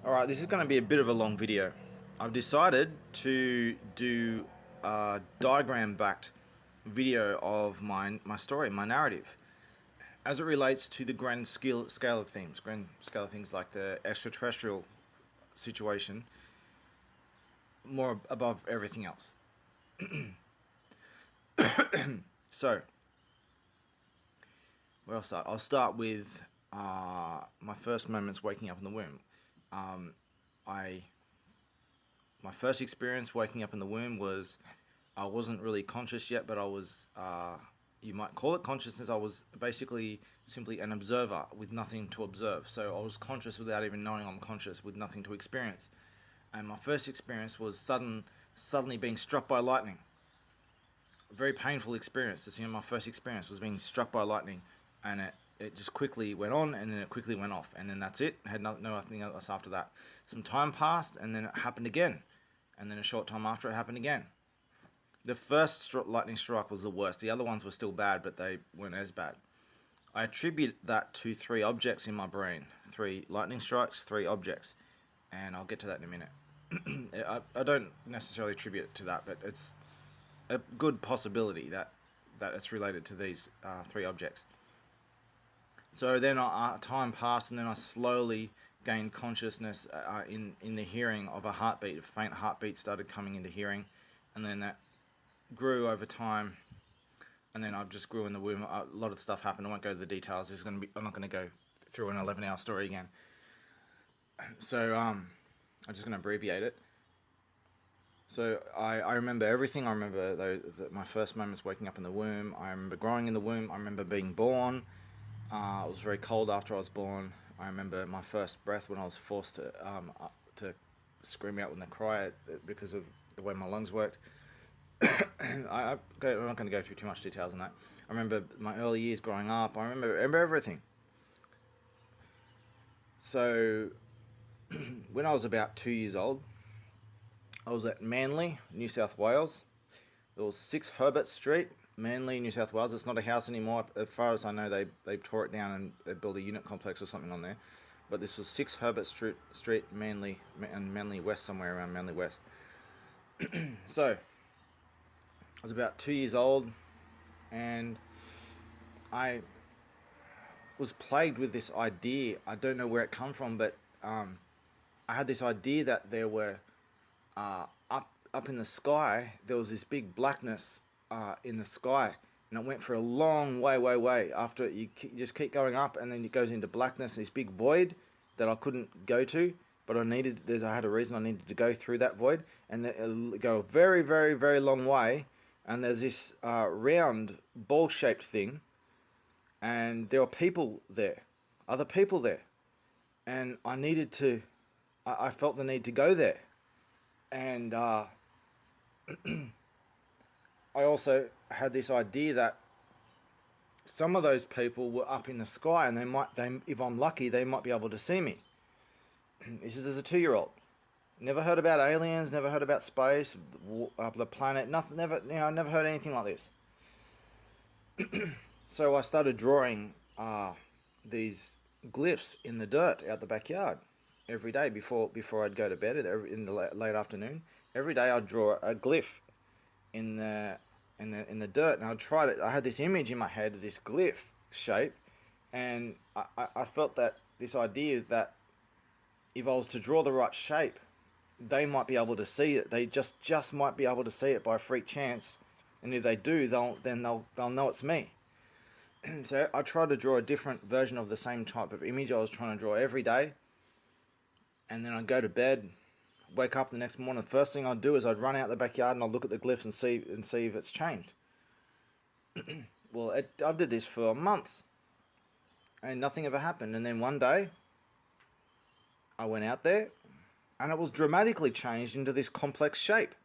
Alright, this is going to be a bit of a long video. I've decided to do a diagram-backed video of my story, my narrative, as it relates to the grand scale of things like the extraterrestrial situation, more above everything else. So, where I'll start? I'll start with my first moments waking up in the womb. Um, I My first experience waking up in the womb was I wasn't really conscious yet, but I was, you might call it consciousness. I was basically simply an observer with nothing to observe. So I was conscious without even knowing I'm conscious, with nothing to experience. And my first experience was suddenly being struck by lightning. A very painful experience. My first experience was being struck by lightning, and it just quickly went on, and then it quickly went off, and then that's it. I had nothing else after that. Some time passed, and then it happened again, and then a short time after it happened again. The first lightning strike was the worst. The other ones were still bad, but they weren't as bad. I attribute that to three objects in my brain. Three lightning strikes, three objects. And I'll get to that in a minute. I don't necessarily attribute it to that, but it's a good possibility that it's related to these three objects. So then time passed, and then I slowly gained consciousness in the hearing of a heartbeat. A faint heartbeat started coming into hearing, and then that grew over time, and then I just grew in the womb. A lot of stuff happened. I won't go to the details. I'm not going to go through an 11-hour story again. So I'm just going to abbreviate it. So I remember everything. I remember my first moments waking up in the womb. I remember growing in the womb. I remember being born. It was very cold after I was born. I remember my first breath when I was forced to scream out when I cry because of the way my lungs worked. I'm not going to go through too much details on that. I remember my early years growing up. I remember everything. So when I was about 2 years old, I was at Manly, New South Wales. It was 6 Herbert Street, Manly, New South Wales. It's not a house anymore. As far as I know, they tore it down and they built a unit complex or something on there. But this was 6 Herbert Street, Manly, and Manly West, somewhere around Manly West. So I was about 2 years old, and I was plagued with this idea. I don't know where it come from, but I had this idea that there were up in the sky. There was this big blackness in the sky, and it went for a long way. After it, you just keep going up, and then it goes into blackness. This big void that I couldn't go to, but I had a reason I needed to go through that void, and it'll go a very long way. And there's this round ball-shaped thing, and there were people there, other people there, and I felt the need to go there, and I also had this idea that some of those people were up in the sky, and if I'm lucky, they might be able to see me. This is as a 2-year-old. Never heard about aliens, never heard about space, the planet, nothing. I never heard anything like this. So I started drawing these glyphs in the dirt out the backyard every day before I'd go to bed in the late afternoon. Every day I'd draw a glyph in the dirt, and I had this image in my head, this glyph shape, and I felt that this idea that if I was to draw the right shape, they might be able to see it. They just might be able to see it by freak chance, and if they do, they'll know it's me. So I tried to draw a different version of the same type of image I was trying to draw every day, and then I'd go to bed, wake up the next morning. The first thing I'd do is I'd run out the backyard and I'd look at the glyphs and see if it's changed. Well, I did this for months, and nothing ever happened. And then one day, I went out there, and it was dramatically changed into this complex shape.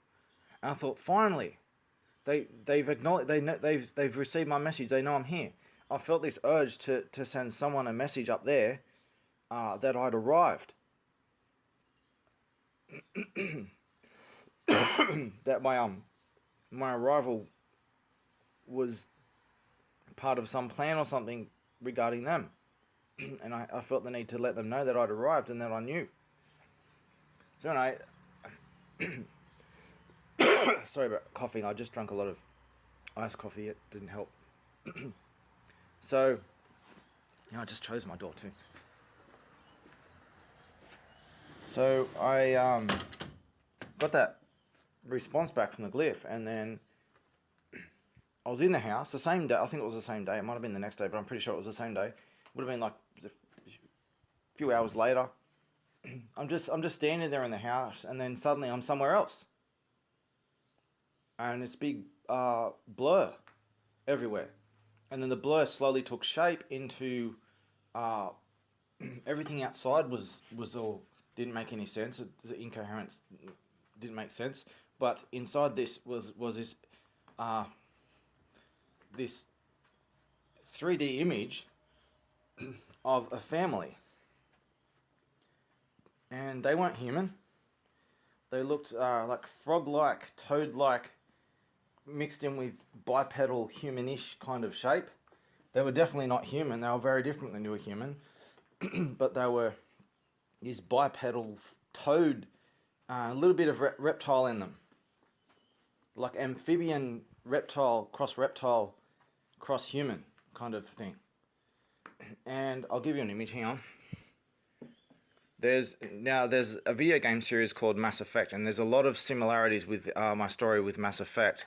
And I thought, finally, they've acknowledged, they've received my message. They know I'm here. I felt this urge to send someone a message up there that I'd arrived. That my arrival was part of some plan or something regarding them. And I felt the need to let them know that I'd arrived and that I knew. So anyway, sorry about coughing. I just drank a lot of iced coffee. It didn't help. So, I just closed my door too. So I got that response back from the glyph, and then I was in the house the same day. I think it was the same day. It might have been the next day, but I'm pretty sure it was the same day. Would have been like a few hours later. I'm just standing there in the house, and then suddenly I'm somewhere else, and it's big blur everywhere, and then the blur slowly took shape into everything outside was all didn't make any sense. The incoherence didn't make sense, but inside this was this this 3D image of a family, and they weren't human. They looked like frog-like, toad-like, mixed in with bipedal, humanish kind of shape. They were definitely not human. They were very different than you were human, but they were this bipedal toad, a little bit of reptile in them, like amphibian reptile, cross human kind of thing. And I'll give you an image. Hang on. There's a video game series called Mass Effect, and there's a lot of similarities with my story with Mass Effect.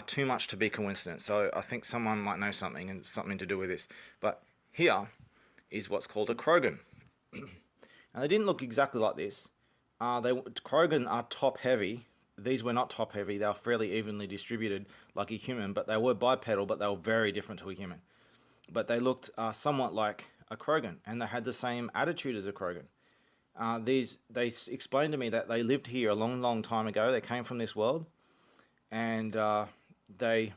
Too much to be coincidence. So I think someone might know something and something to do with this. But here is what's called a Krogan. Now they didn't look exactly like this. Krogan are top heavy. These were not top heavy. They were fairly evenly distributed like a human, but they were bipedal, but they were very different to a human. But they looked somewhat like a Krogan, and they had the same attitude as a Krogan. They explained to me that they lived here a long, long time ago. They came from this world, and they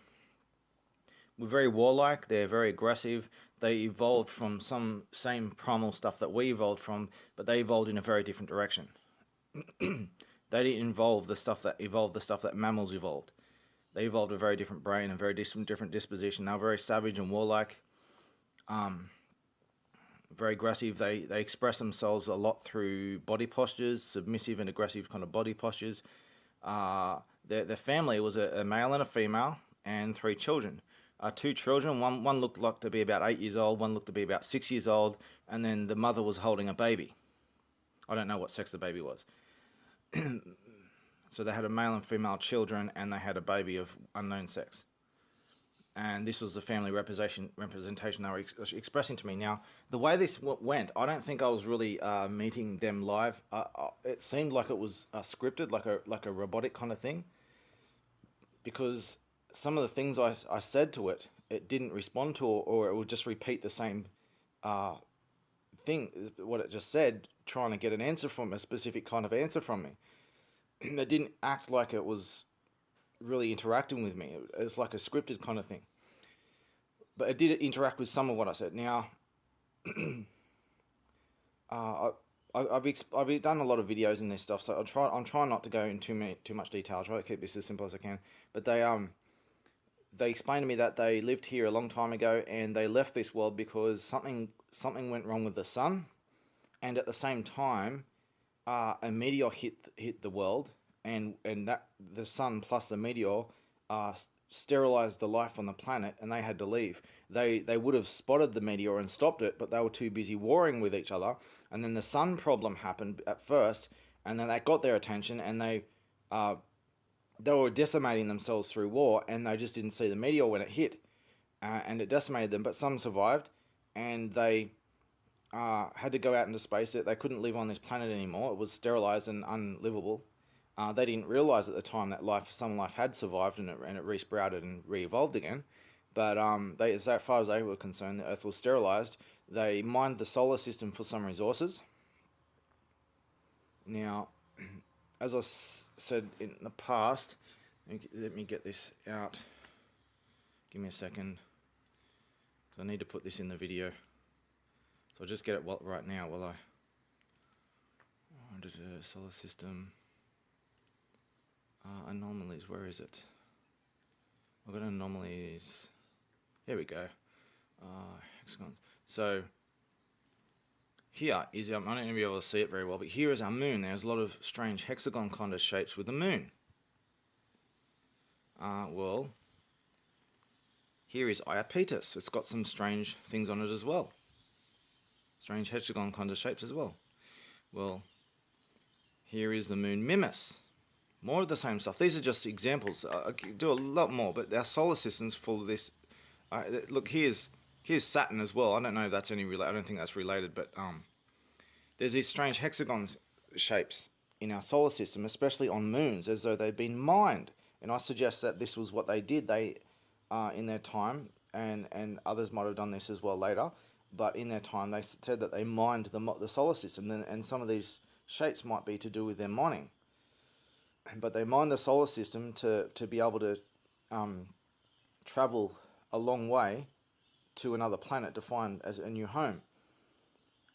were very warlike. They're very aggressive. They evolved from some same primal stuff that we evolved from, but they evolved in a very different direction. They didn't evolve the stuff that mammals evolved. They evolved a very different brain and very different disposition. They were very savage and warlike, very aggressive. They express themselves a lot through body postures, submissive and aggressive kind of body postures. Their family was a male and a female and 3 children. 2 children, one looked like to be about 8 years old, one looked to be about 6 years old, and then the mother was holding a baby. I don't know what sex the baby was. So they had a male and female children, and they had a baby of unknown sex. And this was the family representation they were expressing to me. Now, the way this went, I don't think I was really meeting them live. It seemed like it was scripted, like a robotic kind of thing, because some of the things I said to it, it didn't respond to, or it would just repeat the same thing, what it just said, trying to get an answer from a specific kind of answer from me. It didn't act like it was really interacting with me. It was like a scripted kind of thing. But it did interact with some of what I said. Now, I've done a lot of videos in this stuff, so I'm trying not to go into too much detail. I'll try to keep this as simple as I can. But they explained to me that they lived here a long time ago, and they left this world because something went wrong with the sun, and at the same time, a meteor hit the world, and that the sun plus the meteor sterilized the life on the planet, and they had to leave. They would have spotted the meteor and stopped it, but they were too busy warring with each other. And then the sun problem happened at first, and then that got their attention, and they were decimating themselves through war, and they just didn't see the meteor when it hit, and it decimated them. But some survived, and they had to go out into space. They couldn't live on this planet anymore. It was sterilized and unlivable. They didn't realize at the time that some life had survived, and it re-sprouted and re-evolved again. But as far as they were concerned, the Earth was sterilized. They mined the solar system for some resources. Now, as I said in the past, let me get this out. Give me a second. So I need to put this in the video. So I'll just get it right now while I did a solar system. Anomalies, where is it? I've got anomalies. Here we go. Hexagons. So here is I don't know if you'll be able to see it very well, but here is our moon. There's a lot of strange hexagon kind of shapes with the moon. Well, here is Iapetus. It's got some strange things on it as well. Strange hexagon kind of shapes as well. Well, here is the moon Mimas. More of the same stuff. These are just examples. I could do a lot more, but our solar system's full of this. Look, here's Saturn as well. I don't know if that's any related. I don't think that's related, but there's these strange hexagon shapes in our solar system, especially on moons, as though they've been mined. And I suggest that this was what they did. They, in their time, and others might have done this as well later, but in their time they said that they mined the solar system, and some of these shapes might be to do with their mining. But they mined the solar system to be able to travel a long way to another planet to find as a new home.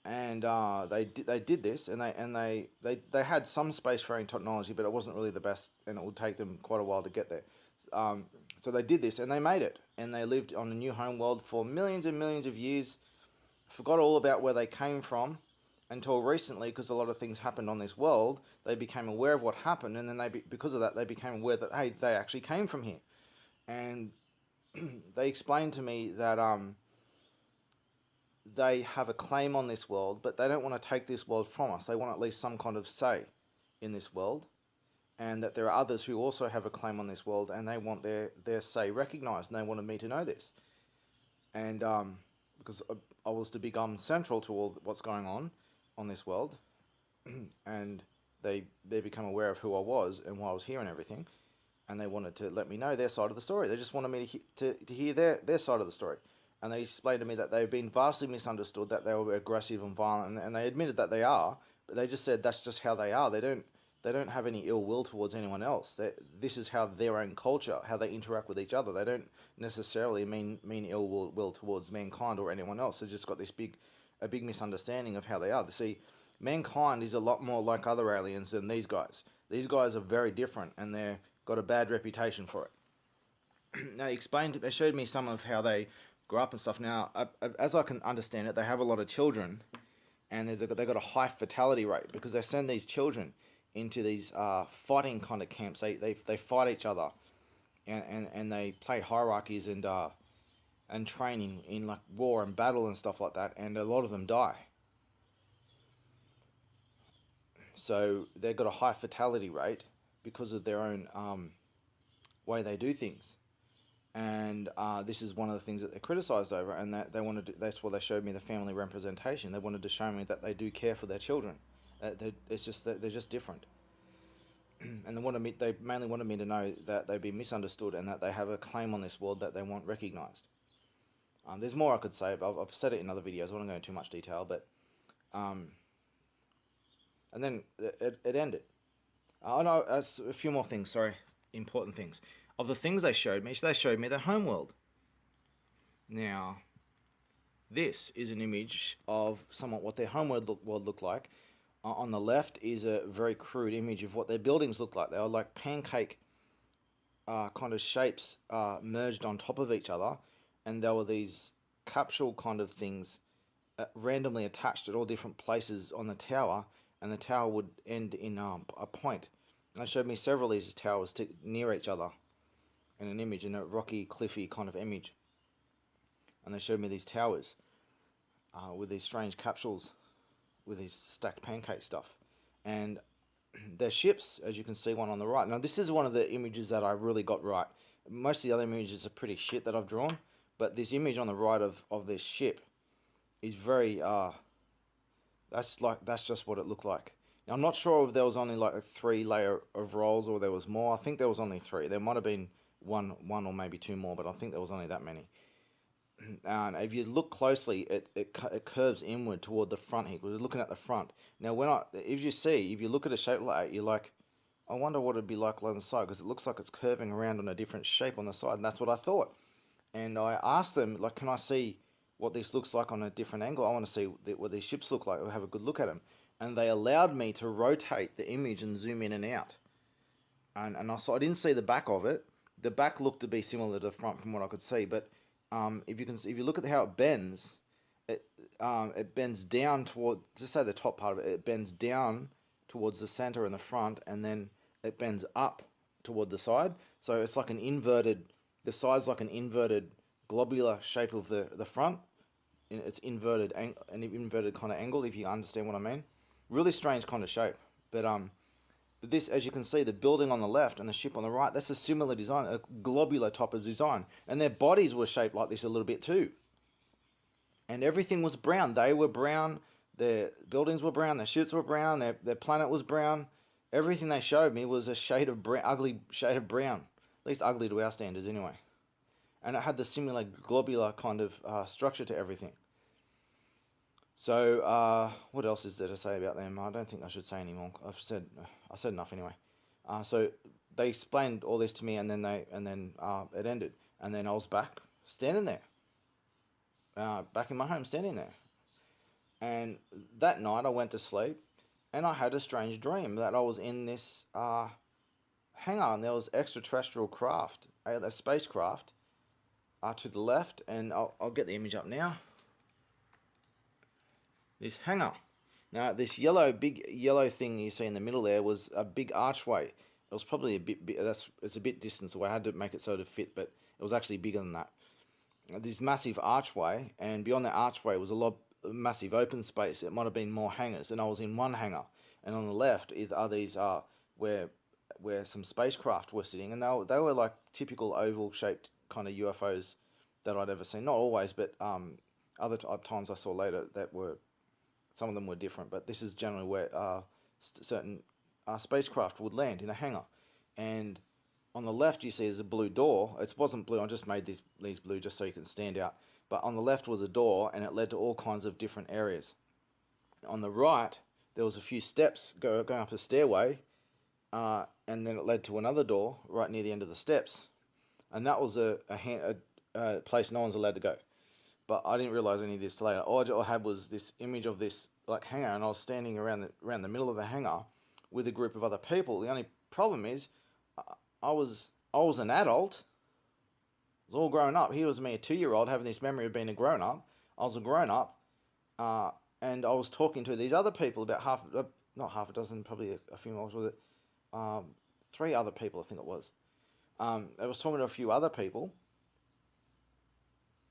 And they did this, and they had some spacefaring technology, but it wasn't really the best, and it would take them quite a while to get there. So they did this, and they made it, and they lived on a new homeworld for millions and millions of years. Forgot all about where they came from until recently, because a lot of things happened on this world. They became aware of what happened, and then because of that, they became aware that, hey, they actually came from here. And they explained to me that they have a claim on this world, but they don't want to take this world from us. They want at least some kind of say in this world, and that there are others who also have a claim on this world, and they want their say recognized, and they wanted me to know this. And because I was to become central to all what's going on this world, and they become aware of who I was and why I was here and everything, and they wanted to let me know their side of the story. They just wanted me to hear their side of the story. And they explained to me that they've been vastly misunderstood, that they were aggressive and violent, and they admitted that they are, but they just said that's just how they are. They don't have any ill will towards anyone else. This is how their own culture, how they interact with each other. They don't necessarily mean ill will towards mankind or anyone else. They've just got this big misunderstanding of how they are. See, mankind is a lot more like other aliens than these guys. These guys are very different, and they've got a bad reputation for it. Now, they showed me some of how they grew up and stuff. Now, as I can understand it, they have a lot of children, and they've got a high fatality rate because they send these children into these fighting kind of camps. They fight each other, and they play hierarchies and train in like war and battle and stuff like that, and a lot of them die. So they've got a high fatality rate because of their own way they do things. And this is one of the things that they're criticised over, and that they wanted. That's why they showed me the family representation. They wanted to show me that they do care for their children. It's just that they're just different, and they mainly wanted me to know that they've been misunderstood and that they have a claim on this world that they want recognised. There's more I could say, but I've said it in other videos. I won't go into too much detail, but and then it ended. Oh no, a few more things. Sorry, important things. Of the things they showed me their homeworld. Now, this is an image of somewhat what their homeworld looked like. On the left is a very crude image of what their buildings look like. They are like pancake kind of shapes merged on top of each other, and there were these capsule kind of things randomly attached at all different places on the tower, and the tower would end in a point. And they showed me several of these towers near each other in an image, in a rocky, cliffy kind of image. And they showed me these towers with these strange capsules with these stacked pancake stuff. And they're ships, as you can see one on the right. Now, this is one of the images that I really got right. Most of the other images are pretty shit that I've drawn, but this image on the right of this ship is very, that's just what it looked like. Now, I'm not sure if there was only like a 3 layer of rolls or there was more. I think there was only 3. There might have been one or maybe 2 more, but I think there was only that many. And if you look closely, it curves inward toward the front here. We're looking at the front. Now, if you look at a shape like that, you're like, I wonder what it'd be like on the side, because it looks like it's curving around on a different shape on the side, and that's what I thought. And I asked them, like, can I see what this looks like on a different angle? I want to see what these ships look like. I'll have a good look at them. And they allowed me to rotate the image and zoom in and out. And I didn't see the back of it. The back looked to be similar to the front from what I could see, but if you look at how it bends, it it bends down toward, just say the top part of it, it bends down towards the center and the front, and then it bends up toward the side. So it's like an inverted, the side's like an inverted globular shape of the front. It's inverted, an inverted kind of angle, if you understand what I mean. Really strange kind of shape. But but this, as you can see, the building on the left and the ship on the right, that's a similar design, a globular type of design. And their bodies were shaped like this a little bit too. And everything was brown. They were brown. Their buildings were brown. Their ships were brown. Their planet was brown. Everything they showed me was a shade of brown, ugly shade of brown. At least ugly to our standards, anyway. And it had the similar globular kind of structure to everything. So, what else is there to say about them? I don't think I should say anymore. I said enough anyway. So they explained all this to me, and then it ended, and then I was back standing there, back in my home, standing there. And that night I went to sleep, and I had a strange dream that I was in this hangar, and there was extraterrestrial craft, a spacecraft, to the left, and I'll get the image up now. This hangar. Now, this big yellow thing you see in the middle there was a big archway. It was probably a bit, it's a bit distant away. I had to make it so to fit, but it was actually bigger than that. This massive archway, and beyond the archway was massive open space. It might have been more hangars, and I was in one hangar. And on the left are these where some spacecraft were sitting, and they were like typical oval shaped kind of UFOs that I'd ever seen. Not always, but other times I saw later that were, some of them were different, but this is generally where certain spacecraft would land in a hangar. And on the left, you see there's a blue door. It wasn't blue. I just made these blue just so you can stand out. But on the left was a door, and it led to all kinds of different areas. On the right, there was a few steps going up a stairway, and then it led to another door right near the end of the steps. And that was a place no one's allowed to go. But I didn't realize any of this later. All I had was this image of this like hangar, and I was standing around the middle of the hangar with a group of other people. The only problem is, I was an adult. I was all grown up. Here was me, a 2-year-old, having this memory of being a grown up. I was a grown up, and I was talking to these other people, about not half a dozen, probably a few more with it. 3 other people, I think it was. I was talking to a few other people,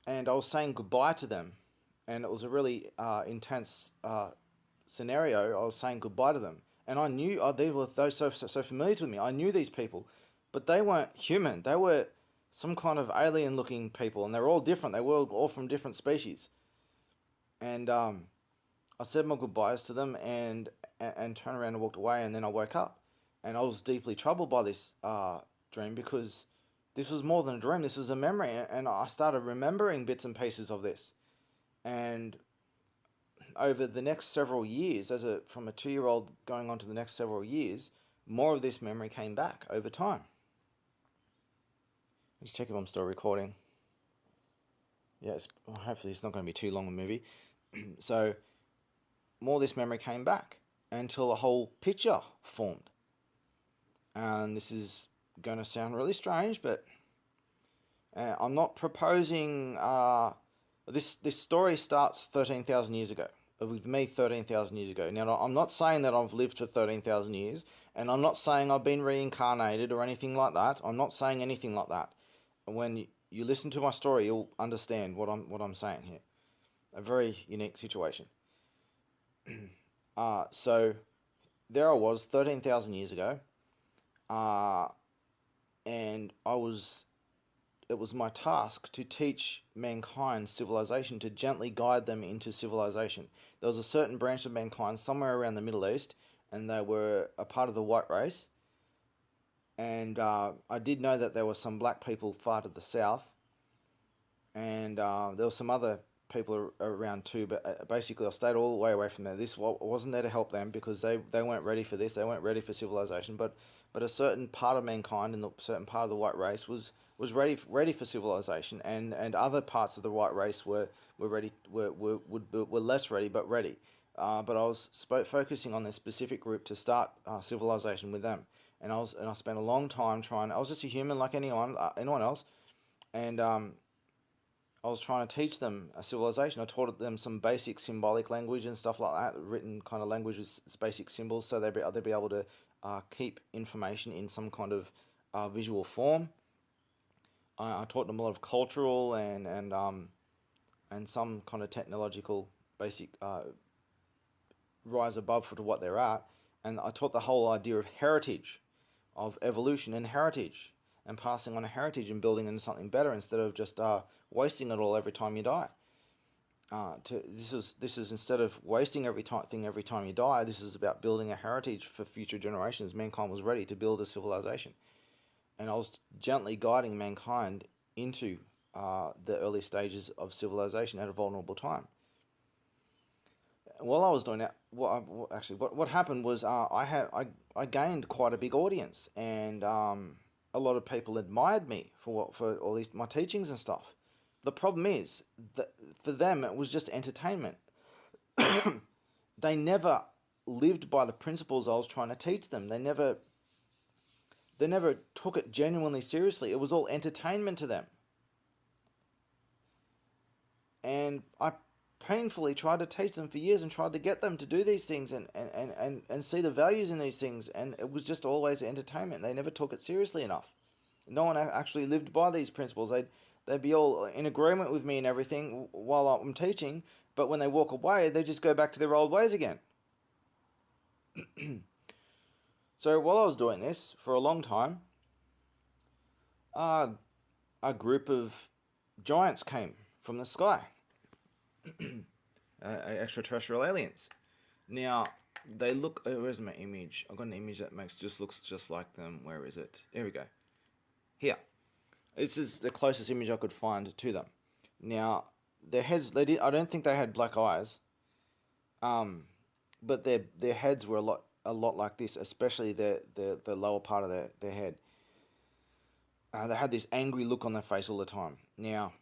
and I was saying goodbye to them, and it was a really intense scenario. I was saying goodbye to them, and I knew they were so familiar to me. I knew these people, but they weren't human. They were some kind of alien-looking people, and they were all different. They were all from different species, and I said my goodbyes to them, and turned around and walked away, and then I woke up, and I was deeply troubled by this dream, because this was more than a dream. This was a memory, and I started remembering bits and pieces of this. And over the next several years, from a 2-year-old going on to the next several years, more of this memory came back over time. Let's check if I'm still recording. Yes, hopefully it's not going to be too long a movie. So more of this memory came back until a whole picture formed. And this is going to sound really strange, but I'm not proposing. This story starts 13,000 years ago, with me 13,000 years ago. Now, I'm not saying that I've lived for 13,000 years, and I'm not saying I've been reincarnated or anything like that. I'm not saying anything like that. When you listen to my story, you'll understand what I'm saying here. A very unique situation. So there I was 13,000 years ago, and it was my task to teach mankind civilization, to gently guide them into civilization. There was a certain branch of mankind somewhere around the Middle East, and they were a part of the white race. And I did know that there were some black people far to the south, and there were some other people around too, but basically I stayed all the way away from there. This wasn't there to help them, because they weren't ready for this. They weren't ready for civilization, but a certain part of mankind and a certain part of the white race was ready for civilization, and other parts of the white race were less ready, but ready. But I was focusing on this specific group to start civilization with them, and I spent a long time trying. I was just a human like anyone else, and I was trying to teach them a civilization. I taught them some basic symbolic language and stuff like that, written kind of language with basic symbols, so they'd be able to keep information in some kind of visual form. I taught them a lot of cultural and some kind of technological basic rise above for to what they're at. And I taught the whole idea of heritage, of evolution and heritage, and passing on a heritage and building into something better instead of just wasting it all every time you die. This is instead of wasting every time you die. This is about building a heritage for future generations. Mankind was ready to build a civilization, and I was gently guiding mankind into the early stages of civilization at a vulnerable time. While I was doing that, what happened was I gained quite a big audience, and a lot of people admired me for all these my teachings and stuff. The problem is that for them it was just entertainment. They never lived by the principles I was trying to teach them. They never took it genuinely seriously. It was all entertainment to them. And I painfully tried to teach them for years and tried to get them to do these things and see the values in these things, and it was just always entertainment. They never took it seriously enough. No one actually lived by these principles. They'd be all in agreement with me and everything while I'm teaching, but when they walk away, they just go back to their old ways again. So while I was doing this for a long time, uh, a group of giants came from the sky, extraterrestrial aliens. Now they look. Where's my image? I've got an image that looks just like them. Where is it? Here we go. Here. This is the closest image I could find to them. Now their heads. They did. I don't think they had black eyes. Um, but their heads were a lot like this, especially the lower part of their head. They had this angry look on their face all the time. Now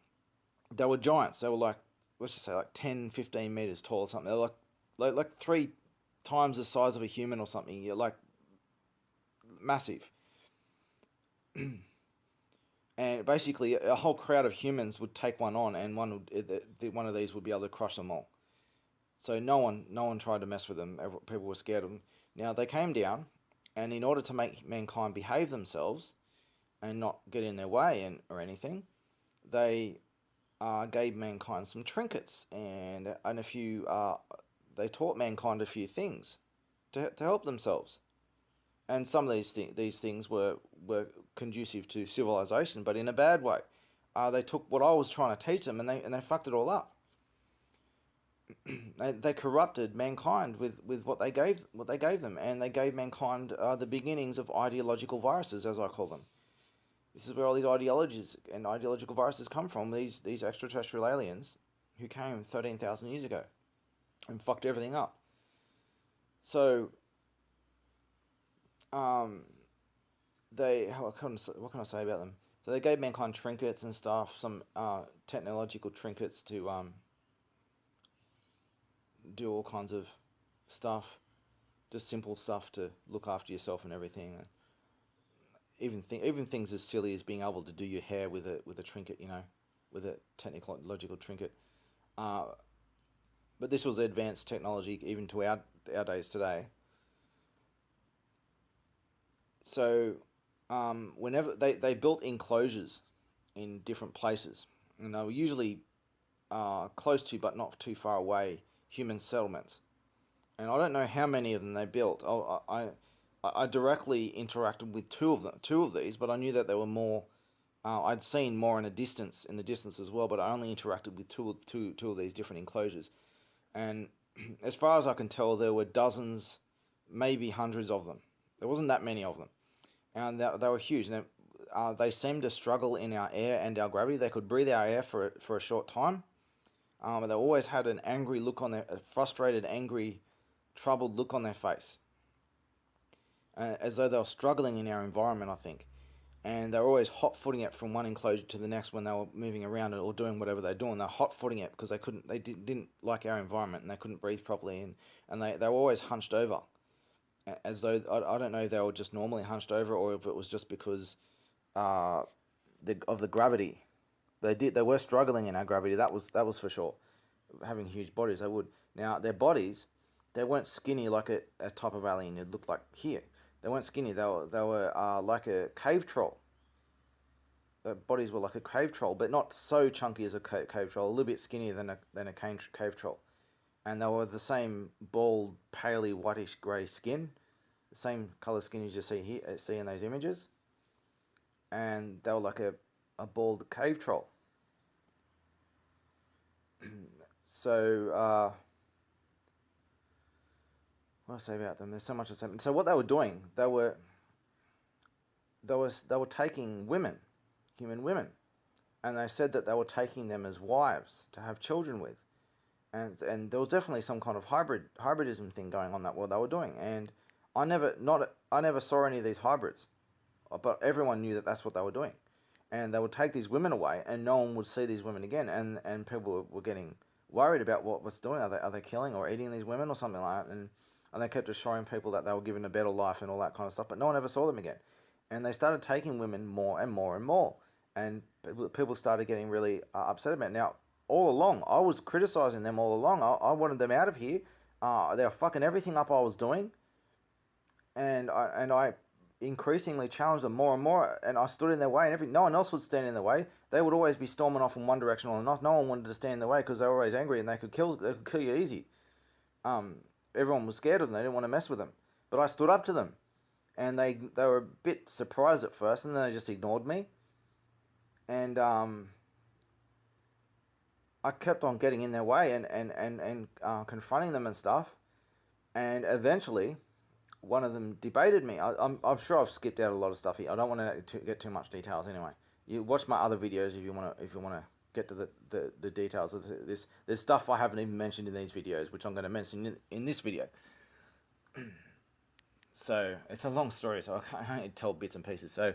they were giants. They were like, let's just say like 10, 15 meters tall or something. They were like three times the size of a human or something. You're like massive. And basically, a whole crowd of humans would take one on, and one of these would be able to crush them all. So no one tried to mess with them. People were scared of them. Now they came down, and in order to make mankind behave themselves and not get in their way or anything, they gave mankind some trinkets and a few. They taught mankind a few things to help themselves, and some of these things were conducive to civilization, but in a bad way. They took what I was trying to teach them, and they fucked it all up. They corrupted mankind with what they gave them, and they gave mankind the beginnings of ideological viruses, as I call them. This is where all these ideologies and ideological viruses come from. These extraterrestrial aliens who came 13,000 years ago and fucked everything up. So, um, what can I say about them? So they gave mankind trinkets and stuff, some technological trinkets to do all kinds of stuff, just simple stuff to look after yourself and everything. And even things as silly as being able to do your hair with a trinket, with a technological trinket. Uh, but this was advanced technology even to our days today. So whenever they built enclosures in different places, and they were usually close to but not too far away human settlements. And I don't know how many of them they built. I directly interacted with two of these, but I knew that there were more. I'd seen more in the distance as well, but I only interacted with two of these different enclosures. And as far as I can tell, there were dozens, maybe hundreds of them. There wasn't that many of them, and they were huge. And they seemed to struggle in our air and our gravity. They could breathe our air for a short time. They always had an angry look on a frustrated, angry, troubled look on their face, as though they were struggling in our environment, I think. And they were always hot-footing it from one enclosure to the next when they were moving around or doing whatever they're doing. They're hot-footing it because they didn't like our environment and they couldn't breathe properly, and they were always hunched over, as though I don't know if they were just normally hunched over or if it was just because of the gravity. They were struggling in our gravity. That was for sure. Having huge bodies, they would. Now their bodies, they weren't skinny like a type of alien you'd look like here. They weren't skinny. They were like a cave troll. Their bodies were like a cave troll, but not so chunky as a cave troll. A little bit skinnier than a cave troll. And they were the same bald, paley, whitish grey skin, the same colour skin as you see in those images. And they were like a bald cave troll. So, what do I say about them? There's so much to say. So what they were doing, they were taking women, human women, and they said that they were taking them as wives to have children with, and there was definitely some kind of hybridism thing going on that what they were doing, and I never saw any of these hybrids, but everyone knew that that's what they were doing, and they would take these women away, and no one would see these women again, and people were getting worried about what's doing. Are they killing or eating these women or something like that? And they kept assuring people that they were given a better life and all that kind of stuff, but no one ever saw them again. And they started taking women more and more and more, and people started getting really upset about it. Now, all along, I was criticizing them all along. I wanted them out of here. They were fucking everything up I was doing, and I increasingly challenged them more and more, and I stood in their way, and no one else would stand in their way. They would always be storming off in one direction or not. No one wanted to stand in their way because they were always angry and they could kill you easy. Everyone was scared of them. They didn't want to mess with them. But I stood up to them, and they were a bit surprised at first, and then they just ignored me. And I kept on getting in their way and confronting them and stuff. And eventually, one of them debated me. I'm sure I've skipped out a lot of stuff here. I don't want to get too much details anyway. You watch my other videos if you want to get to the details of this. There's stuff I haven't even mentioned in these videos, which I'm going to mention in this video. So it's a long story, so I can't tell bits and pieces. So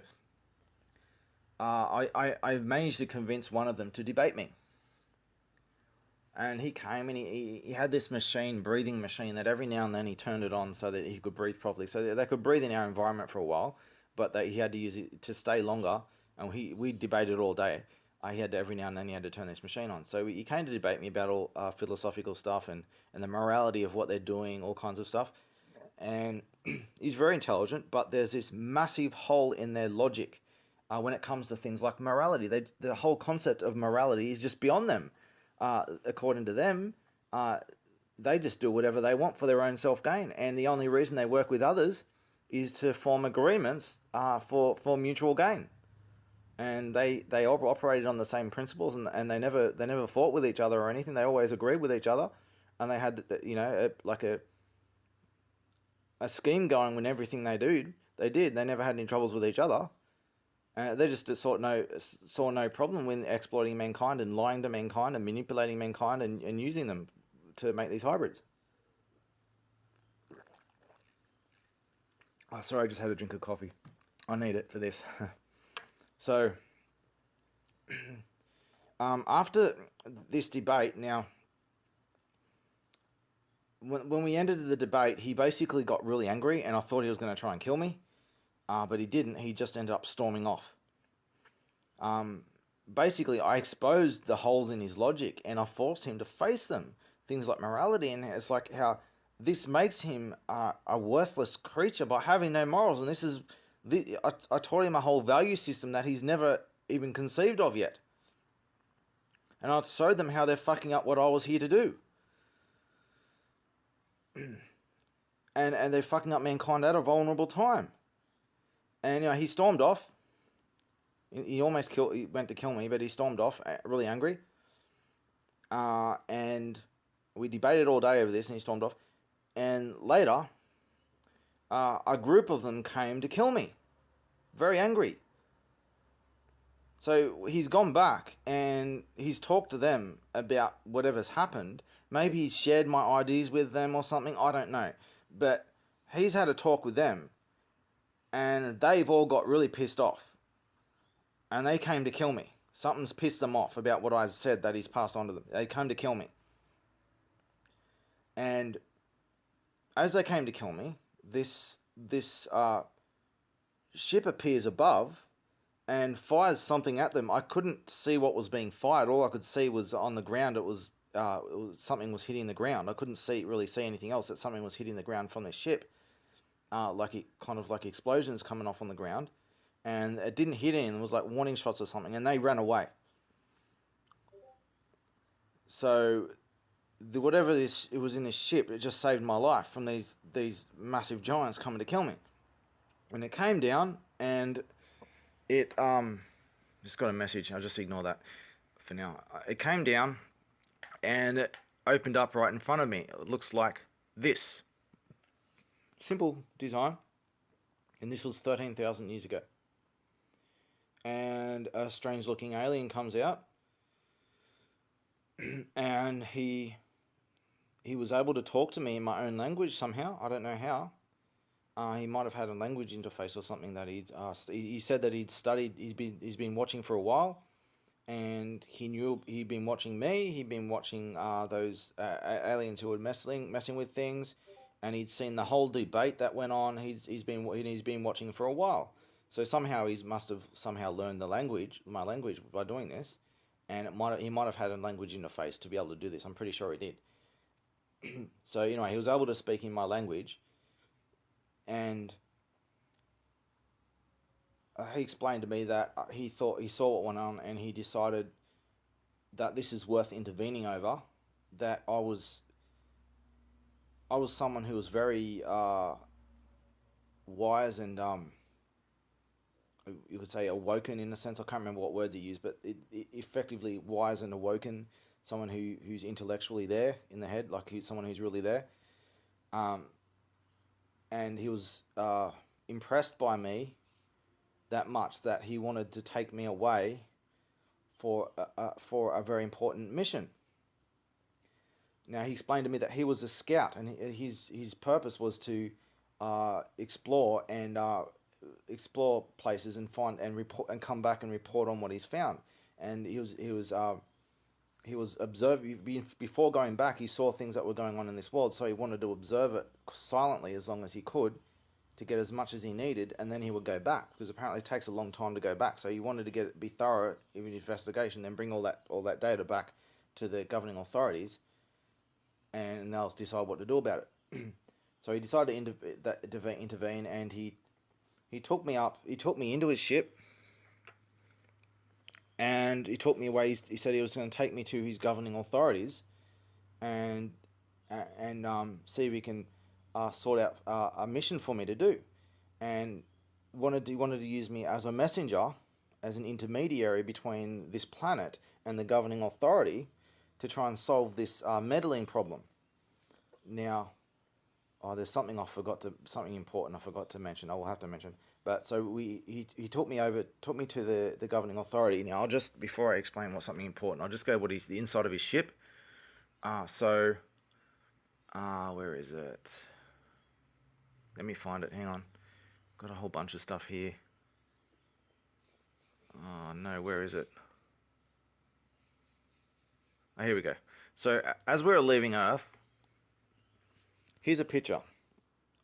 I managed to convince one of them to debate me. And he came and he had this breathing machine, that every now and then he turned it on so that he could breathe properly. So they could breathe in our environment for a while, but he had to use it to stay longer. And we debated all day. He had to, every now and then he had to turn this machine on. So he came to debate me about all philosophical stuff and the morality of what they're doing, all kinds of stuff. And he's very intelligent, but there's this massive hole in their logic when it comes to things like morality. The whole concept of morality is just beyond them. According to them, they just do whatever they want for their own self-gain. And the only reason they work with others is to form agreements for mutual gain. And they operated on the same principles, and they never fought with each other or anything. They always agreed with each other, and they had a scheme going when everything they did. They never had any troubles with each other. They just saw no problem with exploiting mankind and lying to mankind and manipulating mankind and using them to make these hybrids. Oh, sorry, I just had a drink of coffee. I need it for this. So, after this debate, now, when we ended the debate, he basically got really angry, and I thought he was going to try and kill me. But he didn't. He just ended up storming off. Basically, I exposed the holes in his logic, and I forced him to face them. Things like morality, and it's like how this makes him a worthless creature by having no morals. And I taught him a whole value system that he's never even conceived of yet. And I showed them how they're fucking up what I was here to do. and they're fucking up mankind at a vulnerable time. And he stormed off. He went to kill me, but he stormed off, really angry. And we debated all day over this, and he stormed off. And later, a group of them came to kill me, very angry. So he's gone back and he's talked to them about whatever's happened. Maybe he's shared my ideas with them or something. I don't know, but he's had a talk with them. And they've all got really pissed off. And they came to kill me. Something's pissed them off about what I said that he's passed on to them. They came to kill me. And as they came to kill me, this ship appears above, and fires something at them. I couldn't see what was being fired. All I could see was on the ground. Something was hitting the ground. I couldn't really see anything else. That something was hitting the ground from the ship, kind of like explosions coming off on the ground, and it didn't hit anything. It was like warning shots or something, and they ran away. So whatever it was in this ship, it just saved my life from these massive giants coming to kill me. And it came down, and it just got a message. I'll just ignore that for now. It came down, and it opened up right in front of me. It looks like this. Simple design, and this was 13,000 years ago. And a strange looking alien comes out, and he was able to talk to me in my own language somehow. I don't know how. He might have had a language interface or something that he said that he'd studied. He's been watching for a while, and he knew he'd been watching me. He'd been watching those aliens who were messing with things, and he'd seen the whole debate that went on. He's been watching for a while. So somehow he must have learned my language by doing this, and he might have had a language interface to be able to do this. I'm pretty sure he did. So anyway, he was able to speak in my language, and he explained to me that he saw what went on, and he decided that this is worth intervening over. That I was someone who was very wise and you could say awoken in a sense. I can't remember what words he used, but effectively wise and awoken. Someone who's intellectually there in the head, someone who's really there. And he was impressed by me that much that he wanted to take me away for a very important mission. Now, he explained to me that he was a scout, and his purpose was to explore explore places and find and report and come back and report on what he's found. And he was observing before going back. He saw things that were going on in this world, so he wanted to observe it silently as long as he could, to get as much as he needed, and then he would go back, because apparently it takes a long time to go back. So he wanted to be thorough in the investigation, then bring all that data back to the governing authorities, and they'll decide what to do about it. So he decided to intervene, and he took me up. He took me into his ship, and he took me away. He said he was going to take me to his governing authorities, and see if he can sort out a mission for me to do, and wanted to use me as a messenger, as an intermediary between this planet and the governing authority, to try and solve this meddling problem. Now, there's something important I forgot to mention. I will have to mention. But so he took me to the governing authority. Now, before I explain what's something important, I'll just go the inside of his ship. Where is it? Let me find it. Hang on. Got a whole bunch of stuff here. Oh no, where is it? Oh, here we go. So as we're leaving Earth, here's a picture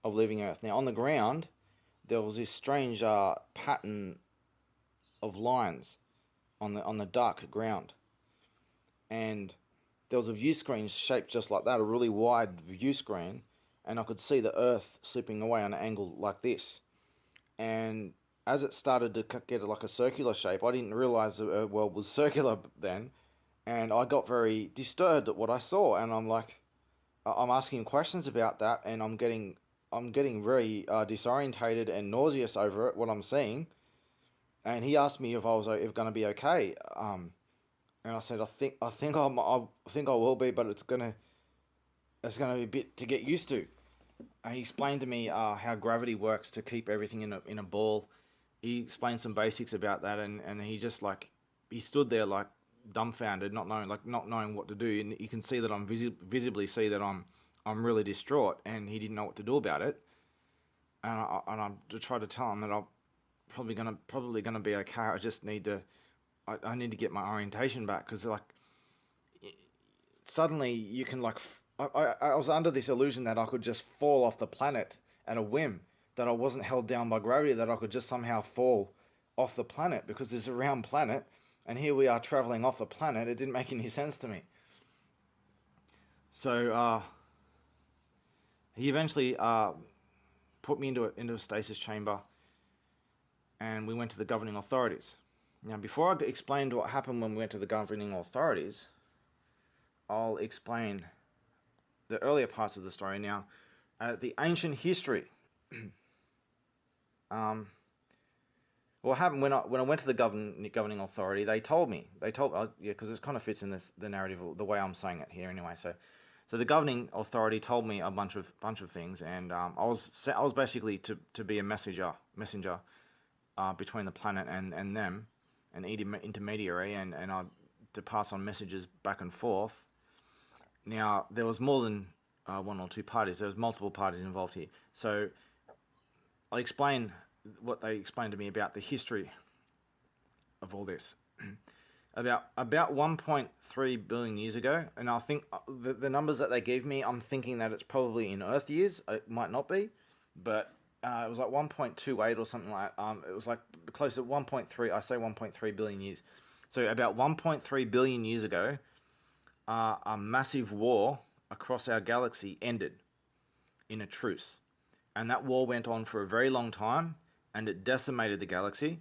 of leaving Earth. Now on the ground, there was this strange pattern of lines on the dark ground, and there was a view screen shaped just like that, a really wide view screen, and I could see the Earth slipping away on an angle like this. And as it started to get like a circular shape, I didn't realize the world was circular then, and I got very disturbed at what I saw, and I'm asking questions about that, and I'm getting very disorientated and nauseous over it, what I'm seeing. And he asked me if I was going to be okay, and I said I think I will be, but it's gonna be a bit to get used to. And he explained to me how gravity works to keep everything in a ball. He explained some basics about that, and he just he stood there dumbfounded, not knowing what to do. And you can see that I'm visibly see that I'm really distraught, and he didn't know what to do about it. And I tried to tell him that I'm probably gonna be okay. I just need to I need to get my orientation back, because suddenly you can I was under this illusion that I could just fall off the planet at a whim, that I wasn't held down by gravity, that I could just somehow fall off the planet because it's a round planet, and here we are traveling off the planet. It didn't make any sense to me. So he eventually put me into a stasis chamber, and we went to the governing authorities. Now, before I explain what happened when we went to the governing authorities, I'll explain the earlier parts of the story. Now, the ancient history. What happened when I went to the governing authority? They told me, because it kind of fits in the narrative, the way I'm saying it here anyway. So the governing authority told me a bunch of things, and I was basically to be a messenger between the planet and them, an intermediary, and to pass on messages back and forth. Now, there was more than one or two parties. There was multiple parties involved here. So I'll explain what they explained to me about the history of all this. About 1.3 billion years ago, and I think the numbers that they gave me, I'm thinking that it's probably in Earth years. It might not be, but it was like 1.28 or something like that. It was like close to 1.3. I say 1.3 billion years. So about 1.3 billion years ago, a massive war across our galaxy ended in a truce. And that war went on for a very long time, and it decimated the galaxy,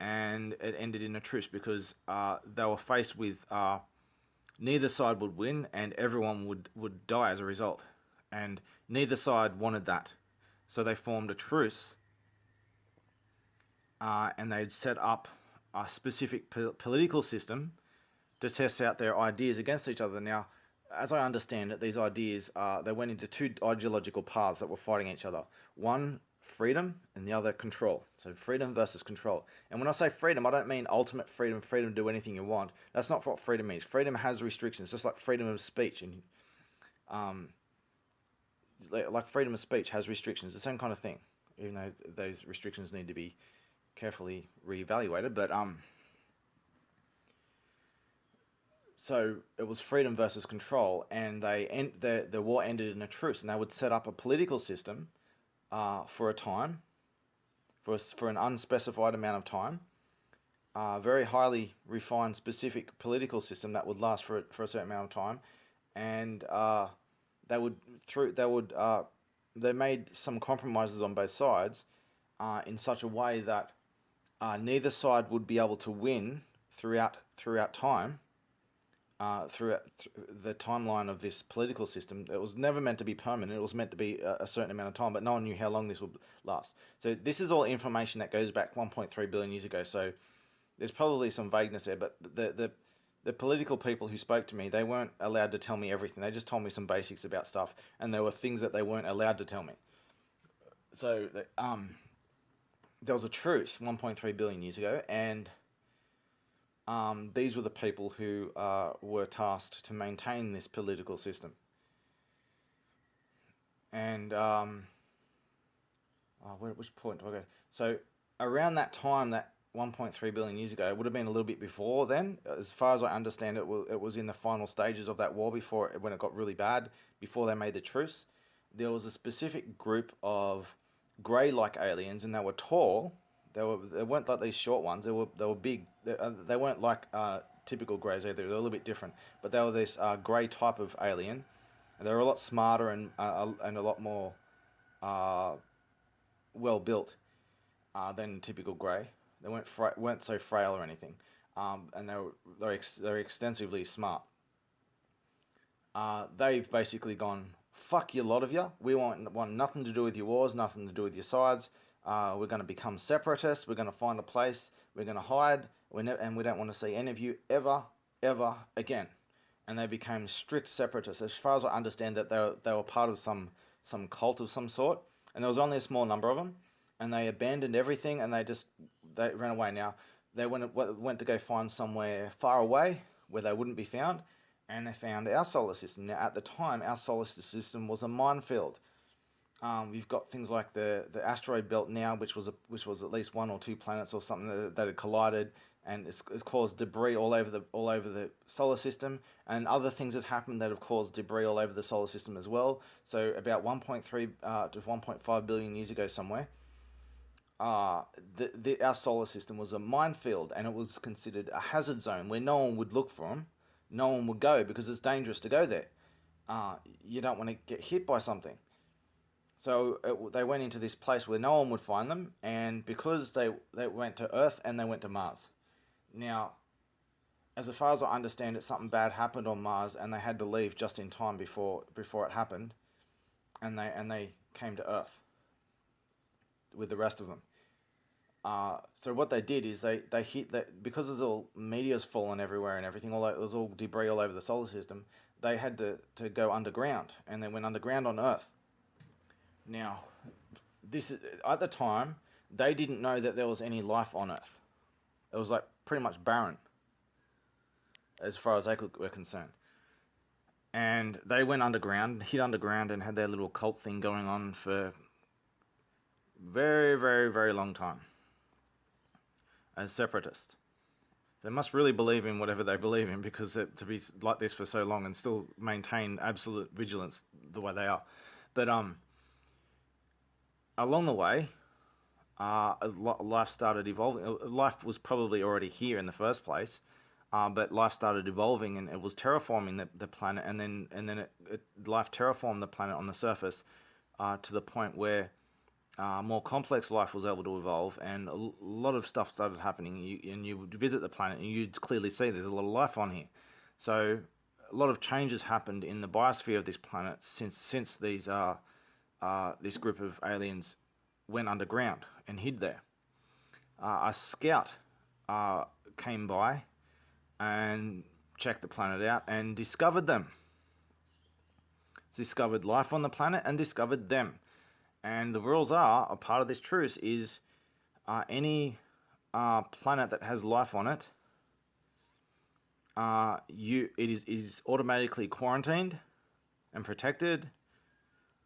and it ended in a truce because they were faced with neither side would win, and everyone would die as a result. And neither side wanted that. So they formed a truce, and they'd set up a specific political system to test out their ideas against each other. Now, as I understand it, these ideas, they went into two ideological paths that were fighting each other. One, freedom, and the other, control. So freedom versus control. And when I say freedom, I don't mean ultimate freedom to do anything you want. That's not what freedom means. Freedom has restrictions, just like freedom of speech. And like freedom of speech has restrictions, the same kind of thing. Even though those restrictions need to be carefully reevaluated. But so it was freedom versus control, and the war ended in a truce, and they would set up a political system for a time, for an unspecified amount of time, very highly refined, specific political system that would last for a certain amount of time, and they made some compromises on both sides, in such a way that neither side would be able to win throughout time. Throughout the timeline of this political system, it was never meant to be permanent. It was meant to be a certain amount of time, but no one knew how long this would last. So this is all information that goes back 1.3 billion years ago. So there's probably some vagueness there, but the political people who spoke to me, they weren't allowed to tell me everything. They just told me some basics about stuff, and there were things that they weren't allowed to tell me. So there was a truce 1.3 billion years ago, and these were the people who were tasked to maintain this political system. And which point do I go? So around that time, that 1.3 billion years ago, it would have been a little bit before then. As far as I understand it, it was in the final stages of that war when it got really bad, before they made the truce. There was a specific group of grey-like aliens, and they were tall. They weren't like these short ones. They were big. They weren't like typical greys either. They were a little bit different. But they were this grey type of alien. And they were a lot smarter and a lot more well built than typical grey. They weren't so frail or anything. And they're extensively smart. They've basically gone, fuck you, lot of you. We want nothing to do with your wars, nothing to do with your sides. We're going to become separatists. We're going to find a place. We're going to hide. And we don't want to see any of you ever again. And they became strict separatists. As far as I understand, that they were part of some cult of some sort. And there was only a small number of them. And they abandoned everything, and they ran away. Now, they went to go find somewhere far away where they wouldn't be found. And they found our solar system. Now, at the time, our solar system was a minefield. We've got things like the asteroid belt now, which was at least one or two planets or something that had collided, and it's caused debris all over the solar system, and other things that happened that have caused debris all over the solar system as well. So about 1.3 to 1.5 billion years ago somewhere, uh, our solar system was a minefield, and it was considered a hazard zone where no one would look for them, no one would go because it's dangerous to go there. You don't want to get hit by something. So they went into this place where no one would find them, and because they went to Earth and they went to Mars. Now, as far as I understand it, something bad happened on Mars, and they had to leave just in time before it happened, and they came to Earth with the rest of them. So what they did is they hit that because there's all meteors falling everywhere and everything, all that, there's all debris all over the solar system. They had to go underground, and they went underground on Earth. Now, this is, at the time they didn't know that there was any life on Earth. It was like pretty much barren, as far as they were concerned. And they went underground, hid underground, and had their little cult thing going on for very, very, very long time as separatists. They must really believe in whatever they believe in, because to be like this for so long and still maintain absolute vigilance the way they are. But along the way, life started evolving. Life was probably already here in the first place, but life started evolving, and it was terraforming the planet, and then life terraformed the planet on the surface to the point where more complex life was able to evolve, and a lot of stuff started happening. And you would visit the planet, and you'd clearly see there's a lot of life on here. So a lot of changes happened in the biosphere of this planet since this group of aliens went underground and hid there. A scout came by and checked the planet out and discovered them. Discovered life on the planet and discovered them. And the rules are, a part of this truce is any planet that has life on it, it is automatically quarantined and protected.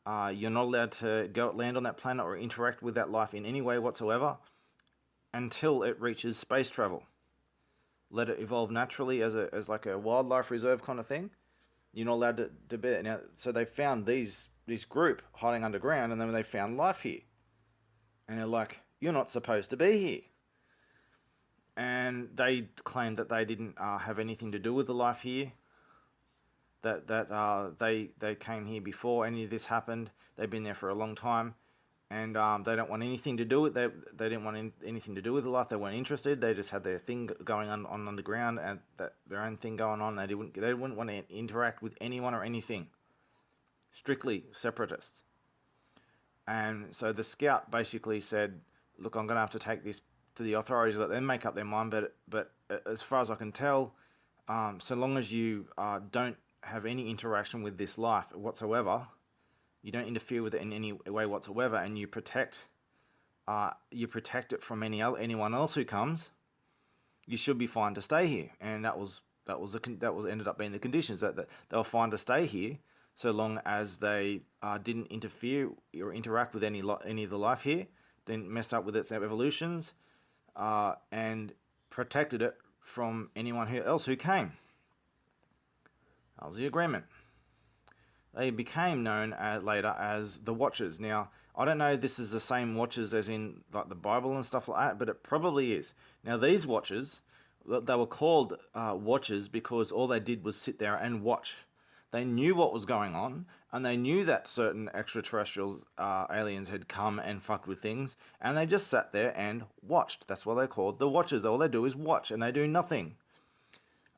You're not allowed to land on that planet or interact with that life in any way whatsoever until it reaches space travel. Let it evolve naturally as like a wildlife reserve kind of thing. You're not allowed to be there. Now, so they found this group hiding underground, and then they found life here. And they're like, you're not supposed to be here. And they claimed that they didn't have anything to do with the life here. That they came here before any of this happened. They've been there for a long time, and they don't want anything to do with they didn't want anything to do with the life. They weren't interested. They just had their thing going on underground, and their own thing going on. They wouldn't want to interact with anyone or anything. Strictly separatists. And so the scout basically said, look, I'm going to have to take this to the authorities, let them make up their mind, but as far as I can tell, so long as you don't have any interaction with this life whatsoever, you don't interfere with it in any way whatsoever, and you protect it from anyone else who comes, you should be fine to stay here. And that ended up being the conditions, that they were fine to stay here so long as they didn't interfere or interact with any of the life here, didn't mess up with its evolutions, and protected it from anyone else who came. That was the agreement. They became known later as the Watchers. Now, I don't know if this is the same Watchers as in like the Bible and stuff like that, but it probably is. Now, these Watchers, they were called Watchers because all they did was sit there and watch. They knew what was going on, and they knew that certain extraterrestrials, aliens, had come and fucked with things, and they just sat there and watched. That's what they're called, the Watchers. All they do is watch, and they do nothing.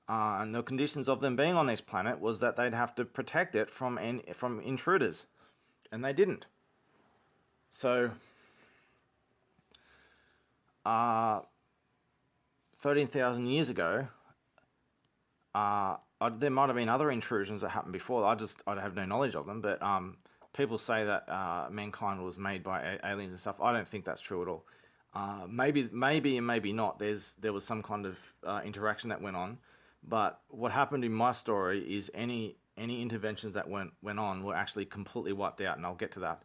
And the conditions of them being on this planet was that they'd have to protect it from intruders, and they didn't. So, 13,000 years ago, there might have been other intrusions that happened before. I have no knowledge of them, but people say that mankind was made by aliens and stuff. I don't think that's true at all. Maybe and maybe not. There was some kind of interaction that went on, but what happened in my story is any interventions that went on were actually completely wiped out, and I'll get to that.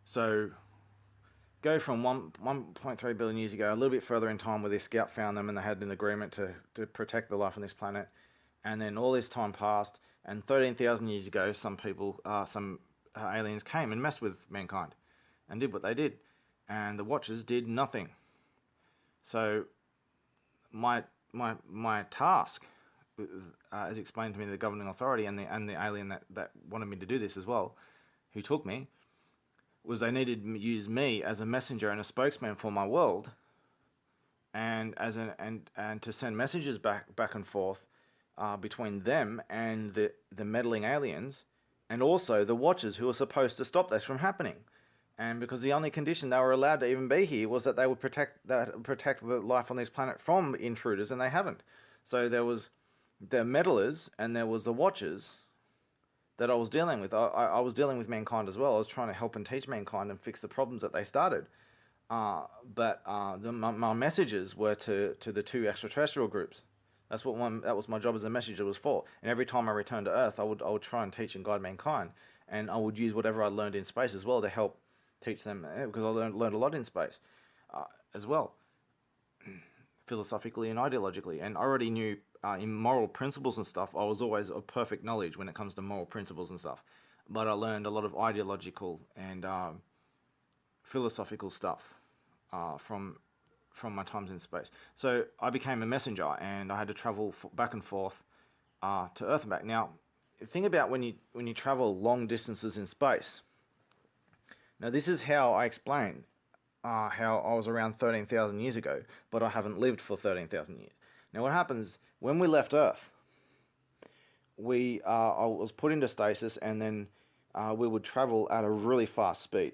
So, go from 1.3 billion years ago, a little bit further in time, where this scout found them and they had an agreement to protect the life on this planet. And then all this time passed, and 13,000 years ago, some aliens came and messed with mankind and did what they did, and the Watchers did nothing. So my task, as explained to me, the governing authority and the alien that wanted me to do this as well, who took me, was they needed to use me as a messenger and a spokesman for my world, and and to send messages back and forth between them and the meddling aliens, and also the Watchers who were supposed to stop this from happening. And because the only condition they were allowed to even be here was that they would protect the life on this planet from intruders, and they haven't. So there was the meddlers and there was the Watchers that I was dealing with. I was dealing with mankind as well. I was trying to help and teach mankind and fix the problems that they started. But my messages were to the two extraterrestrial groups. That was my job as a messenger was for. And every time I returned to Earth, I would try and teach and guide mankind, and I would use whatever I learned in space as well to help teach them, because I learned a lot in space as well, philosophically and ideologically. And I already knew in moral principles and stuff, I was always of perfect knowledge when it comes to moral principles and stuff. But I learned a lot of ideological and philosophical stuff from my times in space. So I became a messenger, and I had to travel back and forth to Earth and back. Now, think about when you travel long distances in space. Now, this is how I explain how I was around 13,000 years ago, but I haven't lived for 13,000 years. Now, what happens when we left Earth? I was put into stasis, and then we would travel at a really fast speed.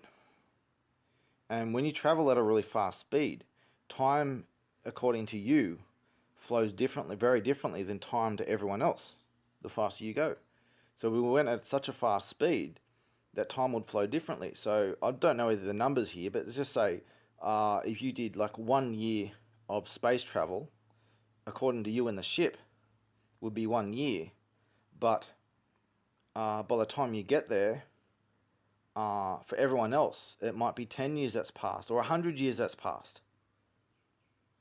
And when you travel at a really fast speed, time, according to you, flows differently, very differently than time to everyone else, the faster you go. So we went at such a fast speed that time would flow differently. So I don't know either the numbers here, but let's just say if you did like 1 year of space travel, according to you and the ship, would be 1 year. But by the time you get there, for everyone else, it might be 10 years that's passed or 100 years that's passed.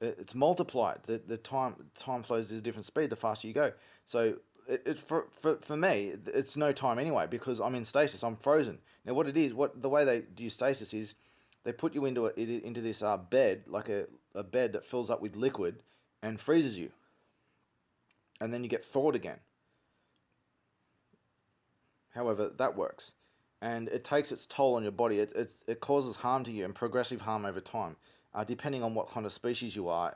It's multiplied. The time flows at a different speed the faster you go. So for me, it's no time anyway, because I'm in stasis. I'm frozen. Now, the way they do stasis is they put you into this bed, like a bed that fills up with liquid and freezes you, and then you get thawed again. However, that works, and it takes its toll on your body. It causes harm to you, and progressive harm over time, depending on what kind of species you are.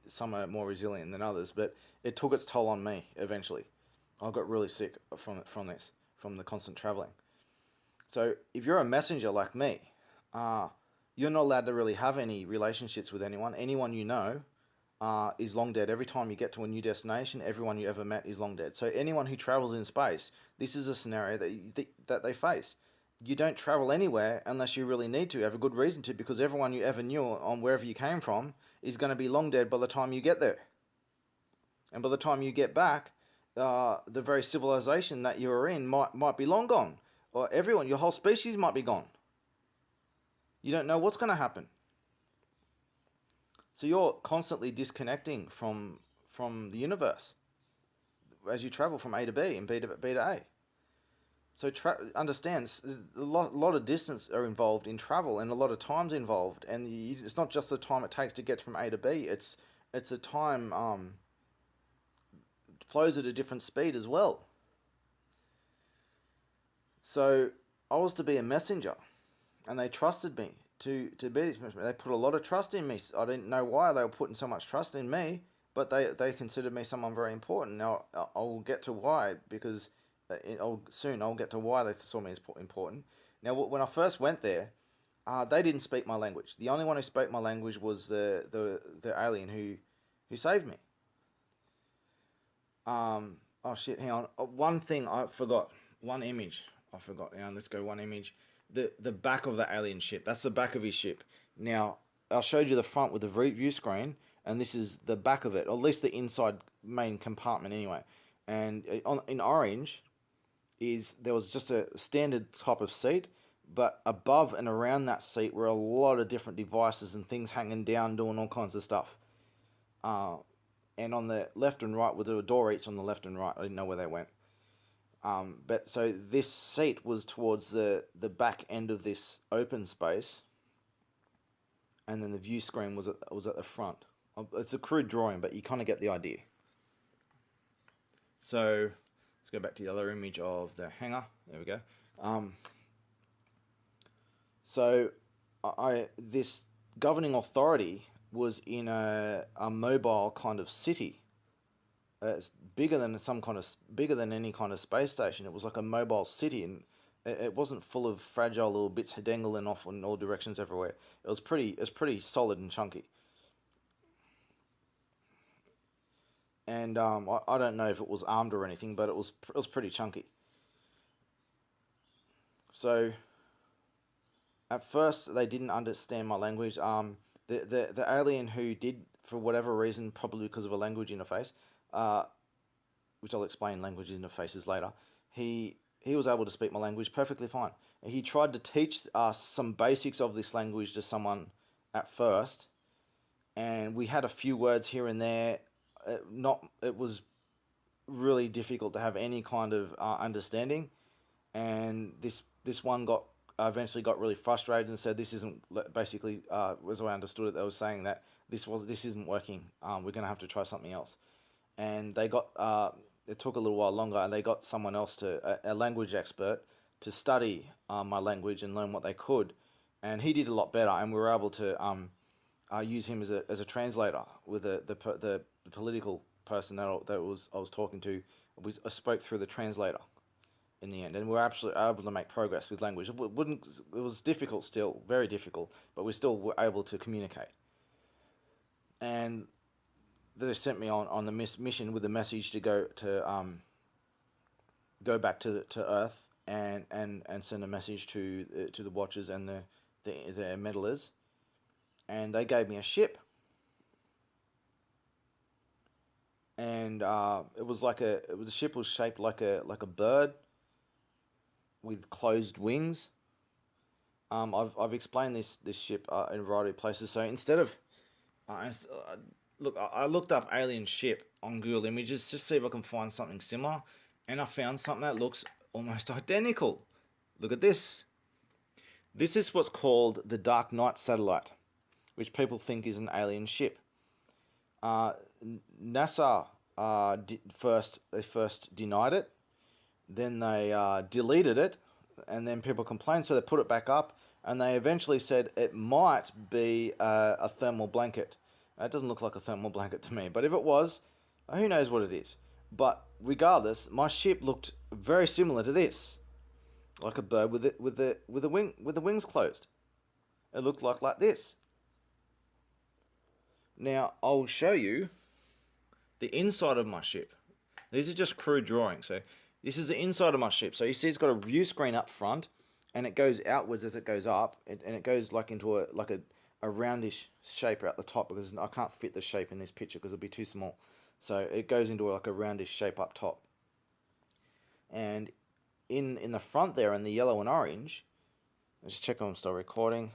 Some are more resilient than others, but it took its toll on me eventually. I got really sick from the constant traveling. So if you're a messenger like me, you're not allowed to really have any relationships with anyone. Anyone you know is long dead. Every time you get to a new destination, everyone you ever met is long dead. So anyone who travels in space, this is a scenario that they face. You don't travel anywhere unless you really need to, have a good reason to, because everyone you ever knew on wherever you came from is going to be long dead by the time you get there. And by the time you get back, the very civilization that you were in might be long gone. Or your whole species might be gone. You don't know what's going to happen. So you're constantly disconnecting from the universe as you travel from A to B and B to A. So understand, a lot of distance are involved in travel, and a lot of time's involved. And it's not just the time it takes to get from A to B. It's a time flows at a different speed as well. So I was to be a messenger, and they trusted me to be this messenger. They put a lot of trust in me. I didn't know why they were putting so much trust in me, but they considered me someone very important. Now I'll get to why, because I'll get to why they saw me as important. Now, when I first went there, they didn't speak my language. The only one who spoke my language was the alien who saved me. Oh shit! Hang on. One thing I forgot. One image I forgot. Now let's go one image. The back of the alien ship. That's the back of his ship. Now I showed you the front with the view screen, and this is the back of it, or at least the inside main compartment anyway. And in orange there was just a standard type of seat, but above and around that seat were a lot of different devices and things hanging down doing all kinds of stuff. And on the left and right, there were door each on the left and right. I didn't know where they went. But so this seat was towards the back end of this open space, and then the view screen was at the front. It's a crude drawing, but you kind of get the idea. So let's go back to the other image of the hangar. There we go. So this governing authority was in a mobile kind of city. It's bigger than bigger than any kind of space station. It was like a mobile city, and it wasn't full of fragile little bits dangling off in all directions everywhere. It was pretty solid and chunky. And I don't know if it was armed or anything, but it was pretty chunky. So at first they didn't understand my language. The alien who did, for whatever reason, probably because of a language interface, which I'll explain language interfaces later, he was able to speak my language perfectly fine. He tried to teach us some basics of this language to someone at first, and we had a few words here and there. It was really difficult to have any kind of understanding, and this one eventually got really frustrated and said this isn't, basically, as I understood it, they were saying that this isn't working. We're going to have to try something else. And they got it took a little while longer, and they got someone else, a language expert, to study my language and learn what they could, and he did a lot better, and we were able to use him as a translator with the political person that I was talking to. I spoke through the translator in the end, and we were absolutely able to make progress with language. It was difficult still, very difficult, but we still were able to communicate. And they sent me on the mission with a message to go back to Earth and send a message to the Watchers and the meddlers, and they gave me a ship. And the ship was shaped like a bird with closed wings. I've explained this ship in a variety of places. So instead of look, I looked up alien ship on Google Images just to see if I can find something similar, and I found something that looks almost identical. Look at this. This is what's called the Dark Knight satellite, which people think is an alien ship. NASA first denied it, then they deleted it, and then people complained, so they put it back up, and they eventually said it might be a thermal blanket. It doesn't look like a thermal blanket to me, but if it was, who knows what it is. But regardless, my ship looked very similar to this, like a bird with the wings closed. It looked like this. Now I'll show you the inside of my ship. These are just crude drawings. So this is the inside of my ship. So you see it's got a view screen up front, and it goes outwards as it goes up, and it goes like into a roundish shape at the top, because I can't fit the shape in this picture because it'll be too small. So it goes into like a roundish shape up top. And in the front there, in the yellow and orange, let's check if I'm still recording.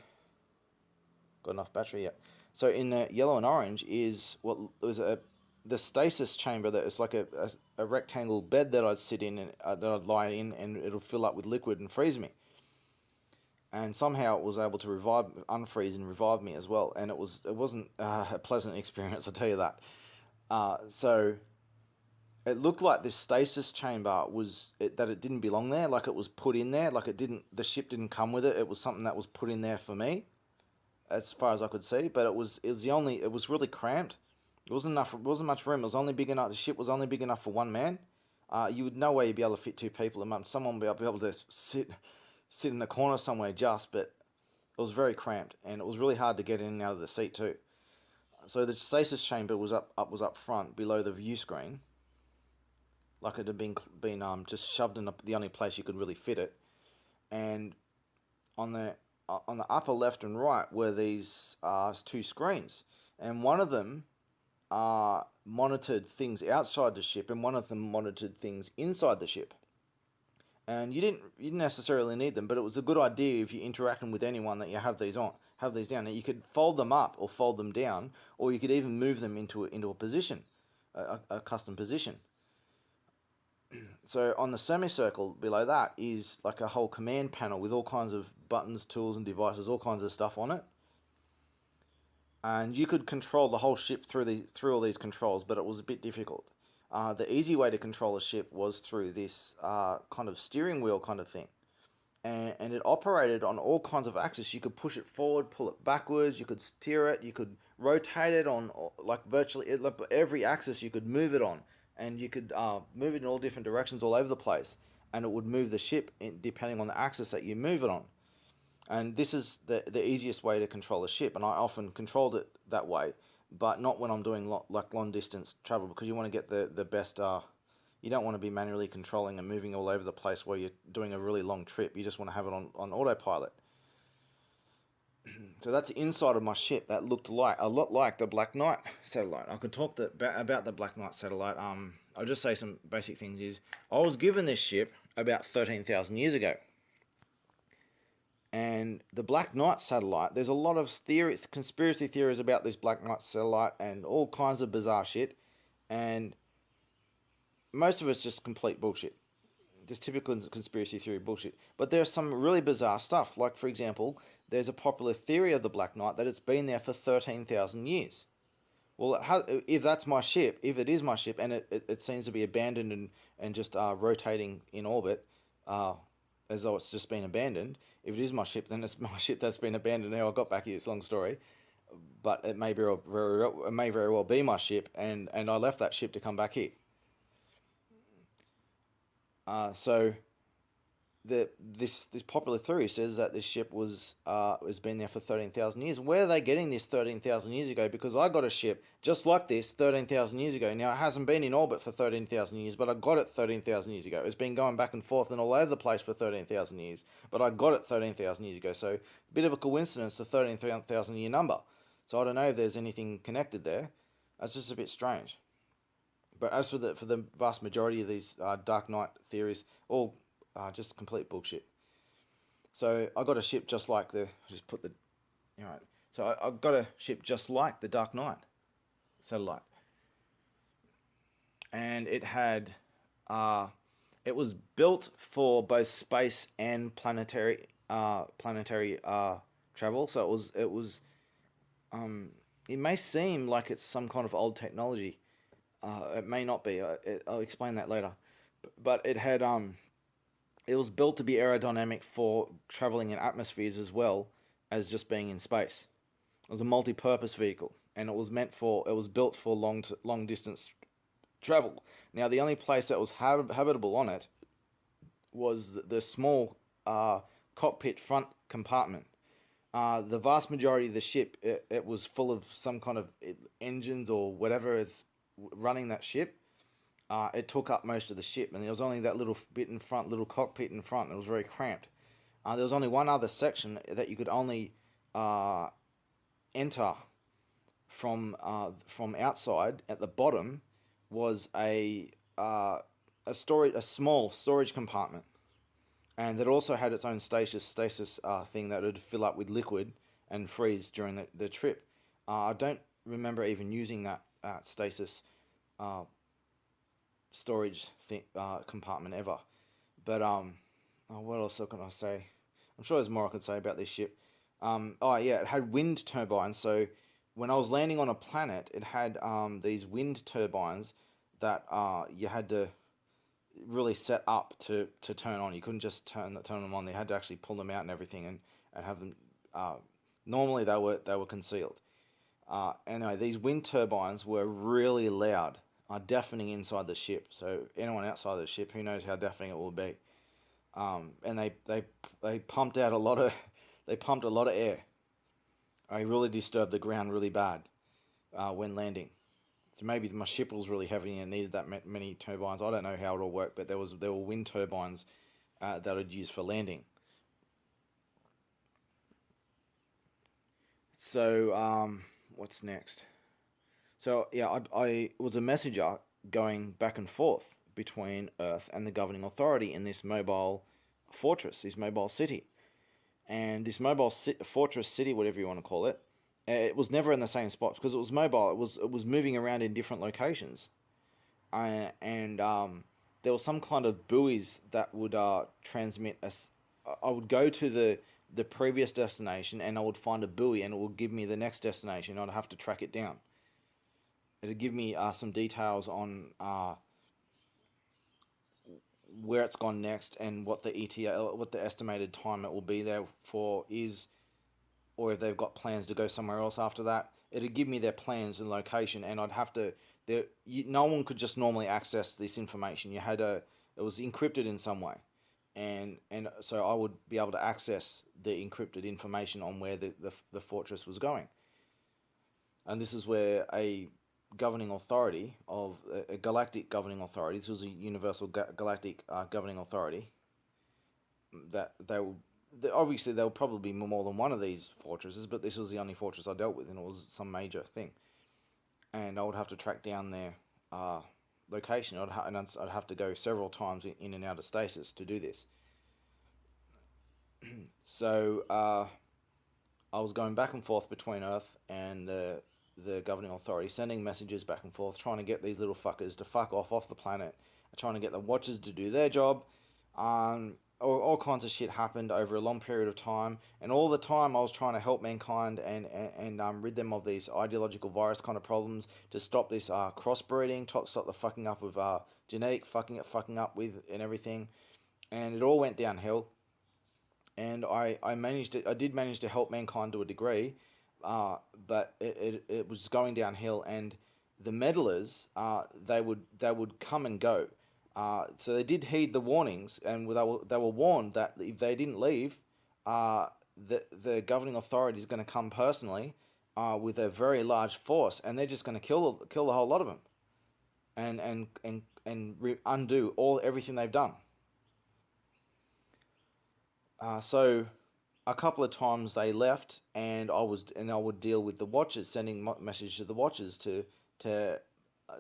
Got enough battery yet? So in the yellow and orange is what was the stasis chamber. That is like a rectangle bed that I'd sit in, and that I'd lie in, and it'll fill up with liquid and freeze me. And somehow it was able to unfreeze and revive me as well. And it wasn't a pleasant experience, I'll tell you that. So it looked like this stasis chamber that it didn't belong there, like it was put in there, like the ship didn't come with it. It was something that was put in there for me, as far as I could see. But it was really cramped. It wasn't much room. It was only big enough. The ship was only big enough for one man. You would no way you'd be able to fit two people. Someone would be able to sit in a corner somewhere but it was very cramped, and it was really hard to get in and out of the seat too. So the stasis chamber was up front below the view screen, like it had been just shoved in the only place you could really fit it. And on the upper left and right were these two screens, and one of them monitored things outside the ship, and one of them monitored things inside the ship. And you didn't necessarily need them, but it was a good idea if you're interacting with anyone that you have these down. Now you could fold them up or fold them down, or you could even move them into a position, a custom position. So on the semicircle below that is like a whole command panel with all kinds of buttons, tools, and devices, all kinds of stuff on it. And you could control the whole ship through all these controls, but it was a bit difficult. The easy way to control a ship was through this kind of steering wheel kind of thing, and it operated on all kinds of axes. You could push it forward, pull it backwards. You could steer it. You could rotate it on like virtually every axis. You could move it on, and you could move it in all different directions all over the place, and it would move the ship depending on the axis that you move it on. And this is the easiest way to control a ship, and I often controlled it that way, but not when I'm doing like long distance travel, because you want to get the best. You don't want to be manually controlling and moving all over the place while you're doing a really long trip. You just want to have it on autopilot. So that's the inside of my ship. That looked like a lot like the Black Knight satellite. I could talk about the Black Knight satellite. I'll just say some basic things. Is I was given this ship about 13,000 years ago. And the Black Knight satellite, there's a lot of theories, conspiracy theories about this Black Knight satellite and all kinds of bizarre shit. And most of it's just complete bullshit. Just typical conspiracy theory bullshit. But there's some really bizarre stuff. Like, for example, there's a popular theory of the Black Knight that it's been there for 13,000 years. Well, if that's my ship, if it is my ship, and it seems to be abandoned and just rotating in orbit, as though it's just been abandoned. If it is my ship, then it's my ship that's been abandoned. Now I got back here. It's a long story, but it may very well be my ship, and I left that ship to come back here. So this popular theory says that this ship has been there for 13,000 years. Where are they getting this 13,000 years ago? Because I got a ship just like this 13,000 years ago. Now it hasn't been in orbit for 13,000 years, but I got it 13,000 years ago. It's been going back and forth and all over the place for 13,000 years, but I got it 13,000 years ago. So a bit of a coincidence, the 13,000 year number. So I don't know if there's anything connected there. That's just a bit strange. But as for the vast majority of these Dark Knight theories, all just complete bullshit. So I got a ship just like just put the, all right. So I got a ship just like the Dark Knight satellite, and it was built for both space and planetary travel. So it may seem like it's some kind of old technology. It may not be. I'll explain that later. But it was built to be aerodynamic for traveling in atmospheres as well as just being in space. It was a multi-purpose vehicle, and it was built for long distance travel. Now, the only place that was habitable on it was the small cockpit front compartment. The vast majority of the ship, it was full of some kind of engines or whatever is running that ship. It took up most of the ship, and there was only that little bit in front, little cockpit in front. It was very cramped. There was only one other section that you could only enter from outside. At the bottom was a small storage compartment, and that also had its own stasis thing that would fill up with liquid and freeze during the trip. I don't remember even using that stasis storage compartment ever. But what else can I say? I'm sure there's more I could say about this ship. Oh yeah, it had wind turbines. So when I was landing on a planet, it had these wind turbines that you had to really set up to turn on. You couldn't just turn them on. They had to actually pull them out and everything, and have them. Normally they were concealed. Anyway, these wind turbines were really loud, deafening inside the ship. So anyone outside the ship, who knows how deafening it will be. And they pumped out a lot of air. I really disturbed the ground really bad when landing. So maybe my ship was really heavy and it needed that many turbines. I don't know how it all worked, but there were wind turbines that I'd use for landing. So what's next? So yeah, I was a messenger going back and forth between Earth and the governing authority in this mobile fortress, this mobile city. And this fortress city, whatever you want to call it, it was never in the same spot because it was mobile. It was moving around in different locations, and there was some kind of buoys that would transmit us. I would go to the previous destination and I would find a buoy and it would give me the next destination. I'd have to track it down. It'd give me some details on where it's gone next and what the ETA, what the estimated time it will be there for is, or if they've got plans to go somewhere else after that. It'd give me their plans and location, and I'd have to. No one could just normally access this information. It was encrypted in some way, and so I would be able to access the encrypted information on where the fortress was going. And this is where a governing authority of a galactic governing authority. This was a universal galactic governing authority. That obviously there will probably be more than one of these fortresses, but this was the only fortress I dealt with, and it was some major thing. And I would have to track down their location. I'd have to go several times in and out of stasis to do this. So I was going back and forth between Earth and the governing authority, sending messages back and forth, trying to get these little fuckers to fuck off the planet, trying to get the Watchers to do their job. All kinds of shit happened over a long period of time, and all the time I was trying to help mankind and rid them of these ideological virus kind of problems, to stop this crossbreeding, stop the fucking up of genetic fucking up with and everything, and it all went downhill. And I did manage to help mankind to a degree, but it was going downhill, and the meddlers they would come and go. So they did heed the warnings, and they were warned that if they didn't leave, the governing authority is going to come personally with a very large force, and they're just going to kill the whole lot of them, and undo everything they've done. So a couple of times they left, and I would deal with the Watchers, sending messages to the Watchers to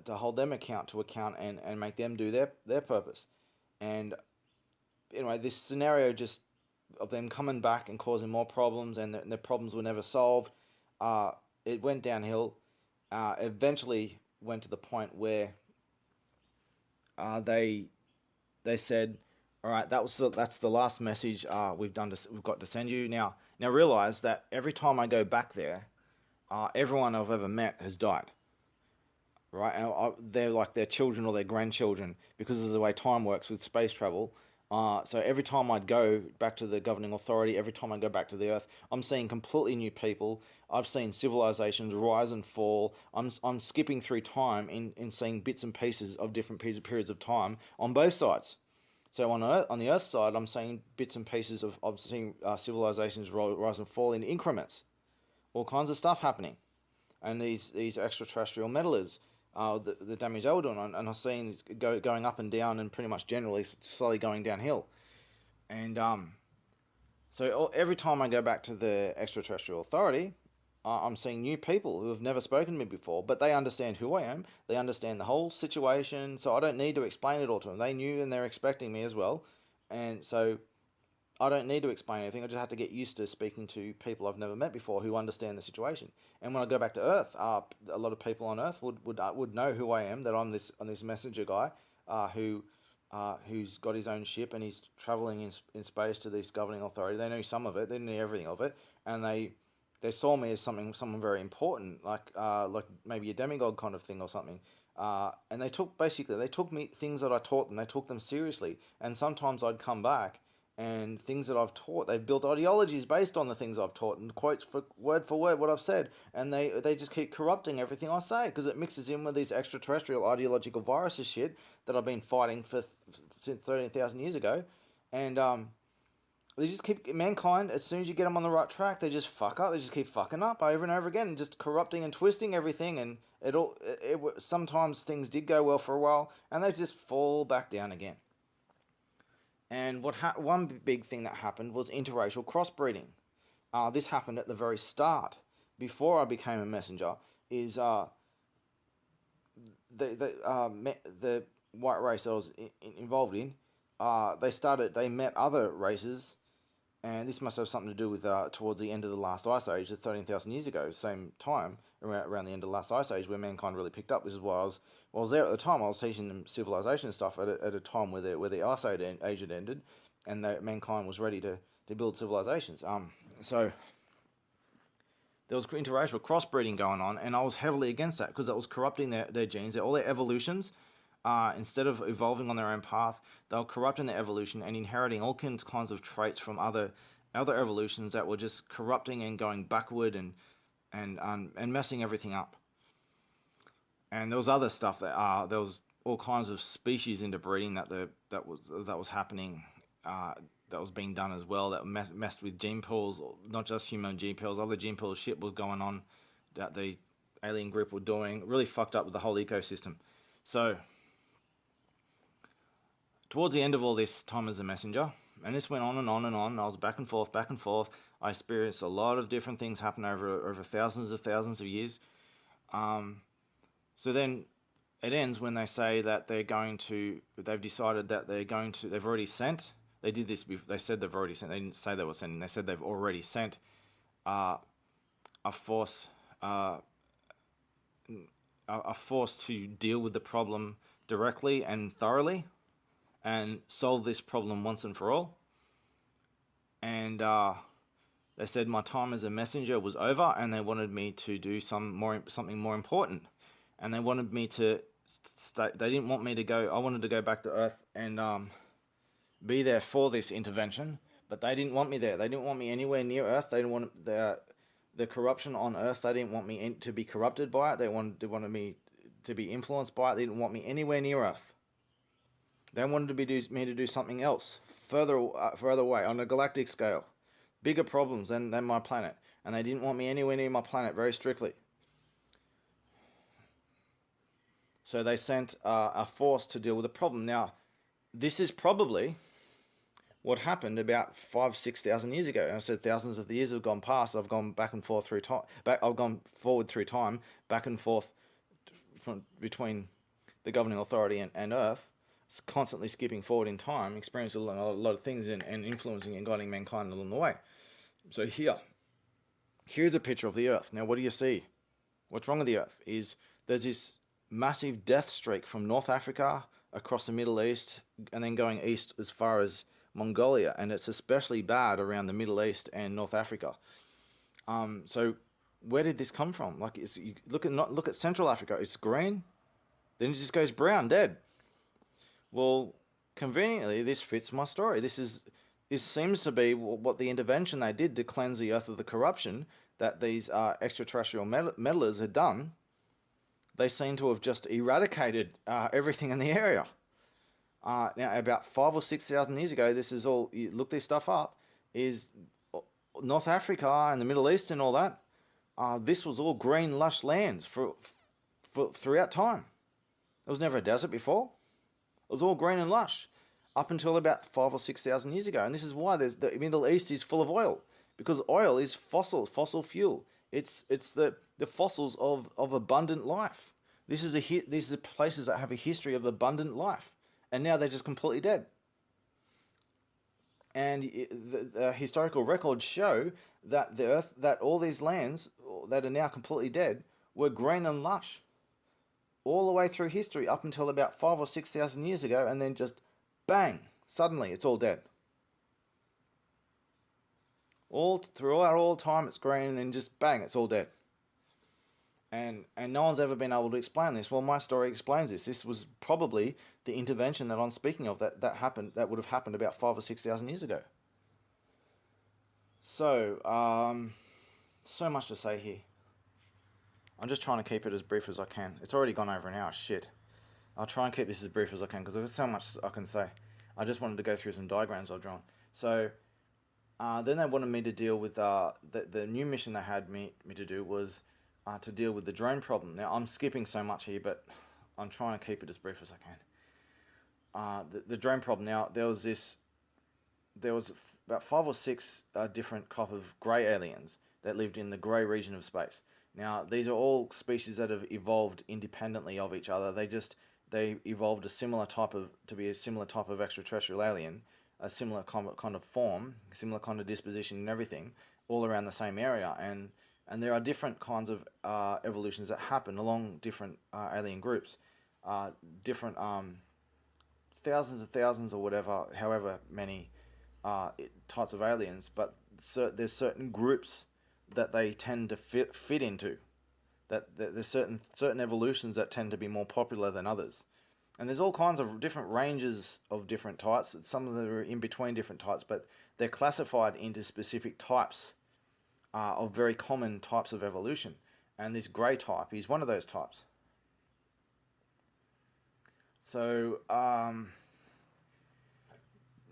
hold them to account and make them do their purpose. And anyway, this scenario just of them coming back and causing more problems, and the problems were never solved. It went downhill. Eventually went to the point where they said, all right, that's the last message we've got to send you. Now realize that every time I go back there, everyone I've ever met has died. Right, and they're like their children or their grandchildren, because of the way time works with space travel. So every time I'd go back to the governing authority, every time I go back to the Earth, I'm seeing completely new people. I've seen civilizations rise and fall. I'm skipping through time in seeing bits and pieces of different periods of time on both sides. So on the Earth side, I'm seeing bits and pieces of seeing civilizations rise and fall in increments. All kinds of stuff happening. And these extraterrestrial meddlers, the damage they were doing, and I've seen going up and down, and pretty much generally slowly going downhill. And so every time I go back to the extraterrestrial authority, I'm seeing new people who have never spoken to me before, but they understand who I am. They understand the whole situation, so I don't need to explain it all to them. They knew, and they're expecting me as well, and so I don't need to explain anything. I just have to get used to speaking to people I've never met before who understand the situation. And when I go back to Earth, a lot of people on Earth would know who I am. That I'm this messenger guy who's got his own ship, and he's traveling in space to this governing authority. They knew some of it. They didn't know everything of it, and they saw me as someone very important, like maybe a demigod kind of thing or something. And they took me things that I taught them. They took them seriously, and sometimes I'd come back, and things that I've taught, they've built ideologies based on the things I've taught, and quotes for word what I've said, and they just keep corrupting everything I say, because it mixes in with these extraterrestrial ideological viruses shit that I've been fighting since 13,000 years ago, and they just keep mankind. As soon as you get them on the right track, they just fuck up. They just keep fucking up over and over again, and just corrupting and twisting everything, and sometimes things did go well for a while, and they just fall back down again. And one big thing that happened was interracial crossbreeding. This happened at the very start, before I became a messenger. Is the white race I was involved in? They met other races, and this must have something to do with towards the end of the last ice age, 13,000 years ago, same time around the end of the last ice age, where mankind really picked up. This is why I was there at the time. I was teaching them civilization stuff at a time where the ice age had ended, and mankind was ready to build civilizations. So there was interracial crossbreeding going on, and I was heavily against that because that was corrupting their genes, all their evolutions. Instead of evolving on their own path, they were corrupting their evolution and inheriting all kinds of traits from other evolutions that were just corrupting and going backward and messing everything up. And there was other stuff that there was all kinds of species interbreeding that was happening. That was being done as well. That messed with gene pools, not just human gene pools. Other gene pool shit was going on that the alien group were doing. Really fucked up with the whole ecosystem. So towards the end of all this time as a messenger, and this went on and on and on. I was back and forth, back and forth. I experienced a lot of different things happen over thousands of years. So then it ends when they say that they've decided that they've already sent. They did this. They said they've already sent. They didn't say they were sending. They said they've already sent a force to deal with the problem directly and thoroughly, and solve this problem once and for all. And they said my time as a messenger was over, and they wanted me to do something more important. And they wanted me to stay. They didn't want me to go. I wanted to go back to Earth and be there for this intervention, but they didn't want me there. They didn't want me anywhere near Earth. They didn't want the corruption on Earth. They didn't want me to be corrupted by it. They wanted me to be influenced by it. They didn't want me anywhere near Earth. They wanted me to do something else, further away, on a galactic scale, bigger problems than my planet. And they didn't want me anywhere near my planet, very strictly. So they sent a force to deal with the problem. Now, this is probably what happened about 5,000-6,000 years ago. And I said thousands of years have gone past. I've gone back and forth through time. I've gone forward through time, back and forth between the governing authority and Earth, constantly skipping forward in time, experiencing a lot of things and influencing and guiding mankind along the way. So here's a picture of the Earth. Now, what do you see? What's wrong with the Earth is there's this massive death streak from North Africa across the Middle East and then going east as far as Mongolia, and it's especially bad around the Middle East and North Africa. So where did this come from? Like, look at Central Africa. It's green, then it just goes brown, dead. Well, conveniently, this fits my story. This seems to be what the intervention they did to cleanse the Earth of the corruption that these extraterrestrial meddlers had done. They seem to have just eradicated everything in the area. Now, about 5,000 or 6,000 years ago, this is all, you look this stuff up, is North Africa and the Middle East and all that. This was all green, lush lands for throughout time. There was never a desert before. It was all green and lush up until about 5,000 or 6,000 years ago. And this is why the Middle East is full of oil, because oil is fossil fuel. It's the fossils of abundant life. These are places that have a history of abundant life, and now they're just completely dead. And the historical records show that the Earth, that all these lands that are now completely dead, were green and lush all the way through history up until about 5,000 or 6,000 years ago, and then just bang, suddenly it's all dead. Throughout all time it's green, and then just bang, it's all dead. And no one's ever been able to explain this. Well, my story explains this. This was probably the intervention that I'm speaking of that happened, that would have happened about 5,000 or 6,000 years ago. So, so much to say here. I'm just trying to keep it as brief as I can. It's already gone over an hour. Shit. I'll try and keep this as brief as I can because there's so much I can say. I just wanted to go through some diagrams I've drawn. So, then they wanted me to deal with the new mission they had me to do was to deal with the drone problem. Now, I'm skipping so much here, but I'm trying to keep it as brief as I can. The drone problem. Now, there was about 5 or 6 different type of grey aliens that lived in the grey region of space. Now, these are all species that have evolved independently of each other. They evolved to be a similar type of extraterrestrial alien a similar kind of form, similar kind of disposition and everything, all around the same area. And there are different kinds of evolutions that happen along different alien groups, different thousands of thousands or whatever, however many types of aliens, but there's certain groups that they tend to fit into. That there's certain evolutions that tend to be more popular than others, and there's all kinds of different ranges of different types. Some of them are in between different types, but they're classified into specific types of very common types of evolution. And this grey type is one of those types. So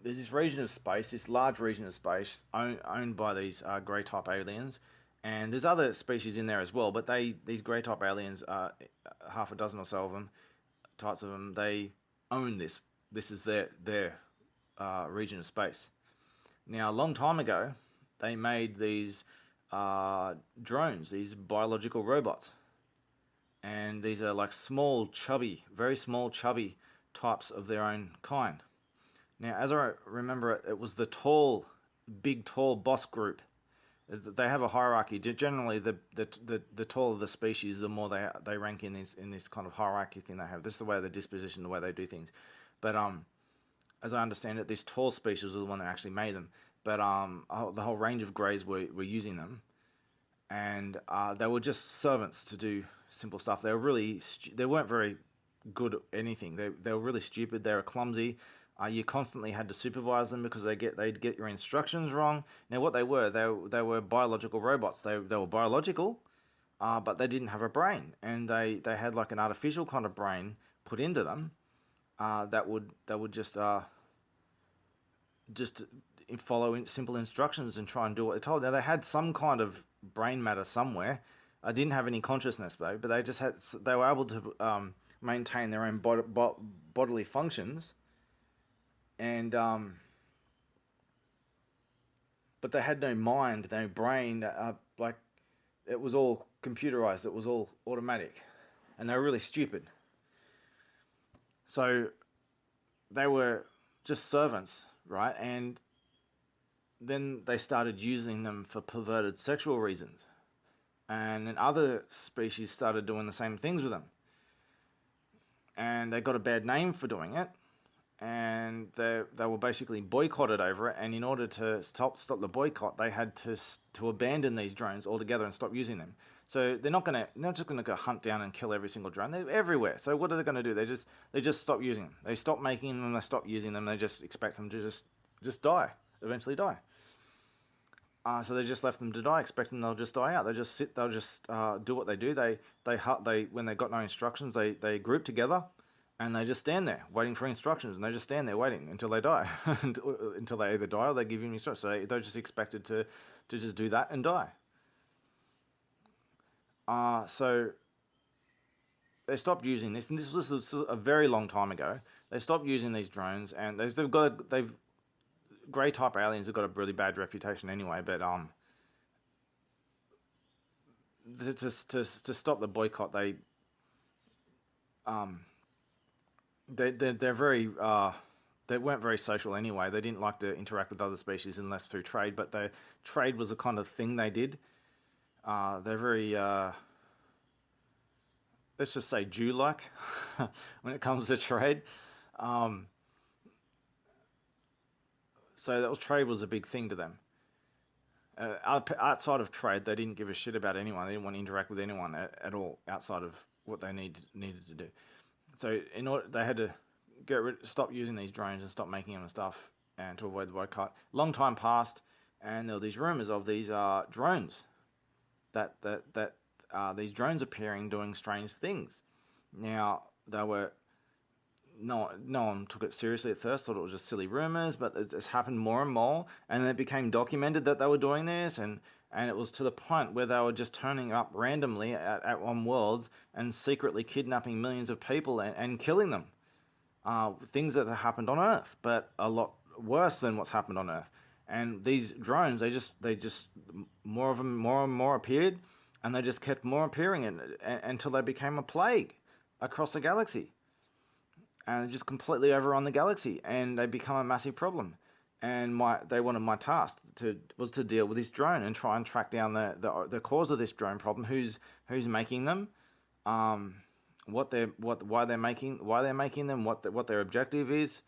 there's this region of space, this large region of space owned by these grey type aliens, and there's other species in there as well. But these grey type aliens, half a dozen or so of them, types of them, they own this. This is their region of space. Now, a long time ago, they made these drones, these biological robots, and these are like small, chubby, very small, chubby types of their own kind. Now, as I remember it, it was the big, tall boss group. They have a hierarchy. Generally, the taller the species, the more they rank in this kind of hierarchy thing they have. This is the way they disposition, the way they do things. But as I understand it, this tall species was the one that actually made them. But the whole range of greys were using them, and they were just servants to do simple stuff. They were they weren't very good at anything. They were really stupid. They were clumsy. You constantly had to supervise them because they'd get your instructions wrong. Now, what they were biological robots. They were biological, but they didn't have a brain, and they had like an artificial kind of brain put into them that would just follow simple instructions and try and do what they're told. Now, they had some kind of brain matter somewhere. I didn't have any consciousness though, but they were able to maintain their own bodily functions. And but they had no mind, no brain. Like, it was all computerized. It was all automatic, and they were really stupid. So they were just servants, right? And then they started using them for perverted sexual reasons, and then other species started doing the same things with them, and they got a bad name for doing it. And they were basically boycotted over it. And in order to stop the boycott, they had to abandon these drones altogether and stop using them. So they're not just gonna go hunt down and kill every single drone. They're everywhere. So what are they gonna do? They just stop using them. They stop making them. They stop using them. They just expect them to just die, eventually die. So they just left them to die, expecting they'll just die out. They just sit. They'll just do what they do. They when they got no instructions, they group together. And they just stand there waiting for instructions, and they just stand there waiting until they die, until they either die or they give you instructions. So they're just expected to just do that and die. So they stopped using this, and this was a very long time ago. They stopped using these drones, and they've grey type aliens have got a really bad reputation anyway. But to stop the boycott, they're very they weren't very social anyway. They didn't like to interact with other species unless through trade, but the trade was the kind of thing they did. They're very let's just say Jew-like when it comes to trade. So trade was a big thing to them. Outside of trade, they didn't give a shit about anyone. They didn't want to interact with anyone at all outside of what they needed to do. So in order, they had to stop using these drones and stop making them and stuff, and to avoid the boycott. Long time passed, and there were these rumors of these drones, that these drones appearing doing strange things. Now no one took it seriously at first. Thought it was just silly rumors, but it's happened more and more, and it became documented that they were doing this, and it was to the point where they were just turning up randomly at Homeworld and secretly kidnapping millions of people and killing them. Things that have happened on Earth, but a lot worse than what's happened on Earth. And these drones, they just more of them, more and more appeared, and they just kept more appearing until they became a plague across the galaxy. And just completely overrun the galaxy, and they become a massive problem. and they wanted my task to deal with this drone and try and track down the cause of this drone problem, who's making them, why they're making them, what their objective is,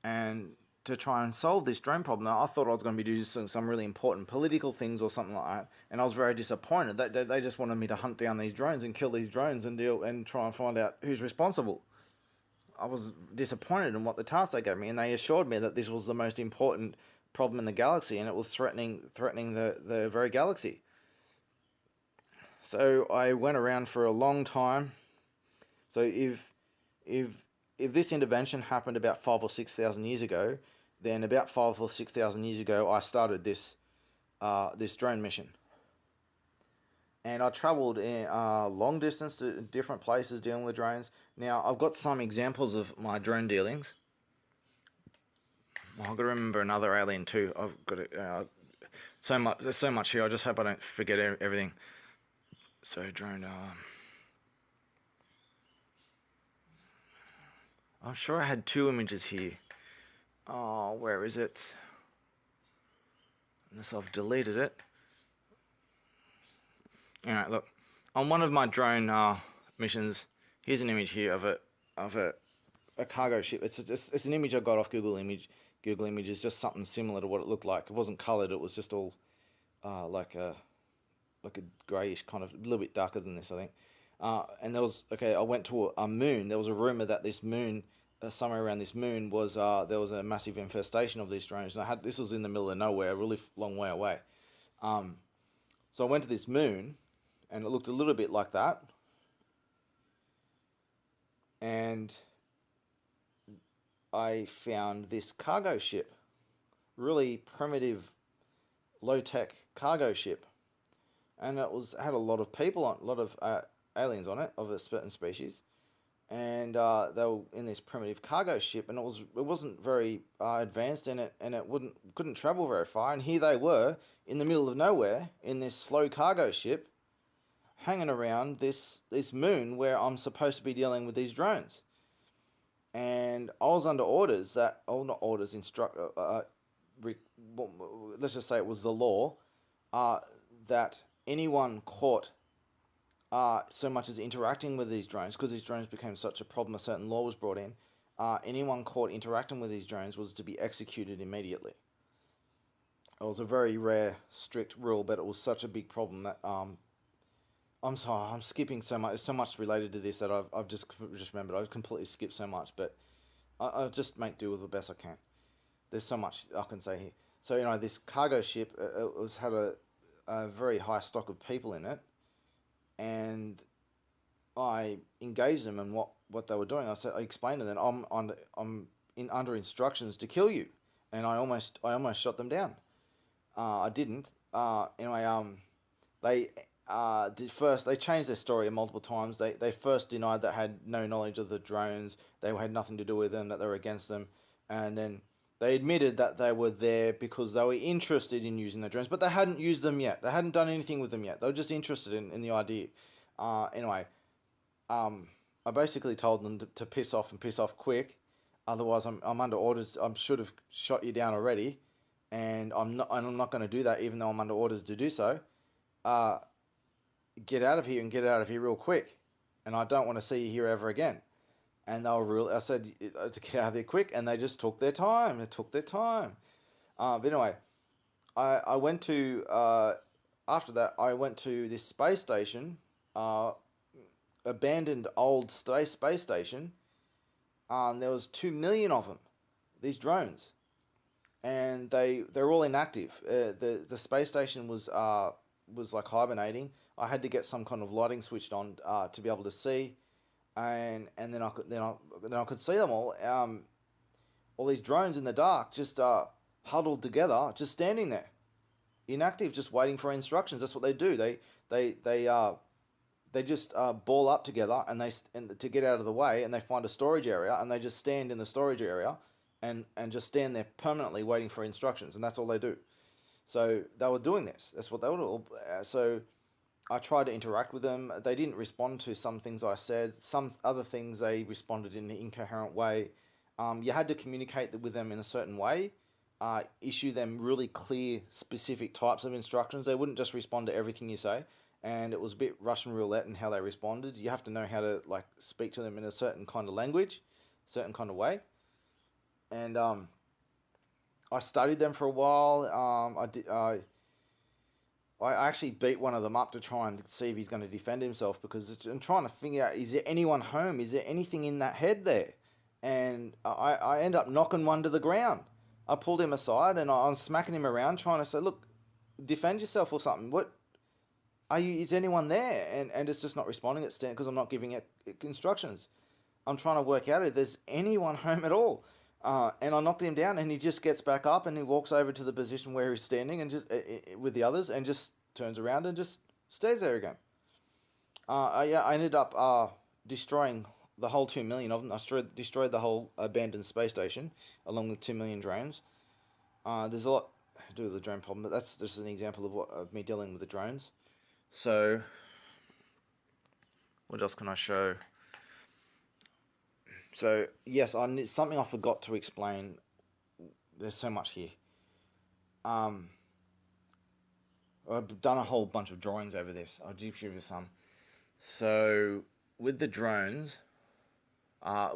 and to try and solve this drone problem. Now, I thought I was going to be doing some really important political things or something like that, and I was very disappointed that they just wanted me to hunt down these drones and kill these drones and try and find out who's responsible. I was disappointed in what the task they gave me, and they assured me that this was the most important problem in the galaxy, and it was threatening the very galaxy. So I went around for a long time. So if this intervention happened about 5,000 or 6,000 years ago, then about 5,000 or 6,000 years ago, I started this drone mission. And I travelled in long distance to different places dealing with drones. Now, I've got some examples of my drone dealings. I've got to remember another alien too. I've got to, there's so much here. I just hope I don't forget everything. So drone. I'm sure I had 2 images here. Oh, where is it? Unless I've deleted it. Alright, look. On one of my drone missions, here's an image here of a cargo ship. It's an image I got off Google Images, just something similar to what it looked like. It wasn't coloured. It was just all like a greyish kind of, a little bit darker than this, I think. And I went to a moon. There was a rumor that this moon, somewhere around this moon, was there was a massive infestation of these drones. And this was in the middle of nowhere, a really long way away. So I went to this moon, and it looked a little bit like that. And I found this cargo ship, really primitive, low-tech cargo ship, and it had a lot of people on, a lot of aliens on it of a certain species, and they were in this primitive cargo ship, and it wasn't very advanced in it, and couldn't travel very far. And here they were in the middle of nowhere in this slow cargo ship, hanging around this moon where I'm supposed to be dealing with these drones. And I was under orders not orders, let's just say it was the law, that anyone caught so much as interacting with these drones, because these drones became such a problem, a certain law was brought in. Anyone caught interacting with these drones was to be executed immediately. It was a very rare, strict rule, but it was such a big problem that I'm sorry, I'm skipping so much. There's so much related to this that I've just remembered. I've completely skipped so much, but I'll just make do with the best I can. There's so much I can say here. So, this cargo ship, had a very high stock of people in it, and I engaged them in what they were doing. I explained to them, I'm under instructions to kill you, and I almost shot them down. I didn't. They changed their story multiple times. They first denied that had no knowledge of the drones. They had nothing to do with them, that they were against them. And then they admitted that they were there because they were interested in using the drones, but they hadn't used them yet. They hadn't done anything with them yet. They were just interested in the idea. I basically told them to piss off and piss off quick. Otherwise, I'm under orders. I should have shot you down already, and I'm not going to do that, even though I'm under orders to do so. Get out of here, and get out of here real quick, and I don't want to see you here ever again. And they were I said to get out of there quick, and they just took their time. But anyway, I went to after that I went to this space station, abandoned old space station. There was 2 million of them, these drones, and they're all inactive. The space station was like hibernating. I had to get some kind of lighting switched on to be able to see, and then I could see them all. All these drones in the dark, just huddled together, just standing there, inactive, just waiting for instructions. That's what they do. They just ball up together and to get out of the way, and they find a storage area, and they just stand in the storage area, and just stand there permanently waiting for instructions, and that's all they do. So they were doing this. That's what they were doing. So I tried to interact with them. They didn't respond to some things I said. Some other things they responded in an incoherent way. You had to communicate with them in a certain way. issue them really clear, specific types of instructions. They wouldn't just respond to everything you say, and it was a bit Russian roulette in how they responded. You have to know how to like speak to them in a certain kind of language, certain kind of way. And I studied them for a while. I actually beat one of them up to try and see if he's going to defend himself because I'm trying to figure out, is there anyone home? Is there anything in that head there? And I end up knocking one to the ground. I pulled him aside and I'm smacking him around trying to say, look, defend yourself or something. What are you? Is anyone there? And it's just not responding. It's because I'm not giving it instructions. I'm trying to work out if there's anyone home at all. And I knocked him down, and he just gets back up and he walks over to the position where he's standing and just with the others, and just turns around and just stays there again. I ended up destroying the whole 2 million of them. I destroyed the whole abandoned space station along with 2 million drones. There's a lot to do with the drone problem, but that's just an example of me dealing with the drones. So, what else can I show? So yes, something I forgot to explain. There's so much here. I've done a whole bunch of drawings over this. I'll give you some. So with the drones,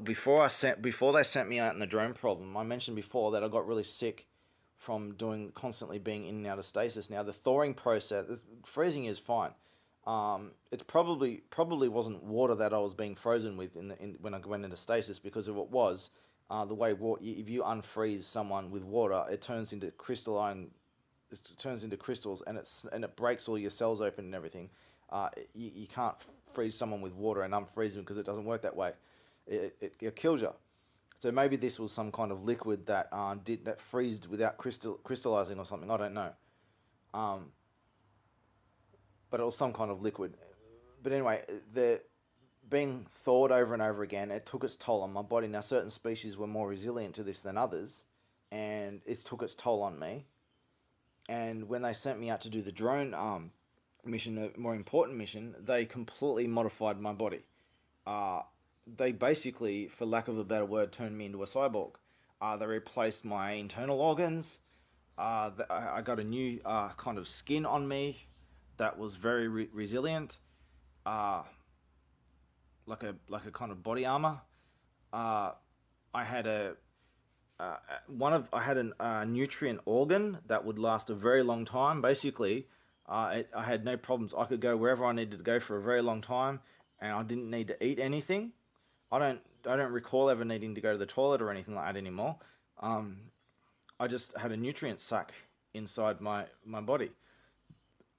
before they sent me out in the drone problem, I mentioned before that I got really sick from constantly being in and out of stasis. Now the thawing process, freezing is fine. It probably wasn't water that I was being frozen with when I went into stasis, because if it was, the way if you unfreeze someone with water, it turns into crystals, and it breaks all your cells open and everything. You can't freeze someone with water and unfreeze them, because it doesn't work that way. It kills you. So maybe this was some kind of liquid that freezed without crystallizing or something. I don't know. But it was some kind of liquid. But anyway, the being thawed over and over again, it took its toll on my body. Now, certain species were more resilient to this than others, and it took its toll on me. And when they sent me out to do the drone mission, a more important mission, they completely modified my body. They basically, for lack of a better word, turned me into a cyborg. They replaced my internal organs. I got a new kind of skin on me that was very resilient, like a kind of body armor. I had a nutrient organ that would last a very long time. Basically, I had no problems. I could go wherever I needed to go for a very long time, and I didn't need to eat anything. I don't recall ever needing to go to the toilet or anything like that anymore. I just had a nutrient sac inside my body,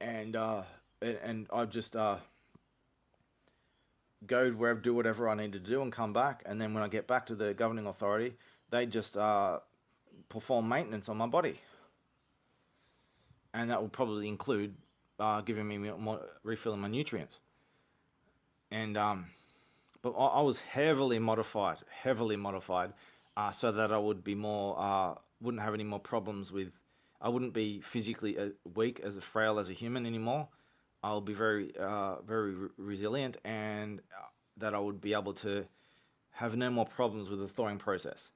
and I just go wherever, do whatever I need to do, and come back. And then when I get back to the governing authority, they just perform maintenance on my body, and that will probably include giving me more, refilling my nutrients. And but I was heavily modified, so that I would be more, wouldn't have any more problems with. I wouldn't be physically weak, as frail as a human anymore. I'll be very, resilient, and that I would be able to have no more problems with the thawing process.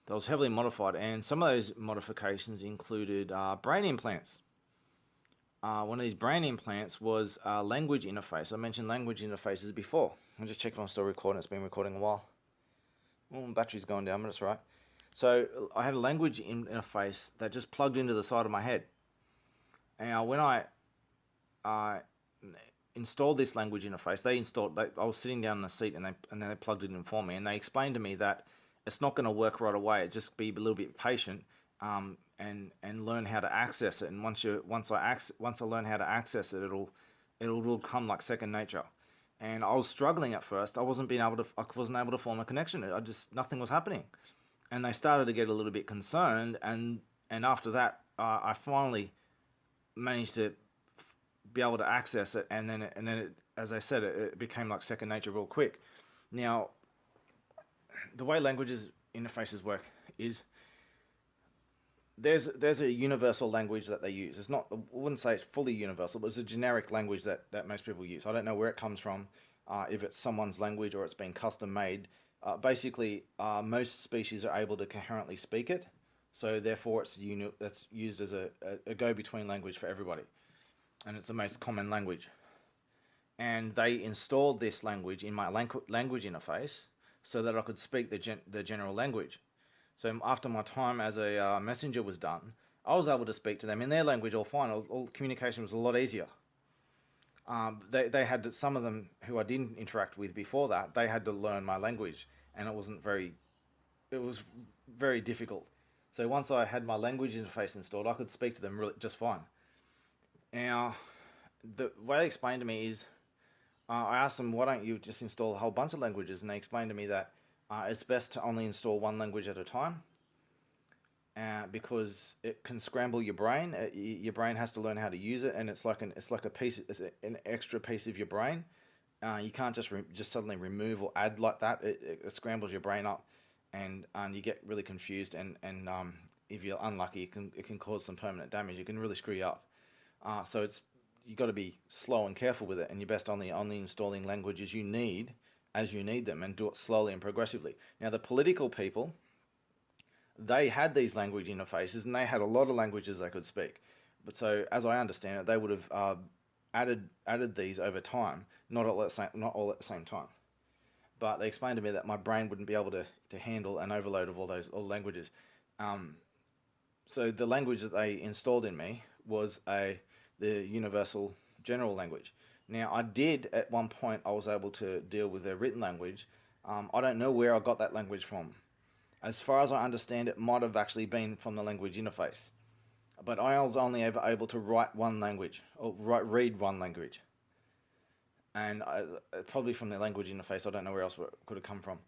That was heavily modified, and some of those modifications included brain implants. One of these brain implants was a language interface. I mentioned language interfaces before. I'll just check if I'm still recording. It's been recording a while. Battery's going down, but it's right. So I had a language interface that just plugged into the side of my head. And when I installed this language interface, I was sitting down in the seat, and then they plugged it in for me, and they explained to me that it's not going to work right away. It just be a little bit patient, and learn how to access it. And once I learn how to access it, it'll come like second nature. And I was struggling at first. I wasn't able to form a connection. Nothing was happening. And they started to get a little bit concerned, and after that, I finally managed to be able to access it, and then as I said, it became like second nature real quick. Now, the way languages interfaces work is there's a universal language that they use. It's not, I wouldn't say it's fully universal, but it's a generic language that most people use. I don't know where it comes from, if it's someone's language or it's been custom made. basically, most species are able to coherently speak it, so therefore that's used as a go-between language for everybody, and it's the most common language. And they installed this language in my language interface so that I could speak the general language. So after my time as a messenger was done, I was able to speak to them in their language all fine. All communication was a lot easier. They had to, some of them who I didn't interact with before that, they had to learn my language, and it was very difficult. So once I had my language interface installed, I could speak to them really just fine. Now, the way they explained to me is, I asked them, why don't you just install a whole bunch of languages? And they explained to me that it's best to only install one language at a time, because it can scramble your brain. Your brain has to learn how to use it, and it's like an extra piece of your brain. You can't just suddenly remove or add like that. It scrambles your brain up, and you get really confused. And if you're unlucky, it can cause some permanent damage. It can really screw you up. So you got to be slow and careful with it, and you're best only installing languages you need as you need them, and do it slowly and progressively. Now, the political people, they had these language interfaces, and they had a lot of languages they could speak. But so, as I understand it, they would have added these over time, not all at the same time. But they explained to me that my brain wouldn't be able to handle an overload of all languages. So the language that they installed in me was the universal general language. Now, I did at one point, I was able to deal with their written language. I don't know where I got that language from. As far as I understand, it might have actually been from the language interface. But I was only ever able to write one language, or read one language. And probably from the language interface, I don't know where else it could have come from.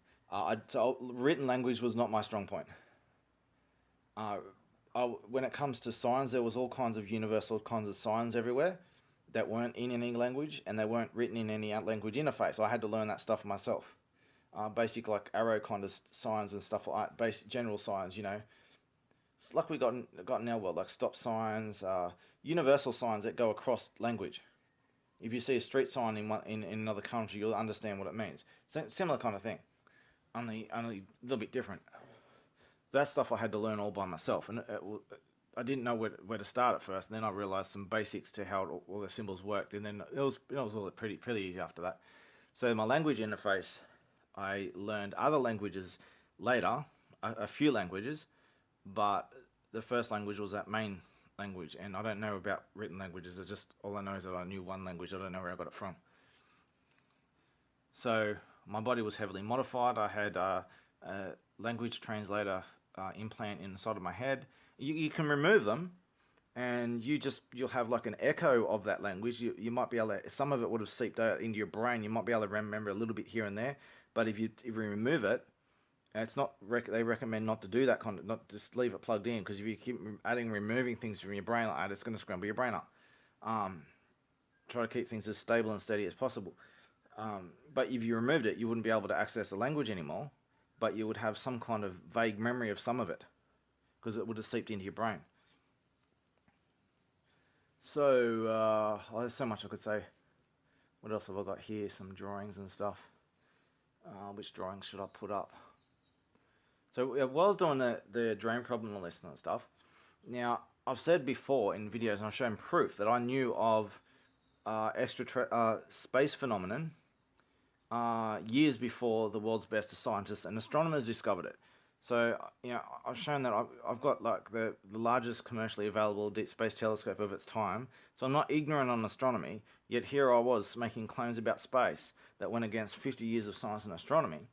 So written language was not my strong point. When it comes to signs, there was all kinds of universal kinds of signs everywhere that weren't in any language, and they weren't written in any language interface. I had to learn that stuff myself. Basic like arrow kind of signs and stuff like that, basic general signs, It's like we got in our world, like stop signs, universal signs that go across language. If you see a street sign in another country, you'll understand what it means. Similar kind of thing, only a little bit different. That stuff I had to learn all by myself, and I didn't know where to start at first. And then I realized some basics to how all the symbols worked, and then it was all pretty easy after that. So my language interface, I learned other languages later, a few languages, but the first language was that main language, and I don't know about written languages. It's just all I know is that I knew one language. I don't know where I got it from. So my body was heavily modified. I had a language translator implant inside of my head. You can remove them, and you'll have like an echo of that language. You might be able to, some of it would have seeped out into your brain. You might be able to remember a little bit here and there, but if you remove it, it's not. They recommend not to do that kind of, not just leave it plugged in, because if you keep removing things from your brain like that, it's going to scramble your brain up. Try to keep things as stable and steady as possible. But if you removed it, you wouldn't be able to access the language anymore, but you would have some kind of vague memory of some of it, because it would have seeped into your brain. So, there's so much I could say. What else have I got here? Some drawings and stuff. Which drawings should I put up? So, while I was doing the drain problem list and stuff, now, I've said before in videos, and I've shown proof that I knew of space phenomenon years before the world's best scientists and astronomers discovered it. So, I've shown that I've got like the largest commercially available deep space telescope of its time. So I'm not ignorant on astronomy, yet here I was making claims about space that went against 50 years of science and astronomy.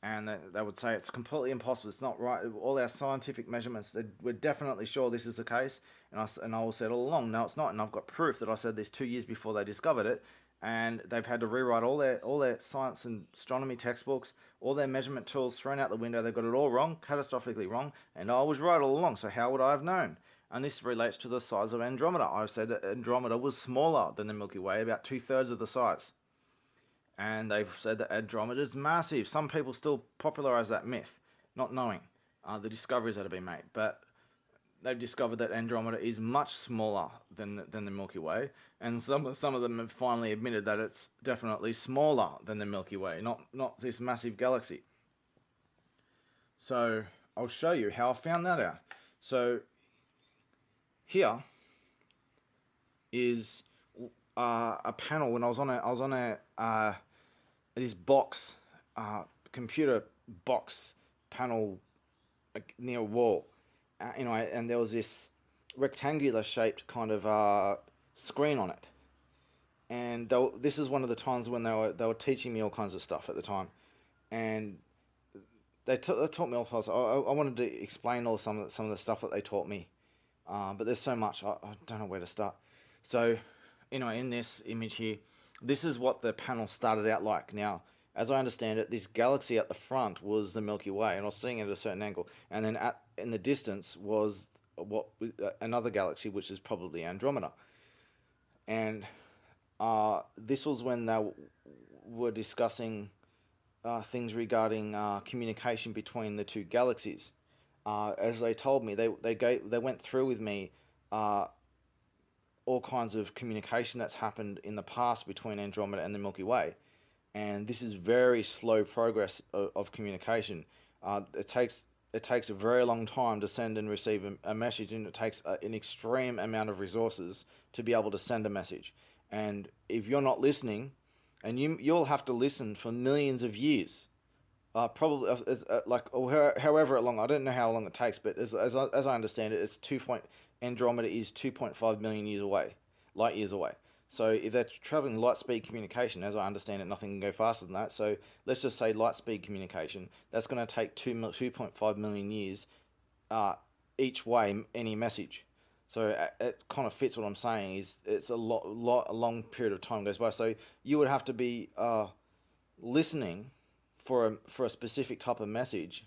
And they would say it's completely impossible, it's not right. All our scientific measurements, we're definitely sure this is the case. And I said all along, no, it's not. And I've got proof that I said this 2 years before they discovered it. And they've had to rewrite all their science and astronomy textbooks, all their measurement tools thrown out the window. They've got it all wrong, catastrophically wrong, and I was right all along, so how would I have known? And this relates to the size of Andromeda. I said that Andromeda was smaller than the Milky Way, about 2/3 of the size. And they've said that Andromeda is massive. Some people still popularize that myth, not knowing the discoveries that have been made. But they've discovered that Andromeda is much smaller than the Milky Way, and some of them have finally admitted that it's definitely smaller than the Milky Way, not this massive galaxy. So I'll show you how I found that out. So here is a panel. When I was on this box, computer box panel near a wall, and there was this rectangular shaped kind of screen on it. And this is one of the times when they were teaching me all kinds of stuff at the time, and they taught me all kinds. I wanted to explain some of the stuff that they taught me, but there's so much I don't know where to start. So, in this image here, this is what the panel started out like. Now, as I understand it, this galaxy at the front was the Milky Way, and I was seeing it at a certain angle, and then in the distance was what another galaxy, which is probably Andromeda, and this was when they were discussing things regarding communication between the two galaxies. As they told me, they went through with me all kinds of communication that's happened in the past between Andromeda and the Milky Way, and this is very slow progress of communication. It takes a very long time to send and receive a message, and it takes an extreme amount of resources to be able to send a message. And if you're not listening, and you'll have to listen for millions of years, probably however long. I don't know how long it takes, but as I understand it, Andromeda is 2.5 million years away, light years away. So if they're traveling light speed communication, as I understand it, nothing can go faster than that. So let's just say light speed communication. That's going to take 2.5 million years each way, any message. So it kind of fits what I'm saying. Is it's a long period of time goes by. So you would have to be listening for a specific type of message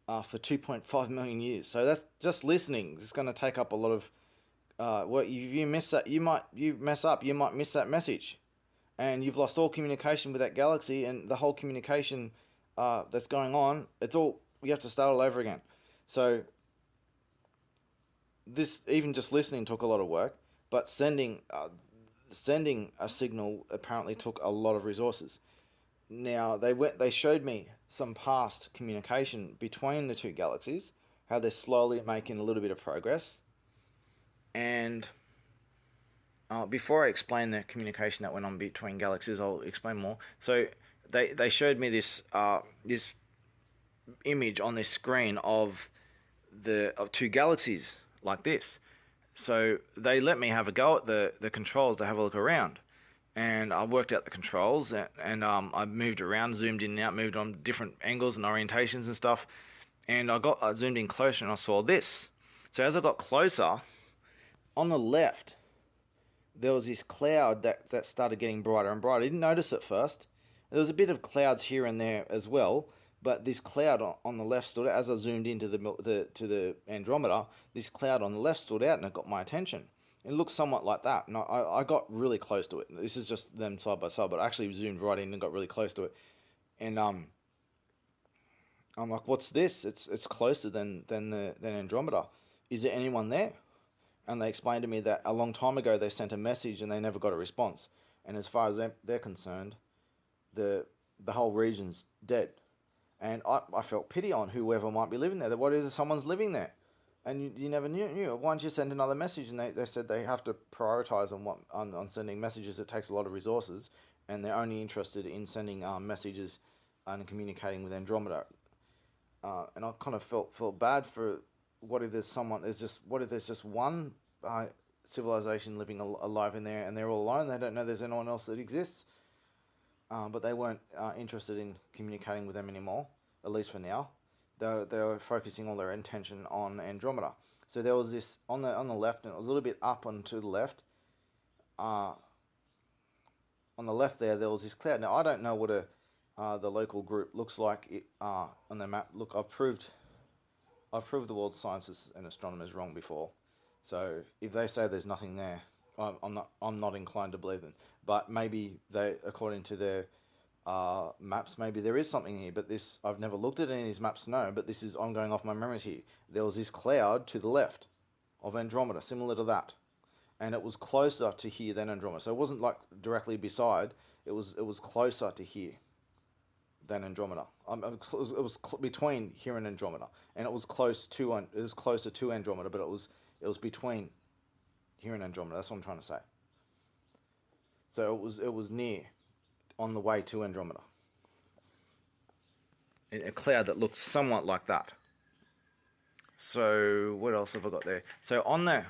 for 2.5 million years. So that's just listening. It's going to take up a lot of. You miss that, you mess up. You might miss that message, and you've lost all communication with that galaxy, and the whole communication that's going on. It's all you have to start all over again. So this even just listening took a lot of work, but sending a signal apparently took a lot of resources. Now they showed me some past communication between the two galaxies, how they're slowly making a little bit of progress, and before I explain the communication that went on between galaxies, I'll explain more. So they showed me this image on this screen of two galaxies like this. So they let me have a go at the controls to have a look around. And I worked out the controls, and I moved around, zoomed in and out, moved on different angles and orientations and stuff. And I zoomed in closer and I saw this. So as I got closer, on the left, there was this cloud that started getting brighter and brighter. I didn't notice it first. There was a bit of clouds here and there as well, but this cloud on the left stood out. As I zoomed into to the Andromeda, this cloud on the left stood out, and it got my attention. It looks somewhat like that, and I got really close to it. This is just them side by side, but I actually zoomed right in and got really close to it. And I'm like, "What's this? It's closer than Andromeda. Is there anyone there?" And they explained to me that a long time ago they sent a message and they never got a response. And as far as they're concerned, the whole region's dead. And I felt pity on whoever might be living there. That what is someone's living there, and you never knew. Why don't you send another message? And they said they have to prioritize on sending messages. It takes a lot of resources, and they're only interested in sending messages and communicating with Andromeda. And I kind of felt bad for what if there's just one civilization living alive in there, and they're all alone. They don't know there's anyone else that exists. But they weren't interested in communicating with them anymore, at least for now. They were focusing all their intention on Andromeda. So there was this on the left, and it was a little bit up and to the left. On the left there was this cloud. Now I don't know what the local group looks like on the map. Look, I've proved the world's scientists and astronomers wrong before. So if they say there's nothing there, I'm not inclined to believe them. But maybe according to their maps, maybe there is something here. But I've never looked at any of these maps to know. But I'm going off my memories here. There was this cloud to the left of Andromeda, similar to that, and it was closer to here than Andromeda. So it wasn't like directly beside. It was closer to here than Andromeda. It was between here and Andromeda, and it was closer to Andromeda, but it was between here and Andromeda. That's what I'm trying to say. So it was near, on the way to Andromeda. A cloud that looks somewhat like that. So what else have I got there? So on there,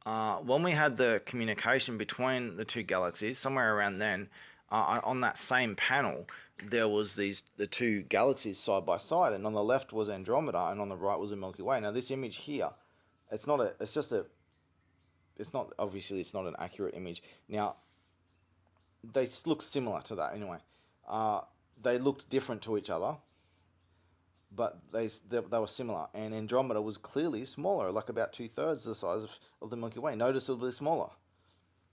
when we had the communication between the two galaxies, somewhere around then, on that same panel, there was the two galaxies side by side, and on the left was Andromeda, and on the right was the Milky Way. Now this image here, it's not obviously it's not an accurate image. Now, they look similar to that anyway. They looked different to each other, but they were similar. And Andromeda was clearly smaller, like about 2/3 the size of the Milky Way, noticeably smaller.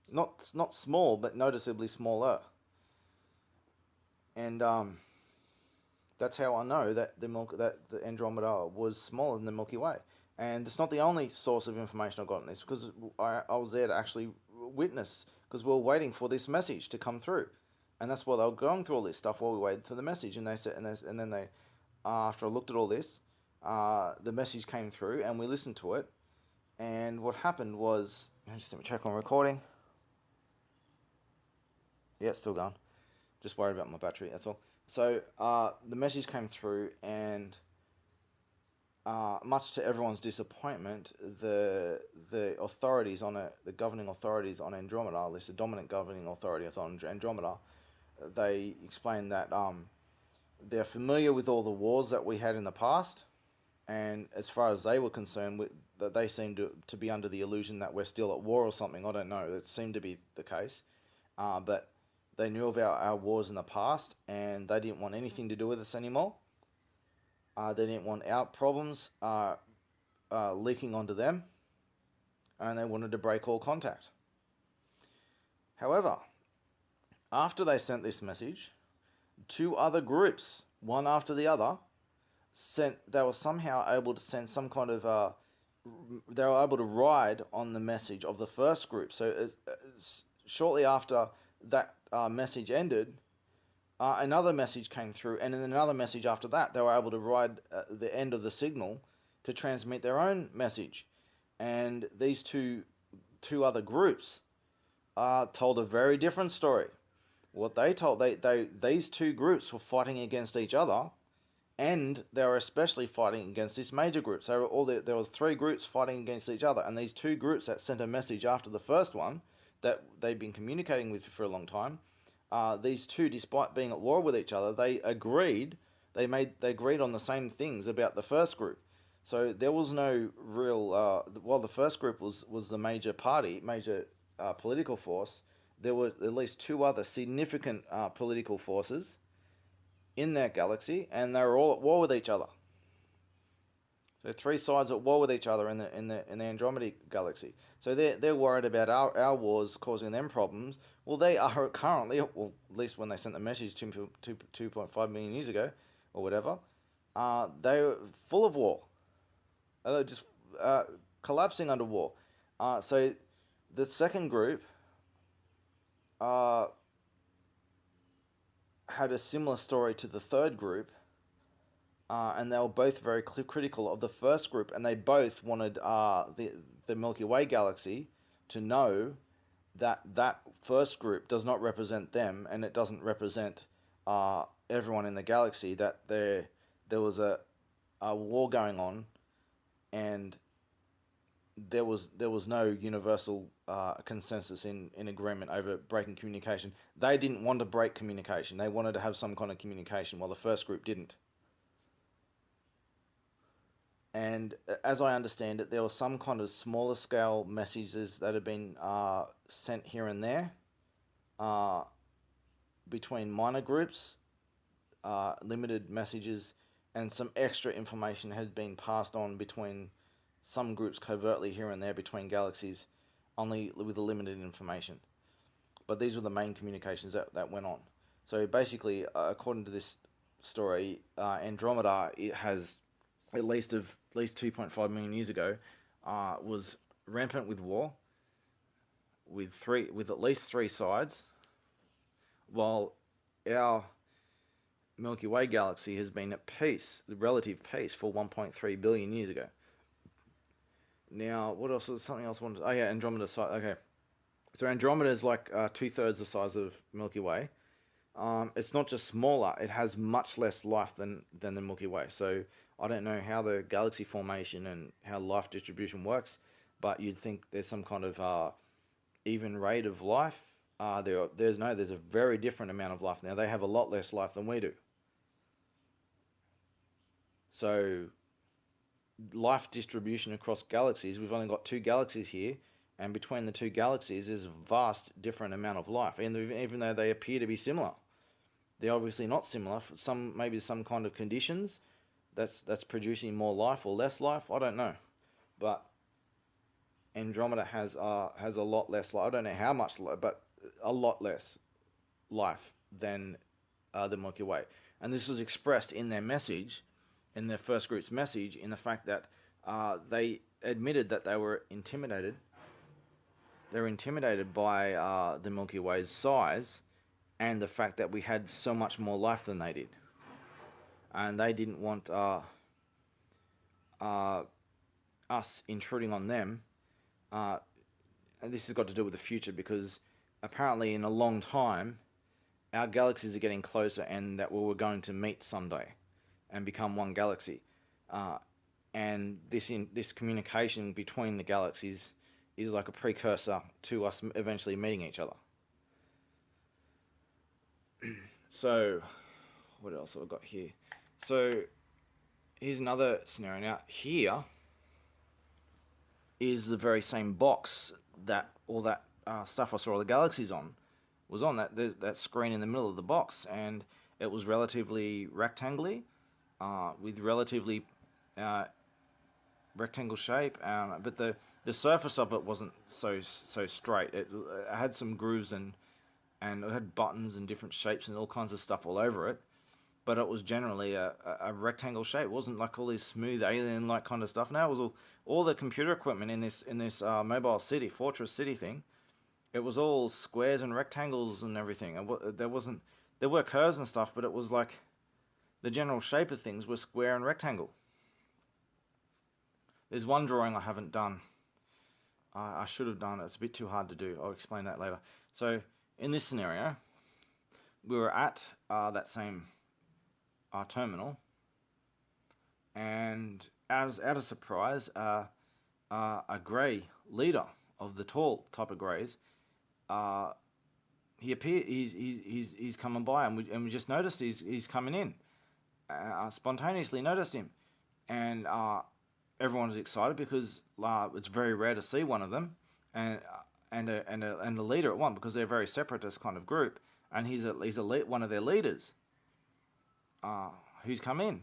Not small, but noticeably smaller. And that's how I know that the Andromeda was smaller than the Milky Way. And it's not the only source of information I got on this, because I was there to actually witness, because we were waiting for this message to come through, and that's why they were going through all this stuff while we waited for the message. And they said, and then they, after I looked at all this, the message came through, and we listened to it. And what happened was, just let me check on recording. Yeah, it's still going. Just worried about my battery. That's all. So the message came through, and much to everyone's disappointment, the authorities the governing authorities on Andromeda, at least the dominant governing authorities on Andromeda, they explained that they're familiar with all the wars that we had in the past, and as far as they were concerned, that they seemed to be under the illusion that we're still at war or something. I don't know. That seemed to be the case, but they knew of our wars in the past, and they didn't want anything to do with us anymore. They didn't want our problems leaking onto them, and they wanted to break all contact. However, after they sent this message, two other groups, one after the other, they were somehow able to send some kind of they were able to ride on the message of the first group. So shortly after that message ended, another message came through, and then another message after that. They were able to ride the end of the signal to transmit their own message. And these two other groups told a very different story. What they told, these two groups were fighting against each other, and they were especially fighting against this major group. So there was three groups fighting against each other, and these two groups that sent a message after the first one that they've been communicating with for a long time. These two, despite being at war with each other, they agreed on the same things about the first group. So there was no real, while the first group was the major political force, there were at least two other significant political forces in that galaxy, and they were all at war with each other. So three sides at war with each other in the Andromeda galaxy. So they're worried about our wars causing them problems. Well, they are currently, well, at least when they sent the message 2.5 million years ago, or whatever, they were full of war. They're just collapsing under war. So the second group had a similar story to the third group. And they were both very critical of the first group, and they both wanted the Milky Way galaxy to know that that first group does not represent them, and it doesn't represent everyone in the galaxy. That there was a war going on, and there was no universal consensus in agreement over breaking communication. They didn't want to break communication. They wanted to have some kind of communication, while the first group didn't. And as I understand it, there were some kind of smaller scale messages that had been sent here and there between minor groups, limited messages, and some extra information has been passed on between some groups covertly here and there between galaxies, only with limited information. But these were the main communications that went on. So basically, according to this story, Andromeda, it has at least 2.5 million years ago, was rampant with war, with at least three sides, while our Milky Way galaxy has been at peace, the relative peace, for 1.3 billion years ago. Now, what else? Something else I wanted. Oh yeah, Andromeda. Okay, so Andromeda is like 2/3 the size of Milky Way. It's not just smaller; it has much less life than the Milky Way. So I don't know how the galaxy formation and how life distribution works, but you'd think there's some kind of even rate of life. There's a very different amount of life now. They have a lot less life than we do. So life distribution across galaxies, we've only got two galaxies here, and between the two galaxies is a vast different amount of life. And even though they appear to be similar, they're obviously not similar. For maybe some kind of conditions that's producing more life or less life. I don't know, but Andromeda has a lot less life. I don't know how much, but a lot less life than the Milky Way. And this was expressed in their message, in their first group's message, in the fact that they admitted that they were intimidated. They were intimidated by the Milky Way's size and the fact that we had so much more life than they did. And they didn't want us intruding on them. And this has got to do with the future because apparently in a long time, our galaxies are getting closer and that we're going to meet someday and become one galaxy. And this communication between the galaxies is like a precursor to us eventually meeting each other. So, what else have I got here? So, here's another scenario. Now, here is the very same box that all that stuff I saw all the galaxies on was on that screen in the middle of the box, and it was relatively rectangular, with relatively rectangle shape, but the surface of it wasn't so straight. It had some grooves and it had buttons and different shapes and all kinds of stuff all over it. But it was generally a rectangle shape. It wasn't like all this smooth alien-like kind of stuff. Now it was all the computer equipment in this mobile city, fortress city thing. It was all squares and rectangles and everything. There were curves and stuff, but it was like the general shape of things were square and rectangle. There's one drawing I haven't done. I should have done it. It's a bit too hard to do. I'll explain that later. So in this scenario, we were at that same terminal, and out of surprise, a grey leader of the tall type of greys, he appeared. He's coming by, and we just noticed he's coming in. Spontaneously noticed him, and everyone was excited because it's very rare to see one of them, and the leader at one, because they're a very separatist kind of group, and he's one of their leaders. Who's come in,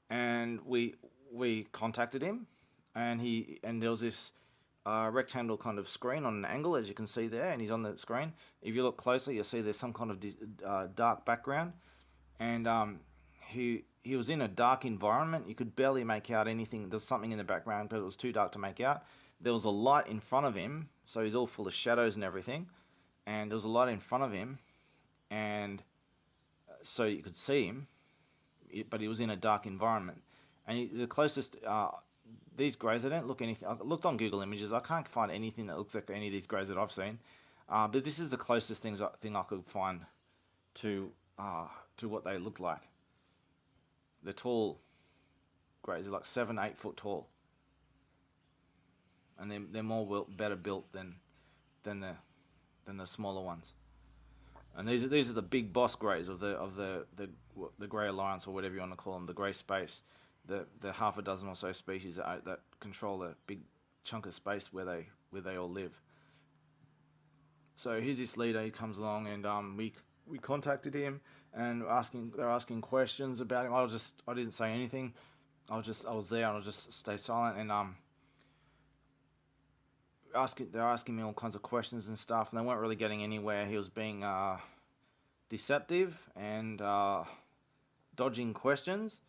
and we contacted him, and there was this rectangle kind of screen on an angle, as you can see there, and he's on the screen. If you look closely, you'll see there's some kind of dark background, and he was in a dark environment. You could barely make out anything. There's something in the background, but it was too dark to make out. There was a light in front of him, so he's all full of shadows and everything, and there was a light in front of him, and so you could see him, but he was in a dark environment. And the closest, these greys, they don't look anything. I looked on Google Images, I can't find anything that looks like any of these greys that I've seen. But this is the closest thing I could find to what they look like. They're tall greys, they're like 7-8 foot tall, and they're better built than the smaller ones. And these are the big boss greys of the Grey Alliance, or whatever you want to call them, the Grey Space, the half a dozen or so species that control a big chunk of space where they all live. So here's this leader. He comes along, and we contacted him, and they're asking questions about him. I didn't say anything. I was there, and I just stay silent, and they're asking me all kinds of questions and stuff, and they weren't really getting anywhere. He was being deceptive and dodging questions,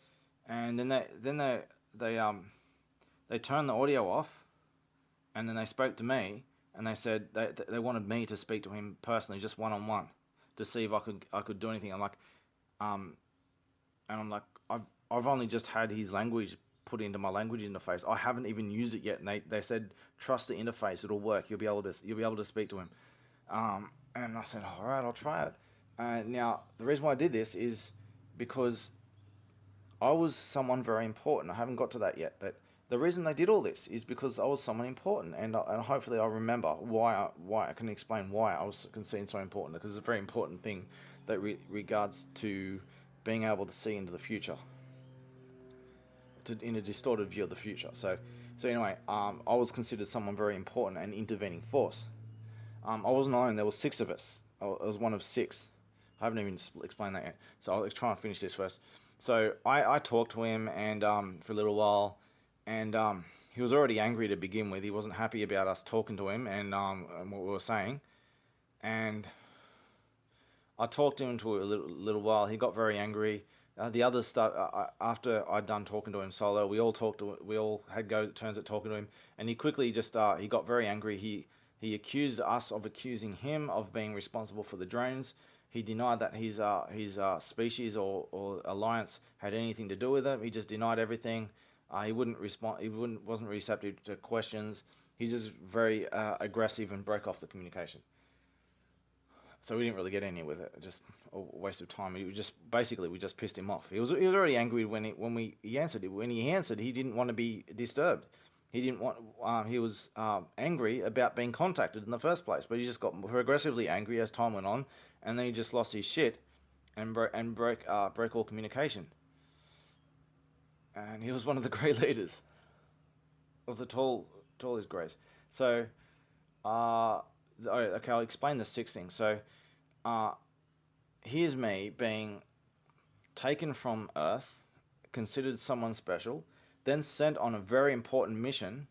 and then they turned the audio off, and then they spoke to me, and they said they wanted me to speak to him personally, just one on one, to see if I could do anything. I'm like, um, and I'm like, I've only just had his language put into my language interface. I haven't even used it yet, and they said trust the interface, it'll work. You'll be able to speak to him. And I said, all right, I'll try it. Now the reason why I did this is because I was someone very important. I haven't got to that yet, but the reason they did all this is because I was someone important, and hopefully I'll remember why I can explain why I was considered so important, because it's a very important thing that regards to being able to see into the future, in a distorted view of the future. So anyway, I was considered someone very important and intervening force. I wasn't alone. There were six of us. I was one of six. I haven't even explained that yet. So I'll try and finish this first. So I talked to him and for a little while, and he was already angry to begin with. He wasn't happy about us talking to him and what we were saying. And I talked to him for a little while. He got very angry. The others after I'd done talking to him solo. We all had turns at talking to him, and he quickly just he got very angry. He accused us of accusing him of being responsible for the drones. He denied that his species or alliance had anything to do with it. He just denied everything. He wouldn't respond. Wasn't receptive to questions. He's just very aggressive and broke off the communication. So we didn't really get any with it. Just a waste of time. We just pissed him off. He was already angry when he answered. When he answered, he didn't want to be disturbed. He didn't want. He was angry about being contacted in the first place, but he just got progressively angry as time went on, and then he just lost his shit, and broke all communication. And he was one of the great leaders of the tallest grace. So, okay, I'll explain the six things. So, here's me being taken from Earth, considered someone special, then sent on a very important mission,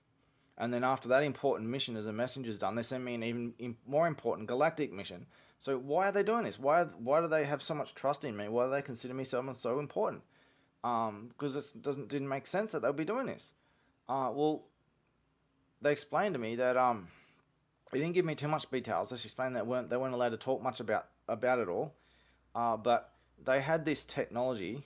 and then after that important mission, as a messenger's done, they send me an even more important galactic mission. So why are they doing this? Why do they have so much trust in me? Why do they consider me someone so important? Because it didn't make sense that they'd be doing this. Well, they explained to me that they didn't give me too much details. They explained that they weren't allowed to talk much about it all, but they had this technology.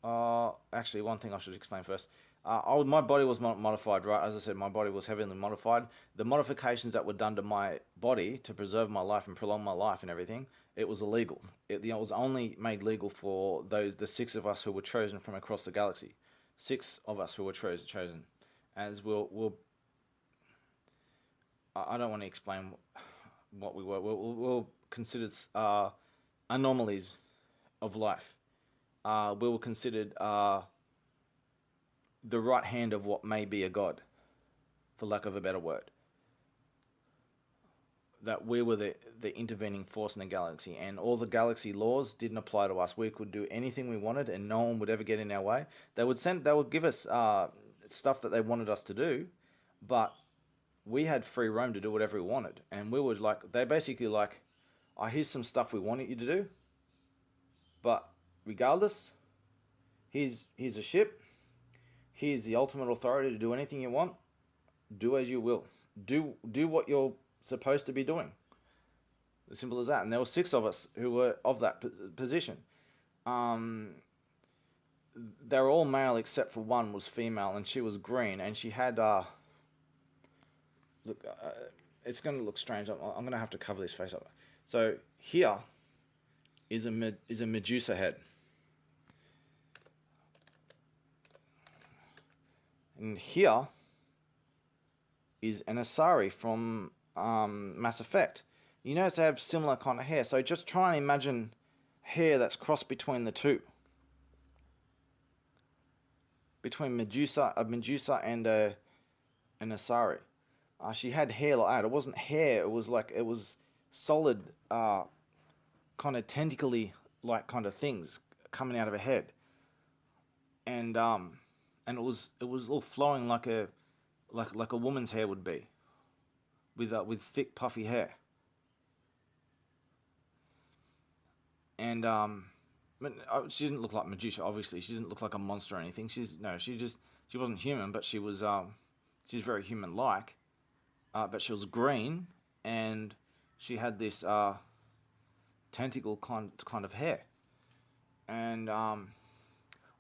Actually, one thing I should explain first. My body was modified, right? As I said, my body was heavily modified. The modifications that were done to my body to preserve my life and prolong my life and everything, it was illegal. It was only made legal for the six of us who were chosen from across the galaxy. Six of us who were chosen. As I don't want to explain what we were. We're considered anomalies of life. We were considered the right hand of what may be a god, for lack of a better word. That we were the intervening force in the galaxy, and all the galaxy laws didn't apply to us. We could do anything we wanted, and no one would ever get in our way. They would give us stuff that they wanted us to do, but we had free roam to do whatever we wanted. And we would they basically here's some stuff we wanted you to do, but regardless, here's a ship. Here's the ultimate authority to do anything you want. Do as you will. Do what you're supposed to be doing. As simple as that. And there were six of us who were of that position. They were all male except for one was female, and she was green, and she had it's going to look strange. I'm going to have to cover this face up. So here is a Medusa head. And here is an Asari from Mass Effect. You notice they have similar kind of hair. So just try and imagine hair that's crossed between the two. Between Medusa and an Asari. She had hair like that. It wasn't hair. It was solid, kind of tentacly like kind of things coming out of her head. And it was all flowing like a woman's hair would be, with thick puffy hair. And but she didn't look like Medusa. Obviously, she didn't look like a monster or anything. She wasn't human, but she's very human-like. But she was green, and she had this tentacle kind of hair, and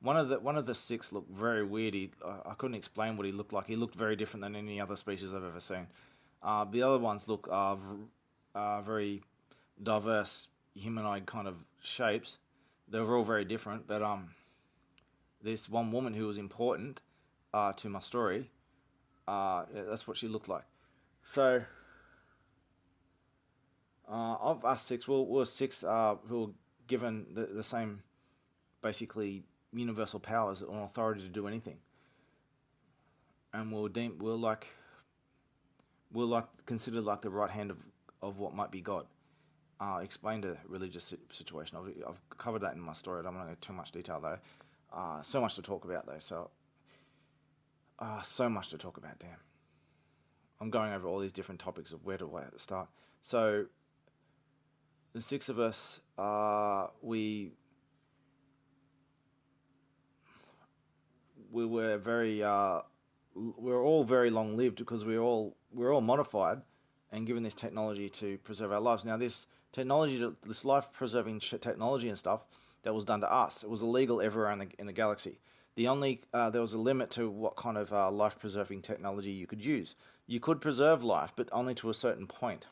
one of the six looked very weird. I couldn't explain what he looked like. He looked very different than any other species I've ever seen. The other ones look very diverse humanoid kind of shapes. They were all very different, but this one woman who was important to my story, yeah, that's what she looked like. So of us six, we were six who were given the same, basically universal powers or authority to do anything, and we're like considered like the right hand of what might be God. Explained a religious situation. I've covered that in my story. I don't want to go too much detail though. So much to talk about though. So much to talk about. Damn. I'm going over all these different topics of where to start. So the six of us, we were very we were all very long lived because we're all modified and given this technology to preserve our lives. Now this life preserving technology and stuff that was done to us, it was illegal everywhere in the galaxy. The only there was a limit to what kind of life preserving technology you could use. You could preserve life, but only to a certain point.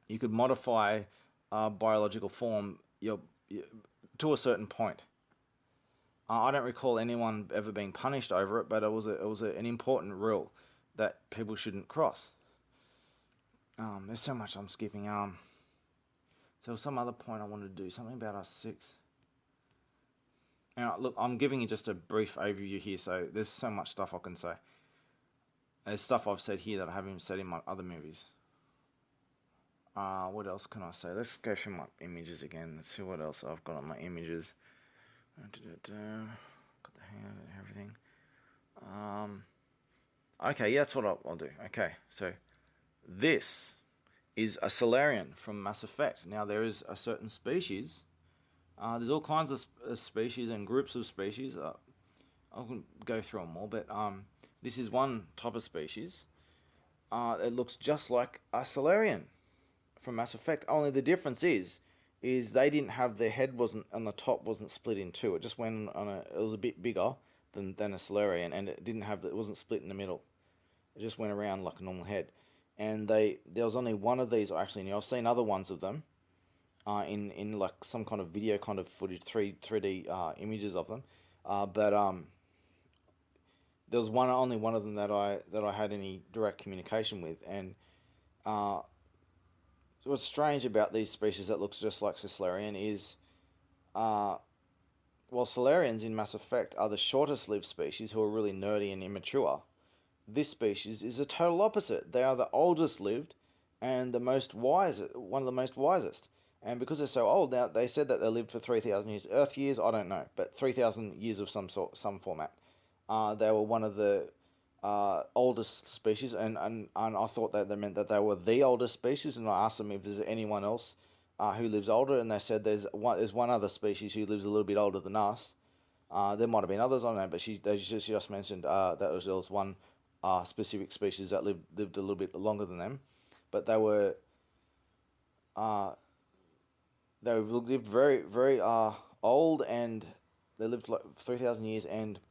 You could modify biological form to a certain point. I don't recall anyone ever being punished over it, but it was an important rule that people shouldn't cross. There's so much I'm skipping. So some other point I wanted to do something about us six. Now, look, I'm giving you just a brief overview here, so there's so much stuff I can say. There's stuff I've said here that I haven't even said in my other movies. What else can I say? Let's go through my images again. Let's see what else I've got on my images. Got the hand and everything. Okay, yeah, that's what I'll do. Okay, so this is a Solarian from Mass Effect. Now, there is a certain species. There's all kinds of species and groups of species. I won't go through them all, but this is one type of species. It looks just like a Solarian from Mass Effect. Only the difference is they didn't have their head wasn't on the top wasn't split in two. It just went on it was a bit bigger than a Solarian, and it wasn't split in the middle. It just went around like a normal head. And there was only one of these I actually knew. I've seen other ones of them, in like some kind of video kind of footage, 3D images of them, but there was only one of them that I had any direct communication with, and what's strange about these species that looks just like Solarian is, while Solarians in Mass Effect are the shortest lived species who are really nerdy and immature, this species is the total opposite. They are the oldest lived and one of the most wisest. And because they're so old now, they said that they lived for 3,000 years. Earth years, I don't know, but 3,000 years of some some format. They were one of the oldest species, and I thought that they meant that they were the oldest species, and I asked them if there's anyone else who lives older, and they said there's one other species who lives a little bit older than us. There might have been others, I don't know, but they just mentioned that there was one specific species that lived a little bit longer than them, but they lived very very old, and they lived like 3,000 years, and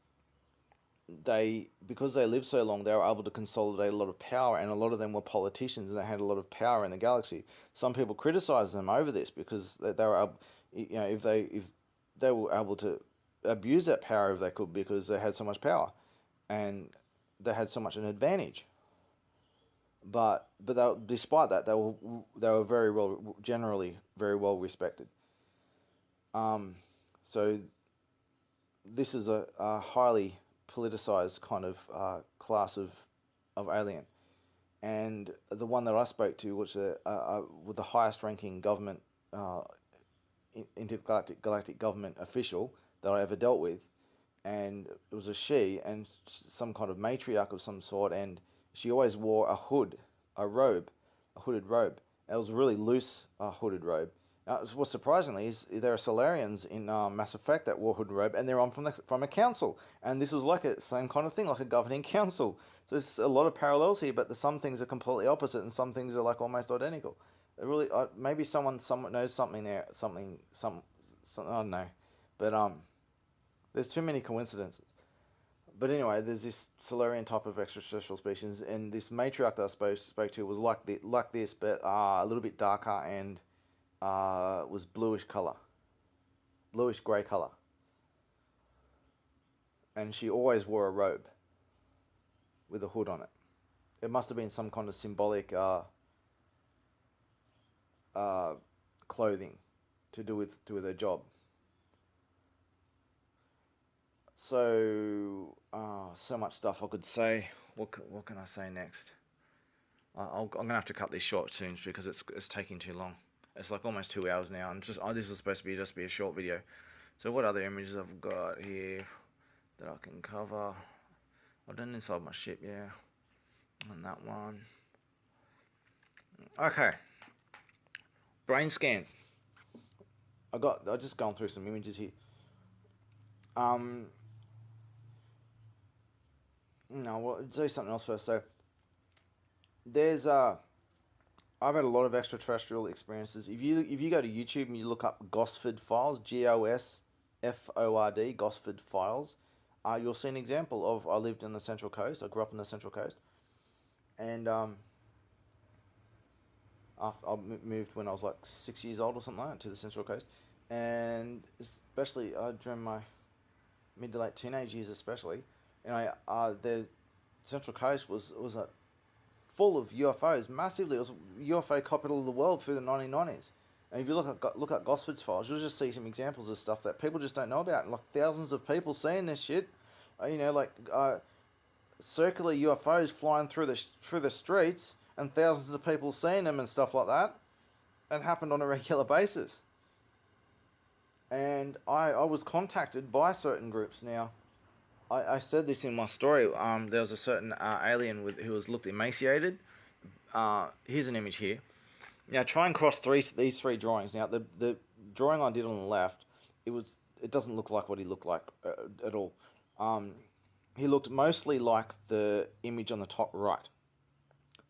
because they lived so long, they were able to consolidate a lot of power, and a lot of them were politicians, and they had a lot of power in the galaxy. Some people criticized them over this because they were able, if they were able to abuse that power if they could, because they had so much power, and they had so much an advantage. But despite that, they were generally very well respected. So this is a highly politicized kind of class of alien, and the one that I spoke to was with the highest ranking government intergalactic government official that I ever dealt with, and it was a she, and some kind of matriarch of some sort, and she always wore a hooded robe. It was a really loose hooded robe. What's surprisingly is there are Solarians in Mass Effect that wore hooded robe, and they're on from a council, and this was like a same kind of thing, like a governing council. So there's a lot of parallels here, but some things are completely opposite, and some things are like almost identical. It really, maybe someone knows something there, some I don't know, but there's too many coincidences. But anyway, there's this Solarian type of extraterrestrial species, and this matriarch that spoke to was like this, but a little bit darker and was bluish grey color, and she always wore a robe with a hood on it. It must have been some kind of symbolic uh, clothing to do with her job. So so much stuff I could say. What can I say next? I'm gonna have to cut this short soon because it's taking too long. It's like almost 2 hours now. This was supposed to be just be a short video. So what other images I've got here that I can cover? I've done inside my ship, yeah, and that one. Okay, brain scans. I just gone through some images here. Um, no, well, I'll say something else first. So there's I've had a lot of extraterrestrial experiences. If you go to YouTube and you look up Gosford files, GOSFORD, Gosford files, you'll see an example of I lived in the Central Coast. I grew up in the Central Coast, and after I moved when I was like 6 years old or something like that to the Central Coast, and especially during my mid to late teenage years, especially, the Central Coast was a full of UFOs, massively. It was UFO capital of the world through the 1990s. And if you look at Gosford's files, you'll just see some examples of stuff that people just don't know about. And like thousands of people seeing this shit, circular UFOs flying through the streets, and thousands of people seeing them and stuff like that. And happened on a regular basis. And I was contacted by certain groups. Now, I said this in my story. There was a certain alien who was looked emaciated. Here's an image here. Now try and cross these three drawings. Now the drawing I did on the left, it doesn't look like what he looked like at all. He looked mostly like the image on the top right,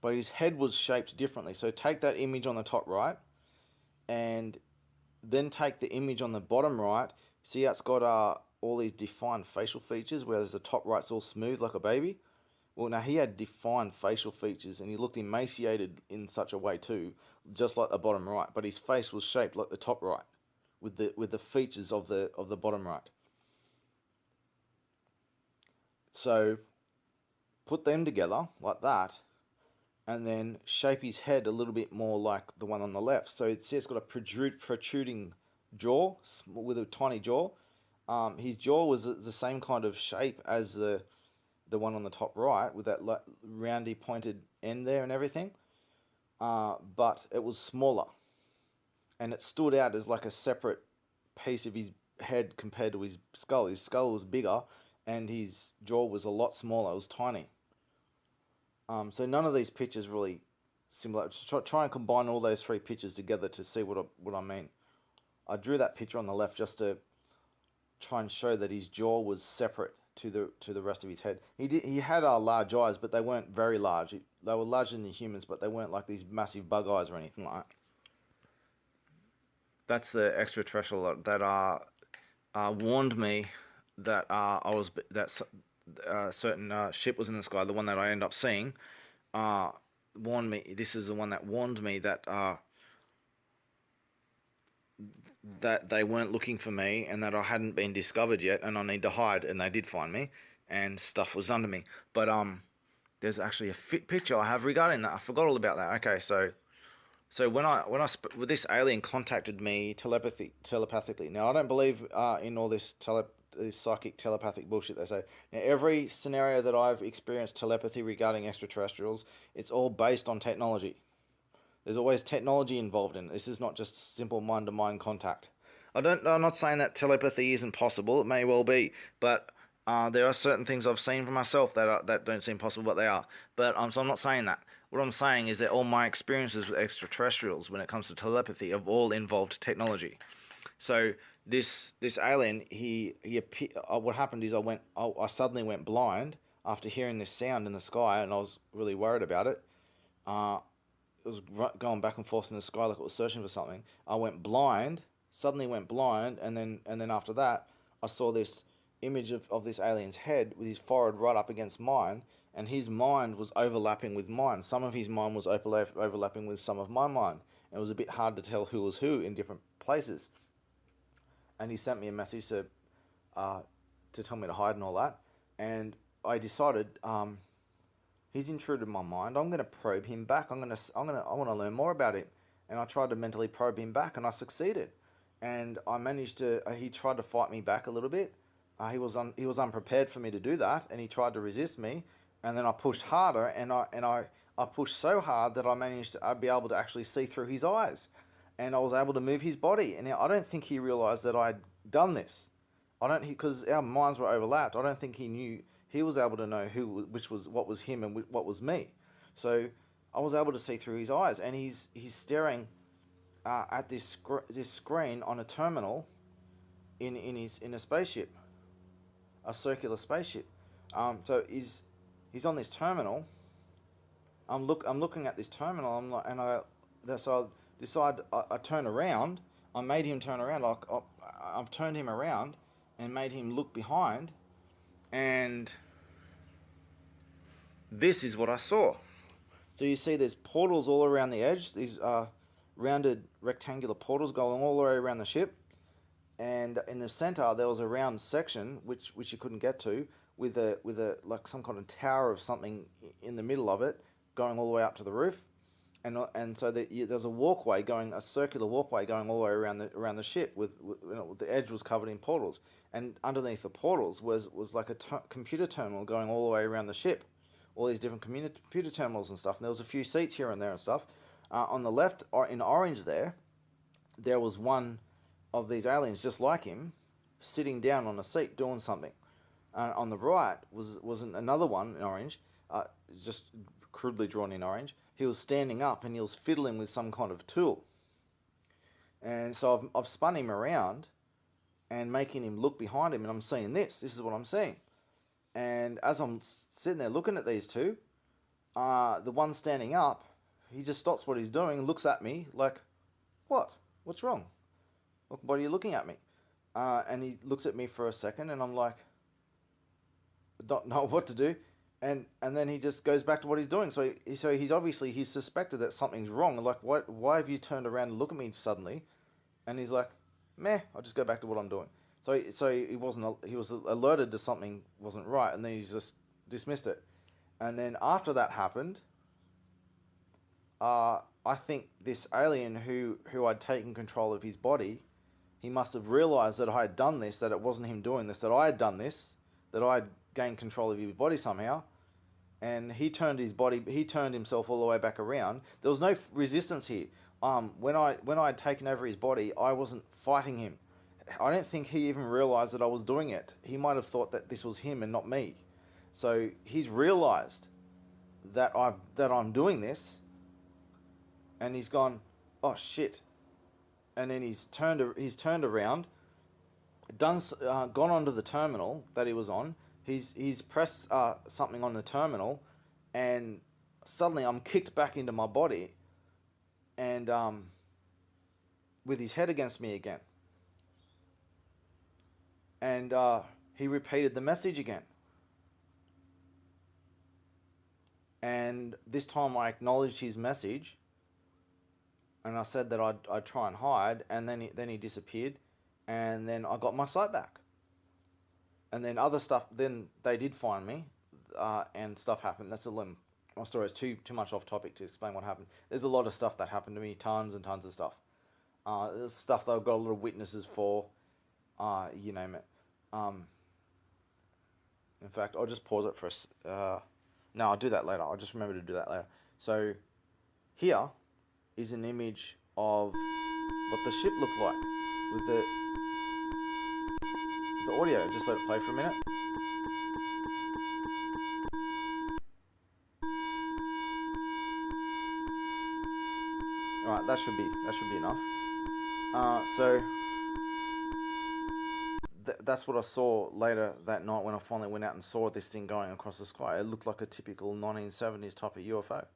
but his head was shaped differently. So take that image on the top right, and then take the image on the bottom right. See how it's got all these defined facial features, whereas the top right's all smooth like a baby. Well, now he had defined facial features, and he looked emaciated in such a way too, just like the bottom right. But his face was shaped like the top right, with the features of the bottom right. So put them together like that, and then shape his head a little bit more like the one on the left. So it's got a protruding jaw with a tiny jaw. His jaw was the same kind of shape as the one on the top right with that roundy pointed end there and everything. But it was smaller, and it stood out as like a separate piece of his head compared to his skull. His skull was bigger, and his jaw was a lot smaller. It was tiny. So none of these pictures really similar. Just try and combine all those three pictures together to see what I mean. I drew that picture on the left just to try and show that his jaw was separate to the rest of his head. He had large eyes, but they weren't very large. They were larger than the humans, but they weren't like these massive bug eyes or anything like that. That's the extraterrestrial that warned me that certain ship was in the sky. The one that I end up seeing warned me. This is the one that warned me that they weren't looking for me and that I hadn't been discovered yet and I need to hide, and they did find me and stuff was under me. But there's actually a picture I have regarding that. I forgot all about that. Okay, so when this alien contacted me telepathically. Now I don't believe in all this psychic telepathic bullshit they say. Now every scenario that I've experienced telepathy regarding extraterrestrials, it's all based on technology. There's always technology involved in it. This is not just simple mind-to-mind contact. I'm not saying that telepathy isn't possible. It may well be, but there are certain things I've seen for myself that don't seem possible, but they are. But so I'm not saying that. What I'm saying is that all my experiences with extraterrestrials, when it comes to telepathy, have all involved technology. So this alien, what happened is I suddenly went blind after hearing this sound in the sky, and I was really worried about it. going back and forth in the sky like it was searching for something. I went blind, suddenly went blind, and then after that, I saw this image of this alien's head with his forehead right up against mine, and his mind was overlapping with mine. Some of his mind was overlapping with some of my mind. And it was a bit hard to tell who was who in different places. And he sent me a message uh, to tell me to hide and all that. And I decided he's intruded my mind. I'm going to probe him back. I want to learn more about him. And I tried to mentally probe him back, and I succeeded. And I managed to. He tried to fight me back a little bit. He was unprepared for me to do that, and he tried to resist me. And then I pushed harder, and I pushed so hard that I managed to be able to actually see through his eyes, and I was able to move his body. And I don't think he realized that I'd done this. I don't, because our minds were overlapped. I don't think he knew. He was able to know which was what was him and what was me. So I was able to see through his eyes, and he's staring at this screen on a terminal in a spaceship, a circular spaceship. So he's on this terminal. I'm looking at this terminal. So I decide I turn around. I made him turn around. I've turned him around and made him look behind, and this is what I saw. So you see there's portals all around the edge, these rounded rectangular portals going all the way around the ship, and in the center there was a round section which you couldn't get to, with a like some kind of tower of something in the middle of it, going all the way up to the roof, and so there's a circular walkway going all the way around the ship, with the edge was covered in portals, and underneath the portals was like a computer terminal going all the way around the ship, all these different computer terminals and stuff, and there was a few seats here and there and stuff. On the left, or in orange there was one of these aliens just like him, sitting down on a seat doing something. On the right was another one in orange, just crudely drawn in orange. He was standing up and he was fiddling with some kind of tool. And so I've spun him around and making him look behind him, and I'm seeing this. This is what I'm seeing. And as I'm sitting there looking at these two, the one standing up, he just stops what he's doing and looks at me like, "What? What's wrong? What are you looking at me?" And he looks at me for a second, and I'm like, don't know what to do. And then he just goes back to what he's doing. So he's suspected that something's wrong. Like, why have you turned around and look at me suddenly? And he's like, meh, I'll just go back to what I'm doing. So he was alerted to something wasn't right, and then he's just dismissed it. And then after that happened, I think this alien who I'd taken control of his body, he must have realized that I had done this, that it wasn't him doing this, that I had done this, that I had gained control of his body somehow, and he turned himself all the way back around. There was no resistance here. When I had taken over his body, I wasn't fighting him. I don't think he even realized that I was doing it. He might have thought that this was him and not me. So he's realized that I'm doing this, and he's gone, oh shit, and then he's turned around, gone onto the terminal that he was on. He's pressed something on the terminal, and suddenly I'm kicked back into my body, and with his head against me again. And he repeated the message again. And this time I acknowledged his message, and I said that I'd try and hide, and then he disappeared, and then I got my sight back. And then other stuff, then they did find me, and stuff happened. That's a limb. My story is too much off topic to explain what happened. There's a lot of stuff that happened to me, tons and tons of stuff. There's stuff that I've got a lot of witnesses for, you name it. In fact, I'll just pause it for no, I'll do that later. I'll just remember to do that later. So, here is an image of what the ship looked like with the audio. Just let it play for a minute. Alright, that should be enough. That's what I saw later that night when I finally went out and saw this thing going across the sky. It looked like a typical 1970s type of UFO.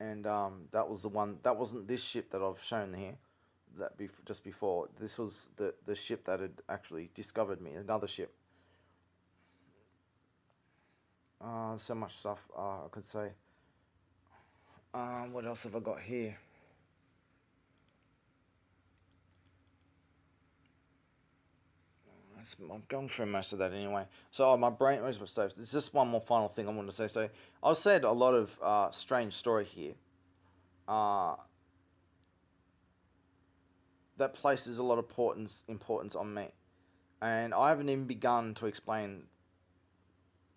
and that was the one. That wasn't this ship that I've shown here. Just before, this was the ship that had actually discovered me. Another ship. So much stuff I could say. What else have I got here? I've gone through most of that anyway. So my brain. There's just one more final thing I want to say. So I've said a lot of strange story here. Uh, that places a lot of importance on me, and I haven't even begun to explain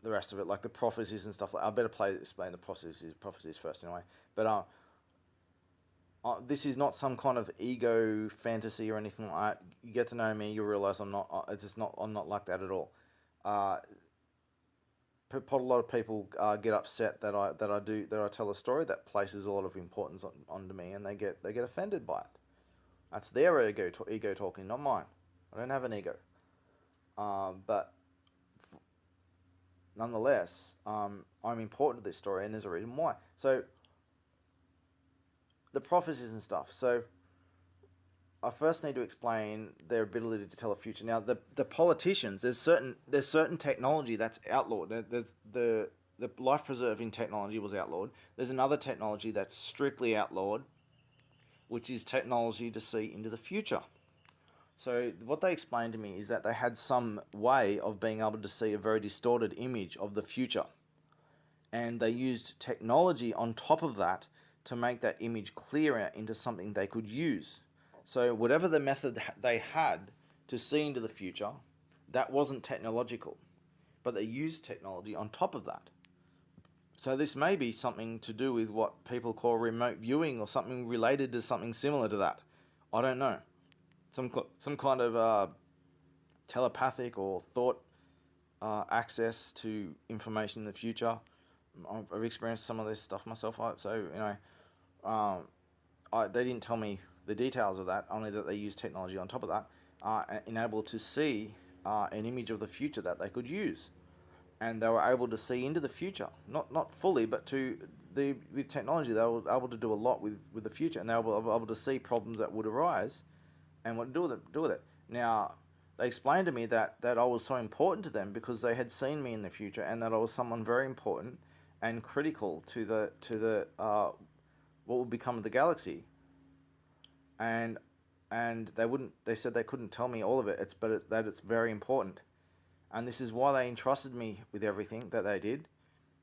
the rest of it, like the prophecies and stuff. I better explain the prophecies first anyway. But this is not some kind of ego fantasy or anything like that. You get to know me, you realize I'm not. It's just not. I'm not like that at all. Uh, a lot of people get upset that I tell a story that places a lot of importance onto me, and they get offended by it. That's their ego talking, not mine. I don't have an ego. But nonetheless, I'm important to this story, and there's a reason why. So the prophecies and stuff. So I first need to explain their ability to tell a future. Now, the politicians, there's certain technology that's outlawed. There's the life preserving technology was outlawed. There's another technology that's strictly outlawed, which is technology to see into the future. So what they explained to me is that they had some way of being able to see a very distorted image of the future, and they used technology on top of that to make that image clearer into something they could use. So whatever the method they had to see into the future, that wasn't technological, but they used technology on top of that. So this may be something to do with what people call remote viewing, or something related to something similar to that. I don't know. Some kind of telepathic or thought access to information in the future. I've experienced some of this stuff myself, so they didn't tell me the details of that. Only that they used technology on top of that, enabled to see an image of the future that they could use, and they were able to see into the future, not fully, but with technology they were able to do a lot with the future, and they were able to see problems that would arise and what to do with it. Now, they explained to me that I was so important to them because they had seen me in the future, and that I was someone very important and critical to the what would become of the galaxy. And they said they couldn't tell me all of it. That it's very important, and this is why they entrusted me with everything that they did.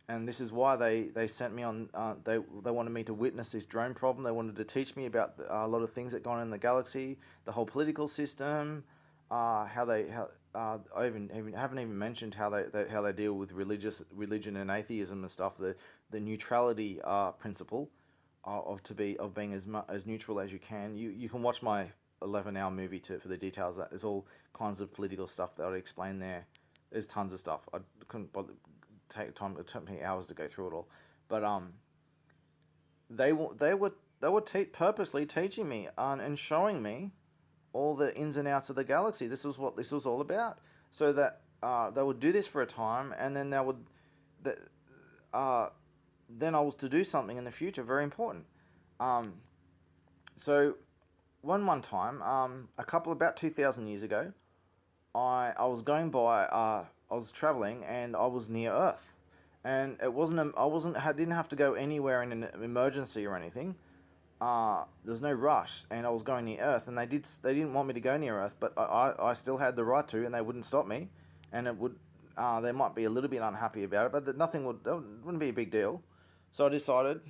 And this is why they sent me on. They wanted me to witness this drone problem. They wanted to teach me about a lot of things that go on in the galaxy, the whole political system, I even haven't even mentioned how they deal with religion and atheism and stuff. The neutrality principle of being as neutral as you can. You can watch my 11-hour movie for the details. That there's all kinds of political stuff that I explain there. There's tons of stuff. I couldn't bother take time. It took me hours to go through it all. But they were purposely teaching me and showing me all the ins and outs of the galaxy. This was what this was all about. So that they would do this for a time, and then th- uh, then I was to do something in the future, very important. Um, so one time, about 2,000 years ago, I was going by. I was traveling, and I was near Earth, and it wasn't. I didn't have to go anywhere in an emergency or anything. There's no rush, and I was going near Earth, and they didn't want me to go near Earth, but I still had the right to, and they wouldn't stop me, and it would they might be a little bit unhappy about it, but wouldn't be a big deal. So I decided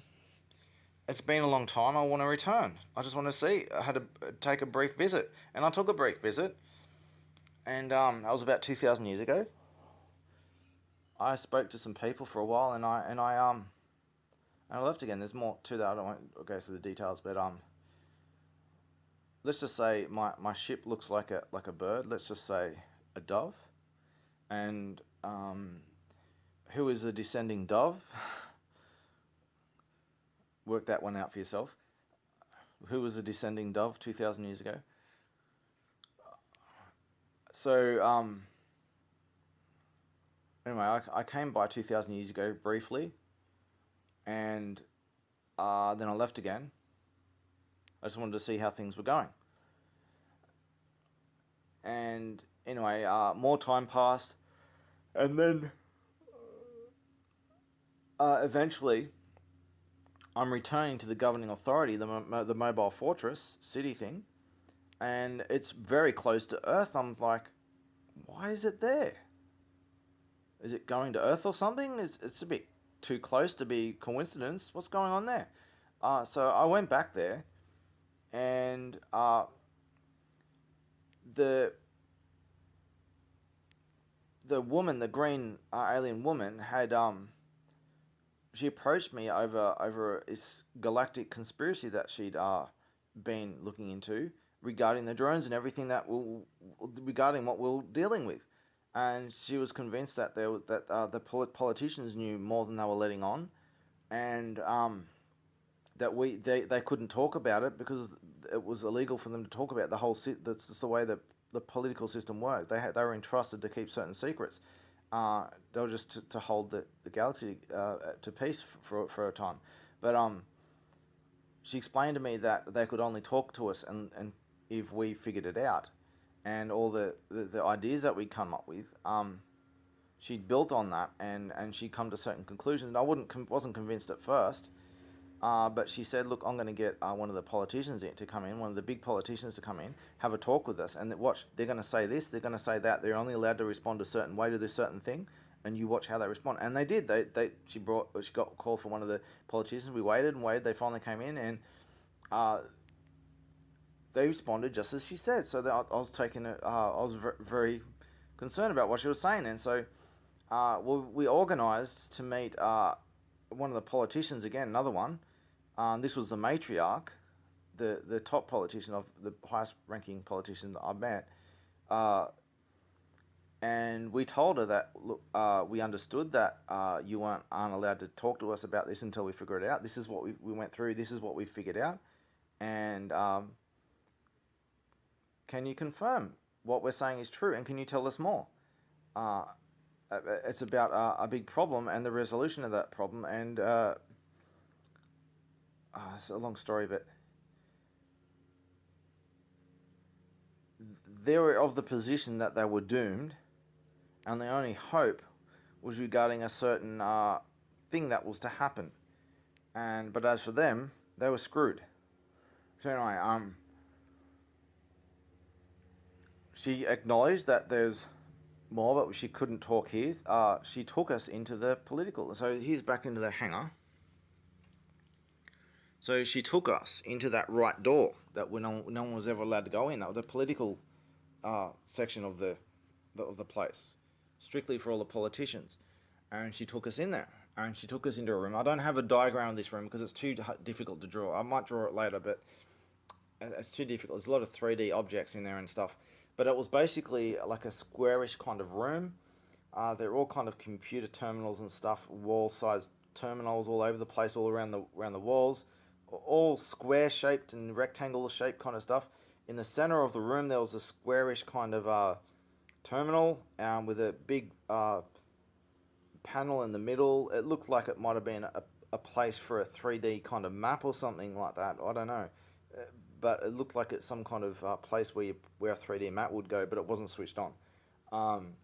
it's been a long time. I want to return. I just want to see. I had to take a brief visit, and I took a brief visit, and that was about 2,000 years ago. I spoke to some people for a while, and I left again. There's more to that. I don't want to go through the details, but let's just say my ship looks like a bird. Let's just say a dove, and who is a descending dove? Work that one out for yourself. Who was a descending dove 2,000 years ago? So anyway, I came by 2,000 years ago briefly, and then I left again. I just wanted to see how things were going. And anyway, more time passed, and then eventually I'm returning to the governing authority, the mobile fortress city thing, and it's very close to Earth. I'm like, why is it there? Is it going to Earth or something? It's a bit too close to be coincidence. What's going on there? So I went back there, and the the woman, the green alien woman, had she approached me over this galactic conspiracy that she'd been looking into regarding the drones and everything regarding what we're dealing with, and she was convinced that the politicians knew more than they were letting on, and that they couldn't talk about it because it was illegal for them to talk about the whole. That's just the way that the political system worked. They were entrusted to keep certain secrets. They were just to hold the galaxy to peace for a time. But she explained to me that they could only talk to us and if we figured it out, and all the ideas that we come up with. She'd built on that, and she'd come to certain conclusions. I wasn't convinced at first. But she said, "Look, I'm going to get one of the politicians to come in, one of the big politicians to come in, have a talk with us, and watch. They're going to say this, they're going to say that. They're only allowed to respond a certain way to this certain thing, and you watch how they respond." And they did. She got a call from one of the politicians. We waited and waited. They finally came in, and they responded just as she said. So that I was taking it. I was very concerned about what she was saying, and so we organised to meet one of the politicians again, another one. This was the matriarch, the top politician of the highest ranking politician that I've met. And we told her that, look, we understood that you aren't allowed to talk to us about this until we figure it out. This is what we went through. This is what we figured out. And can you confirm what we're saying is true? And can you tell us more? It's about a big problem and the resolution of that problem. And it's a long story, but they were of the position that they were doomed, and the only hope was regarding a certain thing that was to happen. But as for them, they were screwed. So anyway, she acknowledged that there's more, but she couldn't talk here. She took us into the political. So here's back into the hangar. So she took us into that right door that no one was ever allowed to go in. That was the political section of the place, strictly for all the politicians. And she took us in there. And she took us into a room. I don't have a diagram of this room because it's too difficult to draw. I might draw it later, but it's too difficult. There's a lot of 3D objects in there and stuff. But it was basically like a squarish kind of room. They're all kind of computer terminals and stuff, wall-sized terminals all over the place, all around the walls, all square-shaped and rectangular-shaped kind of stuff. In the center of the room, there was a squarish kind of terminal with a big panel in the middle. It looked like it might have been a place for a 3D kind of map or something like that. I don't know. But it looked like it's some kind of place where a 3D map would go, but it wasn't switched on.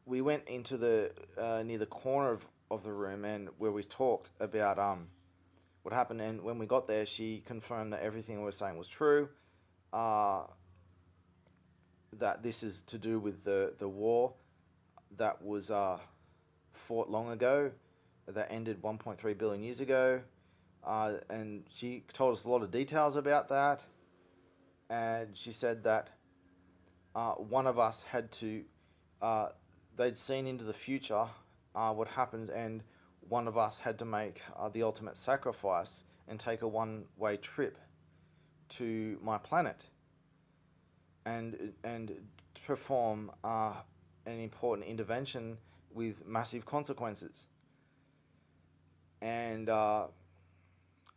We went into the near the corner of the room and where we talked about what happened. And when we got there, she confirmed that everything we were saying was true. That this is to do with the war that was fought long ago, that ended 1.3 billion years ago. And she told us a lot of details about that. And she said that one of us had to, they'd seen into the future what happened, and one of us had to make the ultimate sacrifice and take a one-way trip to my planet and perform an important intervention with massive consequences. And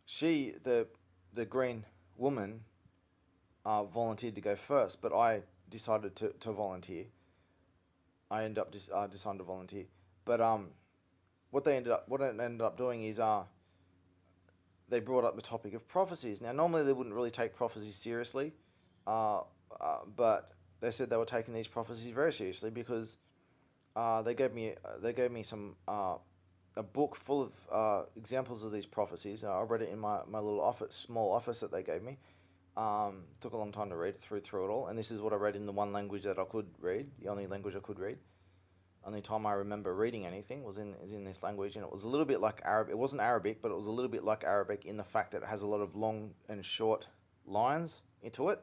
she, the green woman, volunteered to go first, but I decided to volunteer. I ended up deciding to volunteer, but what it ended up doing is they brought up the topic of prophecies. Now, normally they wouldn't really take prophecies seriously, uh, but they said they were taking these prophecies very seriously because they gave me some a book full of examples of these prophecies. I read it in my little small office that they gave me. Took a long time to read through it all, and this is what I read in the one language that I could read, the only language I could read. Only time I remember reading anything is in this language, and it was a little bit like Arabic. It wasn't Arabic, but it was a little bit like Arabic in the fact that it has a lot of long and short lines into it.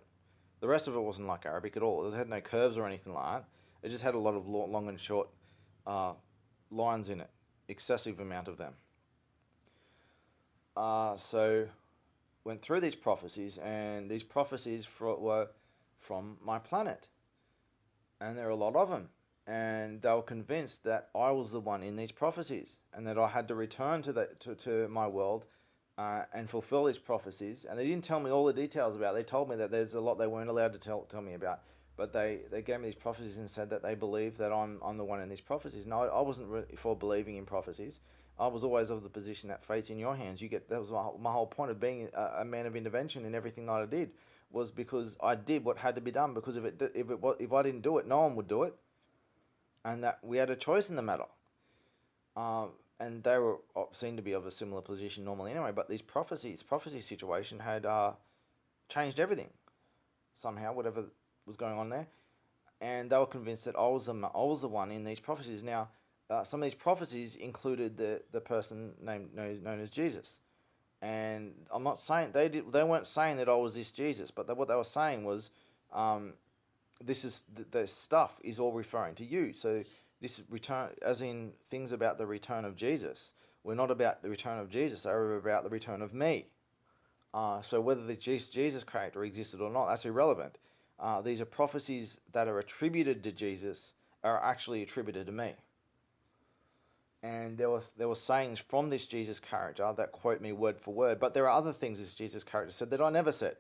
The rest of it wasn't like Arabic at all. It had no curves or anything like that. It just had a lot of long and short uh, lines in it, excessive amount of them. So went through these prophecies, and these prophecies were from my planet, and there are a lot of them. And they were convinced that I was the one in these prophecies, and that I had to return to my world and fulfill these prophecies. And they didn't tell me all the details about it. They told me that there's a lot they weren't allowed to tell me about. But they gave me these prophecies and said that they believe that I'm the one in these prophecies. No, I wasn't really for believing in prophecies. I was always of the position that fate's in your hands. That was my whole point of being a man of intervention in everything that I did, was because I did what had to be done. Because if I didn't do it, no one would do it, and that we had a choice in the matter. And they were seemed to be of a similar position normally anyway. But these prophecy situation had changed everything somehow, whatever was going on there, and they were convinced that I was the one in these prophecies. Now, some of these prophecies included the person known as Jesus, and I'm not saying they weren't saying that I was this Jesus, but what they were saying was, the stuff is all referring to you. So this return, as in things about the return of Jesus, were not about the return of Jesus; they were about the return of me. So whether the Jesus character existed or not, that's irrelevant. These are prophecies that are attributed to Jesus, are actually attributed to me. And there were sayings from this Jesus character that quote me word for word, but there are other things this Jesus character said that I never said.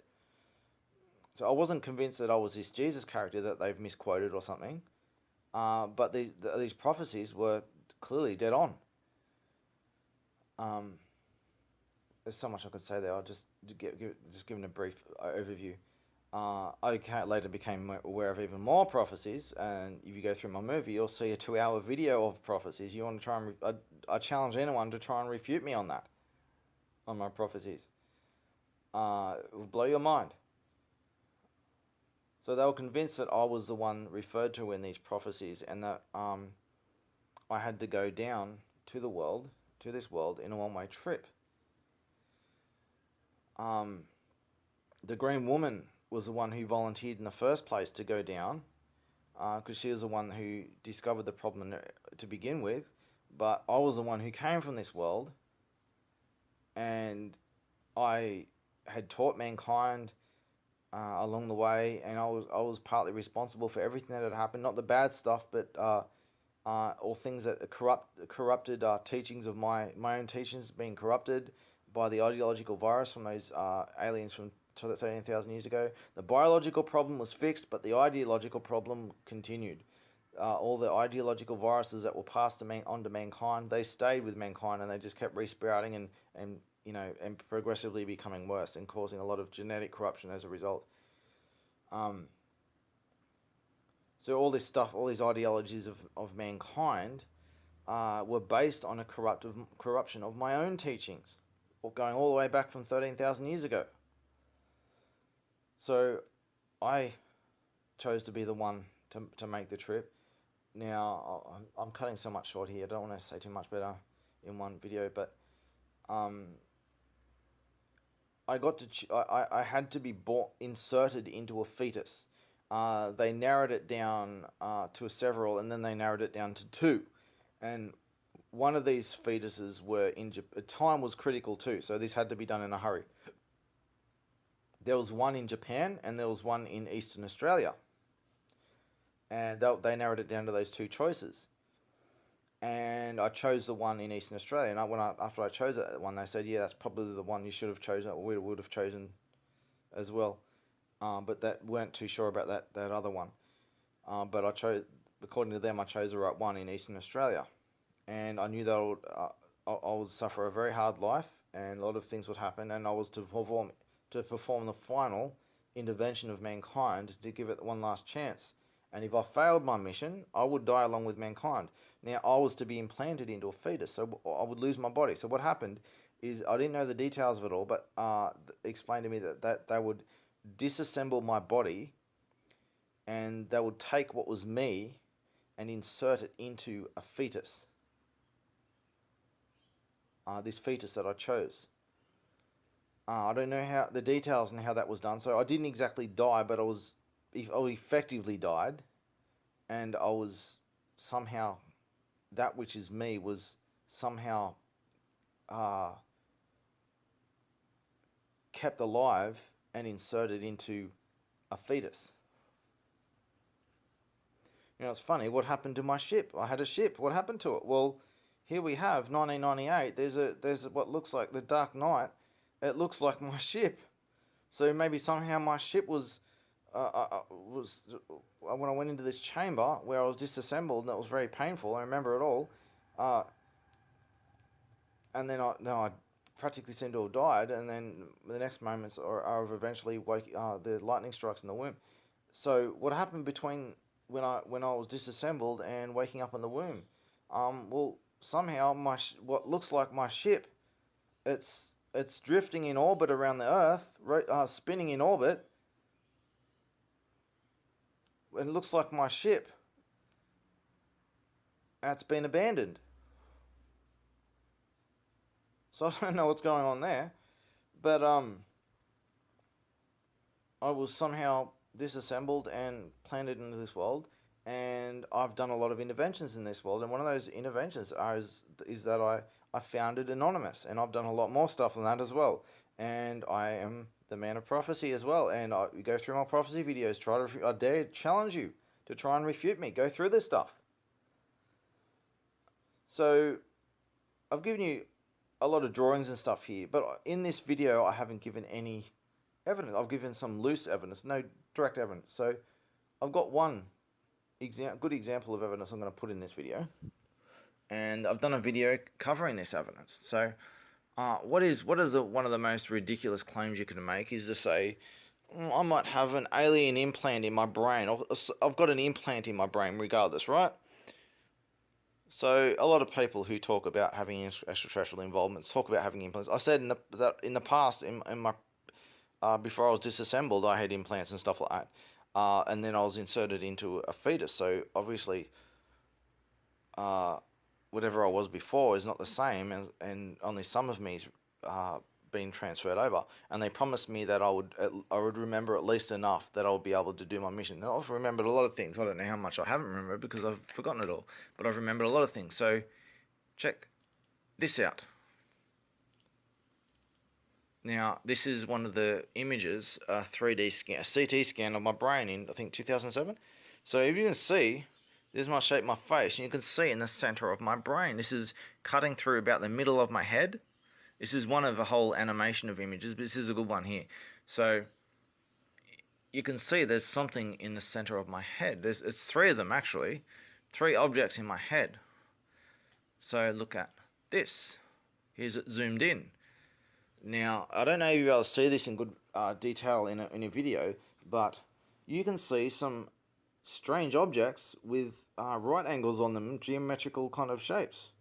So I wasn't convinced that I was this Jesus character that they've misquoted or something. But these prophecies were clearly dead on. There's so much I could say there. I'll just give a brief overview. I later became aware of even more prophecies, and if you go through my movie, you'll see a 2-hour video of prophecies. You want to try and I challenge anyone to try and refute me on that, on my prophecies. It will blow your mind. So they were convinced that I was the one referred to in these prophecies, and that I had to go down to this world, in a one-way trip. The Green Woman was the one who volunteered in the first place to go down, because she was the one who discovered the problem to begin with. But I was the one who came from this world, and I had taught mankind along the way, and I was partly responsible for everything that had happened. Not the bad stuff, but all things that corrupted teachings of my own teachings being corrupted by the ideological virus from those aliens from 13,000 years ago. The biological problem was fixed, but the ideological problem continued. All the ideological viruses that were passed on to mankind, they stayed with mankind, and they just kept resprouting and progressively becoming worse and causing a lot of genetic corruption as a result. So all this stuff, all these ideologies of mankind were based on a corruption of my own teachings, going all the way back from 13,000 years ago. So I chose to be the one to make the trip. Now, I'm cutting so much short here. I don't want to say too much better in one video, but I had to be inserted into a fetus. They narrowed it down to several, and then they narrowed it down to 2. And one of these fetuses were in Japan. Time was critical too, so this had to be done in a hurry. There was one in Japan, and there was one in Eastern Australia. And they narrowed it down to those 2 choices. And I chose the one in Eastern Australia. And after I chose that one, they said, yeah, that's probably the one you should have chosen, or we would have chosen as well. But that weren't too sure about that other one. But I chose, according to them, I chose the right one in Eastern Australia. and I knew that I would suffer a very hard life, and a lot of things would happen, and I was to perform the final intervention of mankind to give it one last chance. And if I failed my mission, I would die along with mankind. Now I was to be implanted into a fetus, so I would lose my body. So what happened is I didn't know the details of it all, but explained to me that they would disassemble my body, and they would take what was me and insert it into a fetus. This fetus that I chose. I don't know how the details and how that was done. So I didn't exactly die, but I effectively died, and I was somehow, that which is me was somehow kept alive and inserted into a fetus. You know, it's funny. What happened to my ship? I had a ship. What happened to it? Well, here we have 1998. There's what looks like the Dark Knight. It looks like my ship. So maybe somehow my ship was when I went into this chamber where I was disassembled, and that was very painful. I remember it all. And then I practically seem to have died, and then the next moments are of eventually the lightning strikes in the womb. So what happened between when I was disassembled and waking up in the womb? Well, somehow what looks like my ship, it's drifting in orbit around the Earth, spinning in orbit. It looks like my ship, it's been abandoned. So I don't know what's going on there, but I was somehow disassembled and planted into this world, and I've done a lot of interventions in this world. And one of those interventions is that I founded Anonymous, and I've done a lot more stuff than that as well. And I am the man of prophecy as well. And I go through my prophecy videos. I dare challenge you to try and refute me. Go through this stuff. So I've given you a lot of drawings and stuff here, but in this video I haven't given any evidence. I've given some loose evidence, no direct evidence. So I've got one good example of evidence I'm going to put in this video, and I've done a video covering this evidence. So one of the most ridiculous claims you can make is to say, I might have an alien implant in my brain, or I've got an implant in my brain regardless, right? So a lot of people who talk about having extraterrestrial involvement talk about having implants. I said that in the past, in my before I was disassembled, I had implants and stuff like that, and then I was inserted into a fetus. So obviously, whatever I was before is not the same, and only some of me's been transferred over. And they promised me that I would remember at least enough that I would be able to do my mission. And I've remembered a lot of things. I don't know how much I haven't remembered because I've forgotten it all, but I've remembered a lot of things. So check this out. Now, this is one of the images, a 3D scan, a CT scan of my brain in, I think, 2007. So if you can see, this is my shape of my face, and you can see in the center of my brain. This is cutting through about the middle of my head. This is one of a whole animation of images, but this is a good one here. So you can see there's something in the center of my head. It's three of them, actually. Three objects in my head. So look at this. Here's it zoomed in. Now, I don't know if you'll be able to see this in good detail in a video, but you can see some strange objects with right angles on them, geometrical kind of shapes.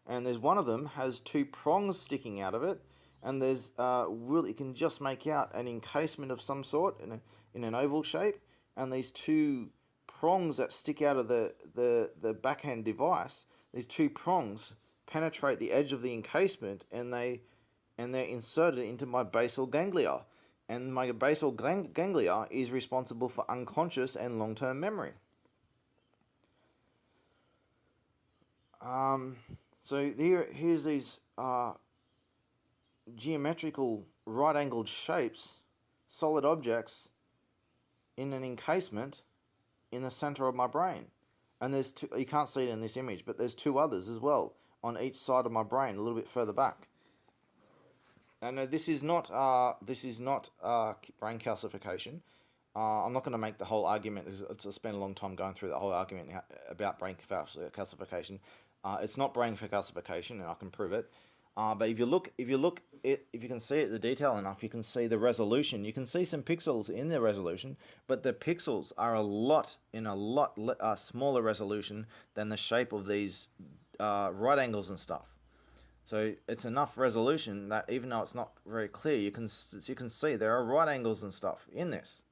And there's one of them has two prongs sticking out of it, and there's you can just make out an encasement of some sort in an oval shape, and these two prongs that stick out of the backhand device, these two prongs penetrate the edge of the encasement, and they're inserted into my basal ganglia, and my basal ganglia is responsible for unconscious and long-term memory. So here's these geometrical right-angled shapes, solid objects in an encasement in the center of my brain. And there's two, you can't see it in this image, but there's two others as well on each side of my brain, a little bit further back. And this is not brain calcification. I'm not going to make the whole argument. It's spend a long time going through the whole argument about brain calcification. It's not brain calcification, and I can prove it. But if you can see it, the detail enough, you can see the resolution. You can see some pixels in the resolution, but the pixels are a lot smaller resolution than the shape of these right angles and stuff. So it's enough resolution that even though it's not very clear, you can see there are right angles and stuff in this.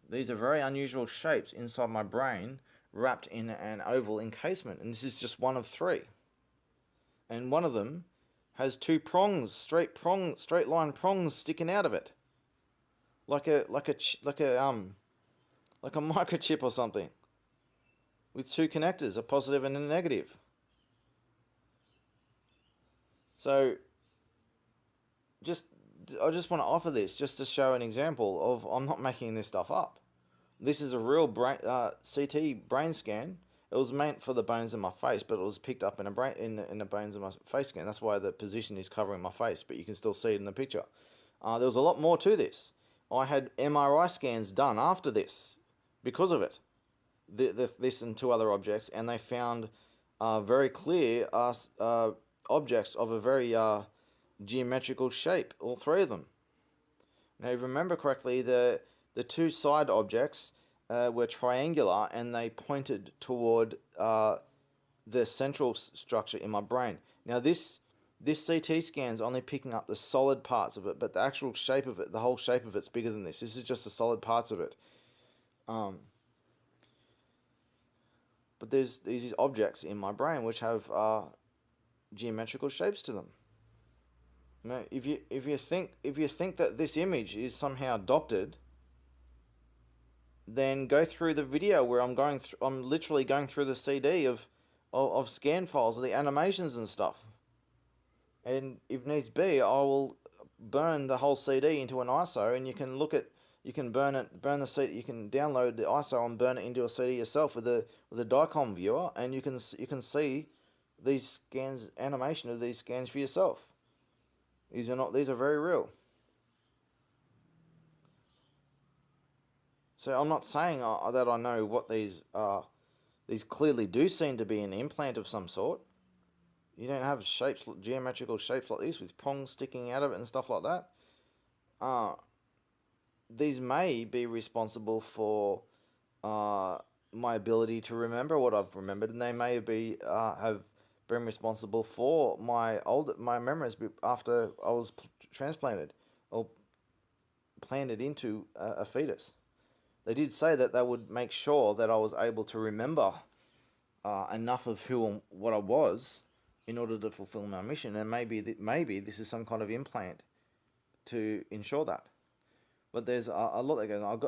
These are very unusual shapes inside my brain wrapped in an oval encasement, and this is just one of three. And one of them has two prongs, straight line prongs sticking out of it, like a microchip or something, with two connectors, a positive and a negative. So, I just want to offer this just to show an example of I'm not making this stuff up. This is a real CT brain scan. It was meant for the bones in my face, but it was picked up in the bones of my face scan. That's why the position is covering my face, but you can still see it in the picture. There was a lot more to this. I had MRI scans done after this because of it. This and two other objects, and they found very clear objects of a very geometrical shape, all three of them. Now, if you remember correctly, the two side objects were triangular, and they pointed toward the central structure in my brain. Now, this CT scan's only picking up the solid parts of it, but the actual shape of it, the whole shape of it's bigger than this. This is just the solid parts of it. But there's these objects in my brain which have geometrical shapes to them. Now, if you think that this image is somehow adopted, then go through the video where I'm literally going through the CD of scan files of the animations and stuff. And if needs be, I will burn the whole CD into an ISO, and you can burn the CD, you can download the ISO and burn it into a CD yourself with a DICOM viewer, and you can see these scans, animation of these scans for yourself. These are very real. So I'm not saying that I know what these are. These clearly do seem to be an implant of some sort. You don't have geometrical shapes like this with prongs sticking out of it and stuff like that. These may be responsible for my ability to remember what I've remembered, and they may have been responsible for my memories after I was transplanted or planted into a fetus. They did say that they would make sure that I was able to remember enough of what I was in order to fulfill my mission, and maybe this is some kind of implant to ensure that. But there's a lot that goes on.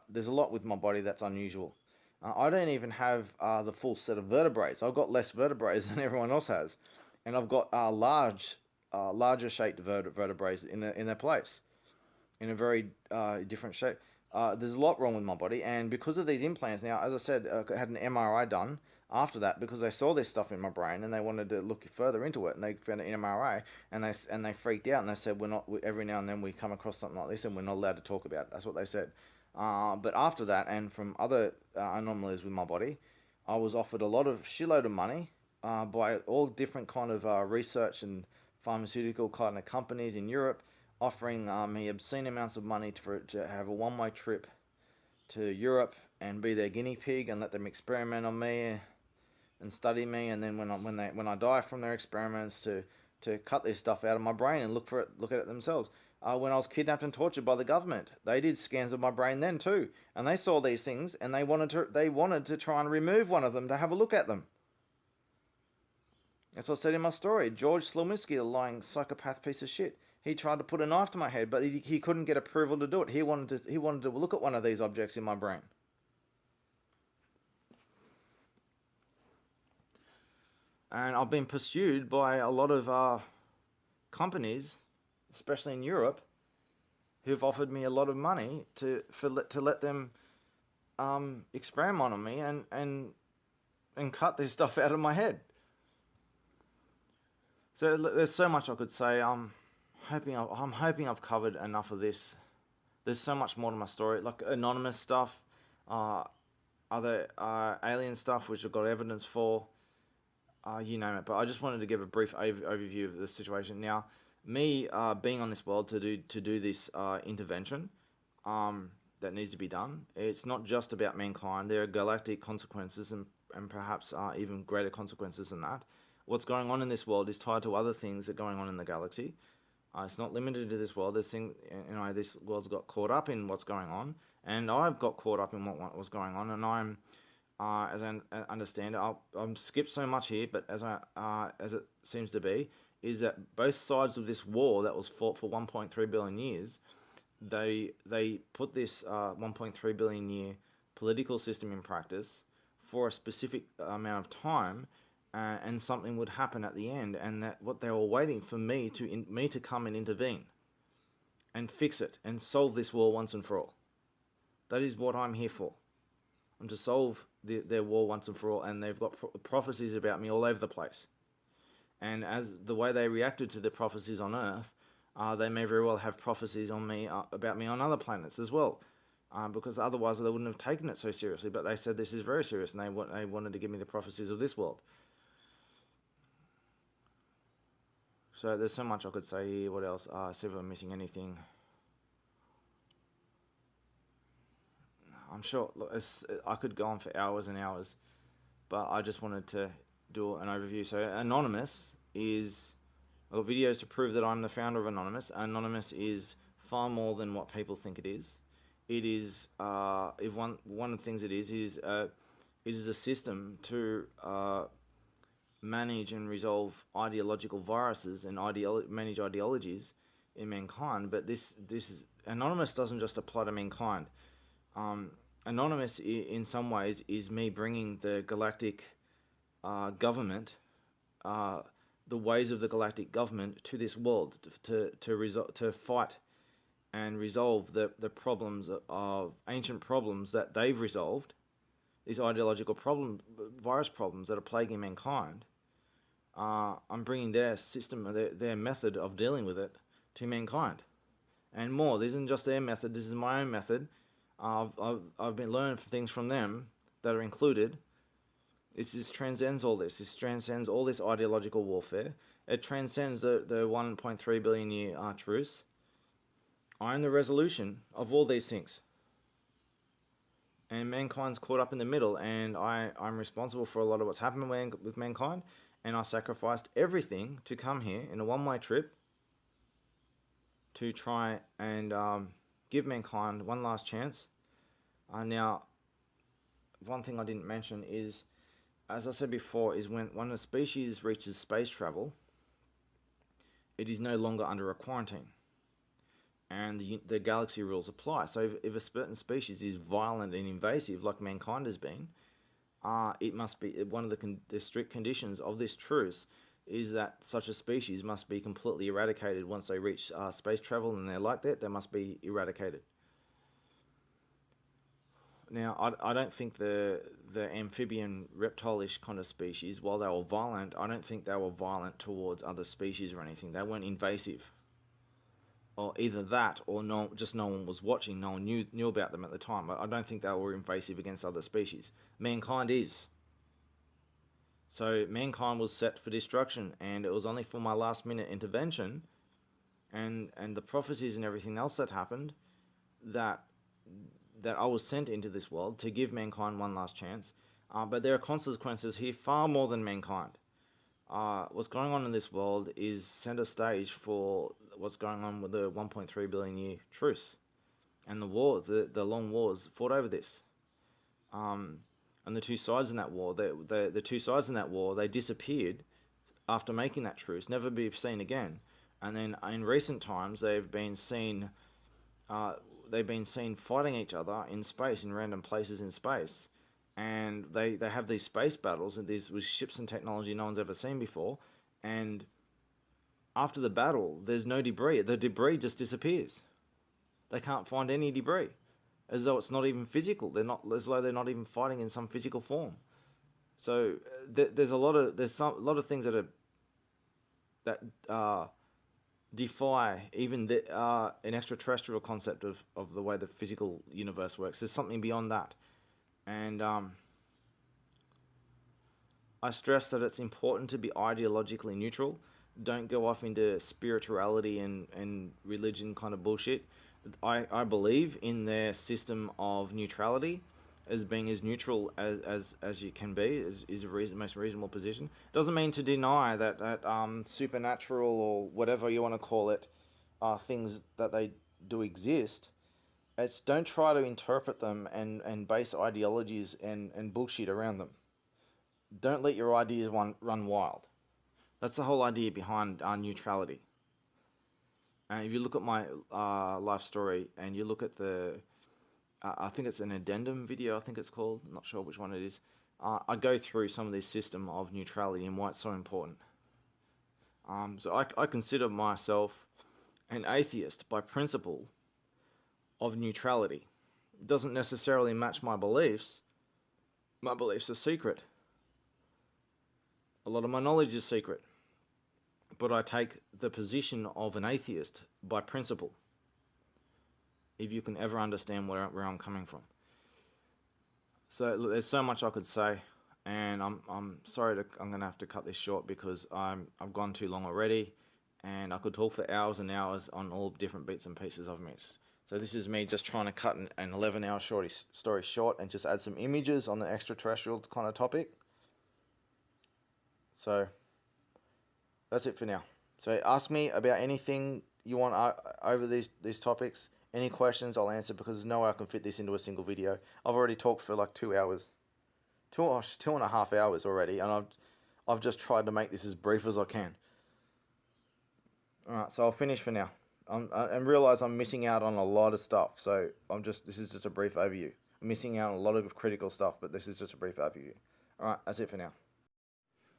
There's a lot with my body that's unusual. I don't even have the full set of vertebrae. I've got less vertebrae than everyone else has, and I've got larger shaped vertebrae in their place, in a very different shape. There's a lot wrong with my body, and because of these implants, now, as I said, I had an MRI done after that because they saw this stuff in my brain and they wanted to look further into it, and they found an MRI, and they freaked out, and they said, every now and then we come across something like this and we're not allowed to talk about it. That's what they said. But after that, and from other anomalies with my body, I was offered a shitload of money by all different kind of research and pharmaceutical kind of companies in Europe, offering me obscene amounts of money to have a one-way trip to Europe and be their guinea pig and let them experiment on me and study me, and then when I die from their experiments, to cut this stuff out of my brain and look at it themselves. When I was kidnapped and tortured by the government, they did scans of my brain then too, and they saw these things, and they wanted to try and remove one of them to have a look at them. That's what I said in my story. George Slominski, the lying psychopath piece of shit, he tried to put a knife to my head, but he couldn't get approval to do it. He wanted to look at one of these objects in my brain. And I've been pursued by a lot of companies, especially in Europe, who've offered me a lot of money to let them experiment on me and cut this stuff out of my head. So there's so much I could say. I'm hoping I've covered enough of this. There's so much more to my story, like anonymous stuff, uh, other alien stuff, which I've got evidence for. You name it. But I just wanted to give a brief overview of the situation. Now, me being on this world to do this intervention that needs to be done. It's not just about mankind. There are galactic consequences and perhaps even greater consequences than that. What's going on in this world is tied to other things that are going on in the galaxy. It's not limited to this world. This world's got caught up in what's going on, and I've got caught up in what was going on, and I'm as I understand it, I'm skipped so much here, but as it seems to be, is that both sides of this war that was fought for 1.3 billion years, they put this 1.3 billion year political system in practice for a specific amount of time, and something would happen at the end, and that what they were waiting for me to come and intervene, and fix it and solve this war once and for all. That is what I'm here for. I'm to solve their war once and for all, and they've got prophecies about me all over the place. And as the way they reacted to the prophecies on Earth, they may very well have prophecies on me about me on other planets as well, because otherwise they wouldn't have taken it so seriously. But they said this is very serious, and they wanted to give me the prophecies of this world. So there's so much I could say here. What else? See if I'm missing anything. I'm sure. Look, I could go on for hours and hours, but I just wanted to do an overview. So Anonymous is, I've got videos to prove that I'm the founder of Anonymous. Anonymous is far more than what people think it is. It is, if one of the things it is a system to manage and resolve ideological viruses and manage ideologies in mankind. But this is Anonymous doesn't just apply to mankind. Anonymous, in some ways, is me bringing the galactic government, the ways of the galactic government, to this world to fight and resolve the problems of ancient problems that they've resolved, these ideological virus problems that are plaguing mankind. I'm bringing their system, their method of dealing with it, to mankind, and more. This isn't just their method. This is my own method. I've been learning things from them that are included. This transcends all this. This transcends all this ideological warfare. It transcends the 1.3 billion year truce. I am the resolution of all these things. And mankind's caught up in the middle, and I'm responsible for a lot of what's happened with mankind, and I sacrificed everything to come here in a one-way trip to try and give mankind one last chance. Now, one thing I didn't mention is, as I said before, is when a species reaches space travel, it is no longer under a quarantine, and the galaxy rules apply. So if a certain species is violent and invasive, like mankind has been, it must be one of the strict conditions of this truce is that such a species must be completely eradicated once they reach space travel, and they're like that, they must be eradicated. Now, I don't think the amphibian reptile-ish kind of species, while they were violent, I don't think they were violent towards other species or anything. They weren't invasive. Or either that, or no one was watching, no one knew about them at the time. I don't think they were invasive against other species. Mankind is. So mankind was set for destruction, and it was only for my last minute intervention and the prophecies and everything else that happened that I was sent into this world to give mankind one last chance. But there are consequences here far more than mankind. What's going on in this world is center stage for what's going on with the 1.3 billion year truce and the wars, the long wars fought over this. And the two sides in that war, the two sides in that war, they disappeared after making that truce, never be seen again. And then in recent times, they've been seen fighting each other in space, in random places in space. And they have these space battles and these with ships and technology no one's ever seen before. And after the battle, there's no debris. The debris just disappears. They can't find any debris, as though it's not even physical. As though they're not even fighting in some physical form. So there's a lot of things that defy even an extraterrestrial concept of the way the physical universe works. There's something beyond that. And I stress that it's important to be ideologically neutral. Don't go off into spirituality and religion kind of bullshit. I believe in their system of neutrality as being as neutral as you can be is a most reasonable position. Doesn't mean to deny that supernatural or whatever you want to call it are things that they do exist. It's don't try to interpret them and base ideologies and bullshit around them. Don't let your ideas run wild. That's the whole idea behind neutrality. And if you look at my life story and you look at I think it's an addendum video, I think it's called, I'm not sure which one it is. I go through some of this system of neutrality and why it's so important. So I consider myself an atheist by principle of neutrality. It doesn't necessarily match my beliefs. My beliefs are secret. A lot of my knowledge is secret. But I take the position of an atheist by principle. If you can ever understand where I'm coming from. So look, there's so much I could say, and I'm sorry I'm gonna have to cut this short because I've gone too long already, and I could talk for hours and hours on all different bits and pieces I've missed. So this is me just trying to cut an 11-hour story short and just add some images on the extraterrestrial kind of topic. So that's it for now. So ask me about anything you want over these topics. Any questions I'll answer because there's no way I can fit this into a single video. I've already talked for like 2 hours. 2.5 hours already, and I've just tried to make this as brief as I can. Alright, so I'll finish for now. And realise I'm missing out on a lot of stuff. So this is just a brief overview. I'm missing out on a lot of critical stuff, but this is just a brief overview. Alright, that's it for now.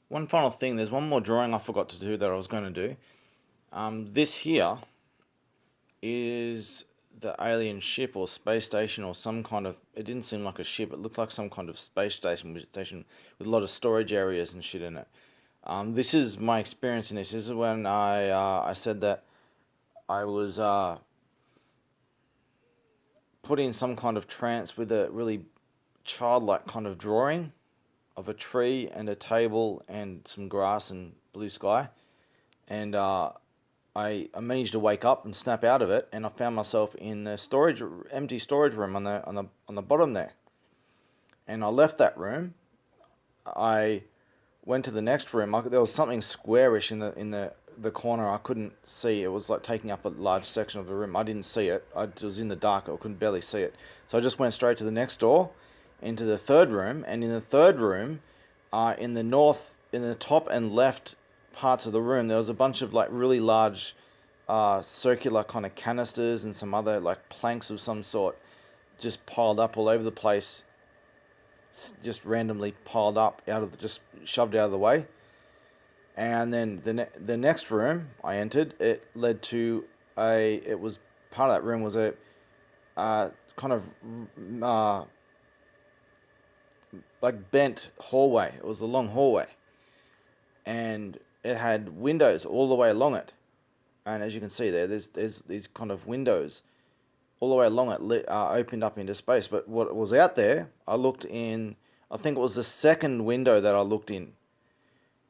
One final thing, there's one more drawing I forgot to do that I was going to do. This here is the alien ship or space station or some kind of, it didn't seem like a ship, it looked like some kind of space station with a lot of storage areas and shit in it. This is my experience in this. This is when I said that I was put in some kind of trance with a really childlike kind of drawing of a tree and a table and some grass and blue sky. And I managed to wake up and snap out of it, and I found myself in the empty storage room on the bottom there. And I left that room. I went to the next room. There was something squarish in the corner. I couldn't see. It was like taking up a large section of the room. I didn't see it. It was in the dark. I couldn't barely see it. So I just went straight to the next door, into the third room. And in the third room, in the top and left parts of the room, there was a bunch of like really large circular kind of canisters and some other like planks of some sort just piled up all over the place, just randomly piled up just shoved out of the way. And then the next room I entered, it led to it was part of that room was a kind of like bent hallway. It was a long hallway, and it had windows all the way along it. And as you can see there's these kind of windows all the way along it, opened up into space. But what was out there, I looked in, I think it was the second window that I looked in.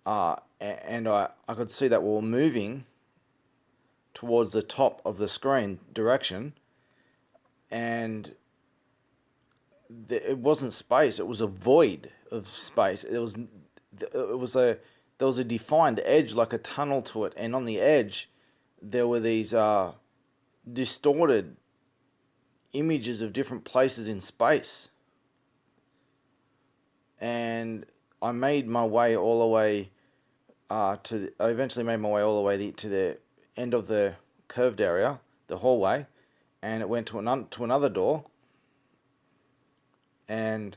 And I could see that we were moving towards the top of the screen direction. And it wasn't space, it was a void of space. There was a defined edge, like a tunnel to it, and on the edge there were these distorted images of different places in space. And I made my way all the way I eventually made my way all the way to the end of the curved area, the hallway, and it went to another door. And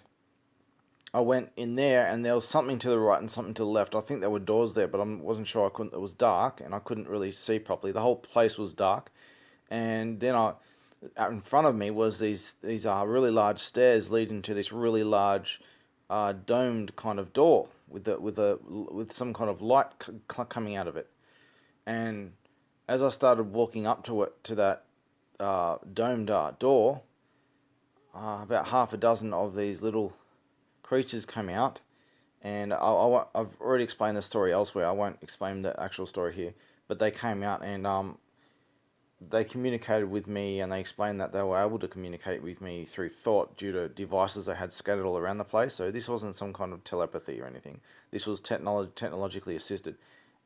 I went in there, and there was something to the right and something to the left. I think there were doors there, but I wasn't sure. It was dark, and I couldn't really see properly. The whole place was dark. And then out in front of me was these really large stairs leading to this really large domed kind of door with some kind of light coming out of it. And as I started walking up to it, to that domed door, about half a dozen of these little creatures came out. And I've already explained the story elsewhere. I won't explain the actual story here. But they came out and they communicated with me, and they explained that they were able to communicate with me through thought due to devices they had scattered all around the place. So this wasn't some kind of telepathy or anything. This was technologically assisted.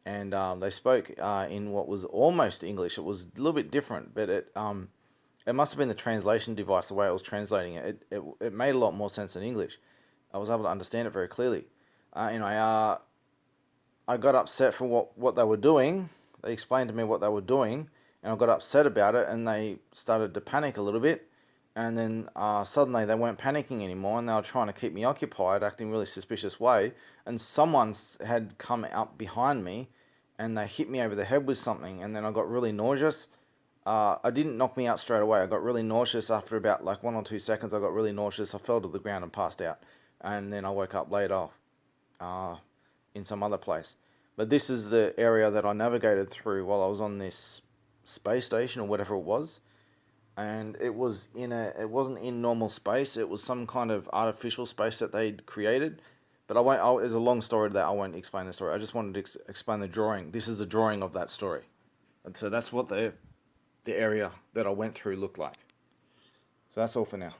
And they spoke in what was almost English. It was a little bit different, but it must have been the translation device, the way it was translating it. It made a lot more sense than English. I was able to understand it very clearly. I got upset for what they were doing. They explained to me what they were doing, and I got upset about it, and they started to panic a little bit. And then suddenly they weren't panicking anymore, and they were trying to keep me occupied, acting in a really suspicious way. And someone had come out behind me, and they hit me over the head with something, and then I got really nauseous. I didn't knock me out straight away. I got really nauseous after about like 1 or 2 seconds. I got really nauseous. I fell to the ground and passed out, and then I woke up later in some other place. But this is the area that I navigated through while I was on this space station or whatever it was, and it wasn't in normal space. It was some kind of artificial space that they'd created. But I won't. There's a long story to that. I won't explain the story. I just wanted to explain the drawing. This is a drawing of that story, and so that's what the area that I went through looked like. So that's all for now.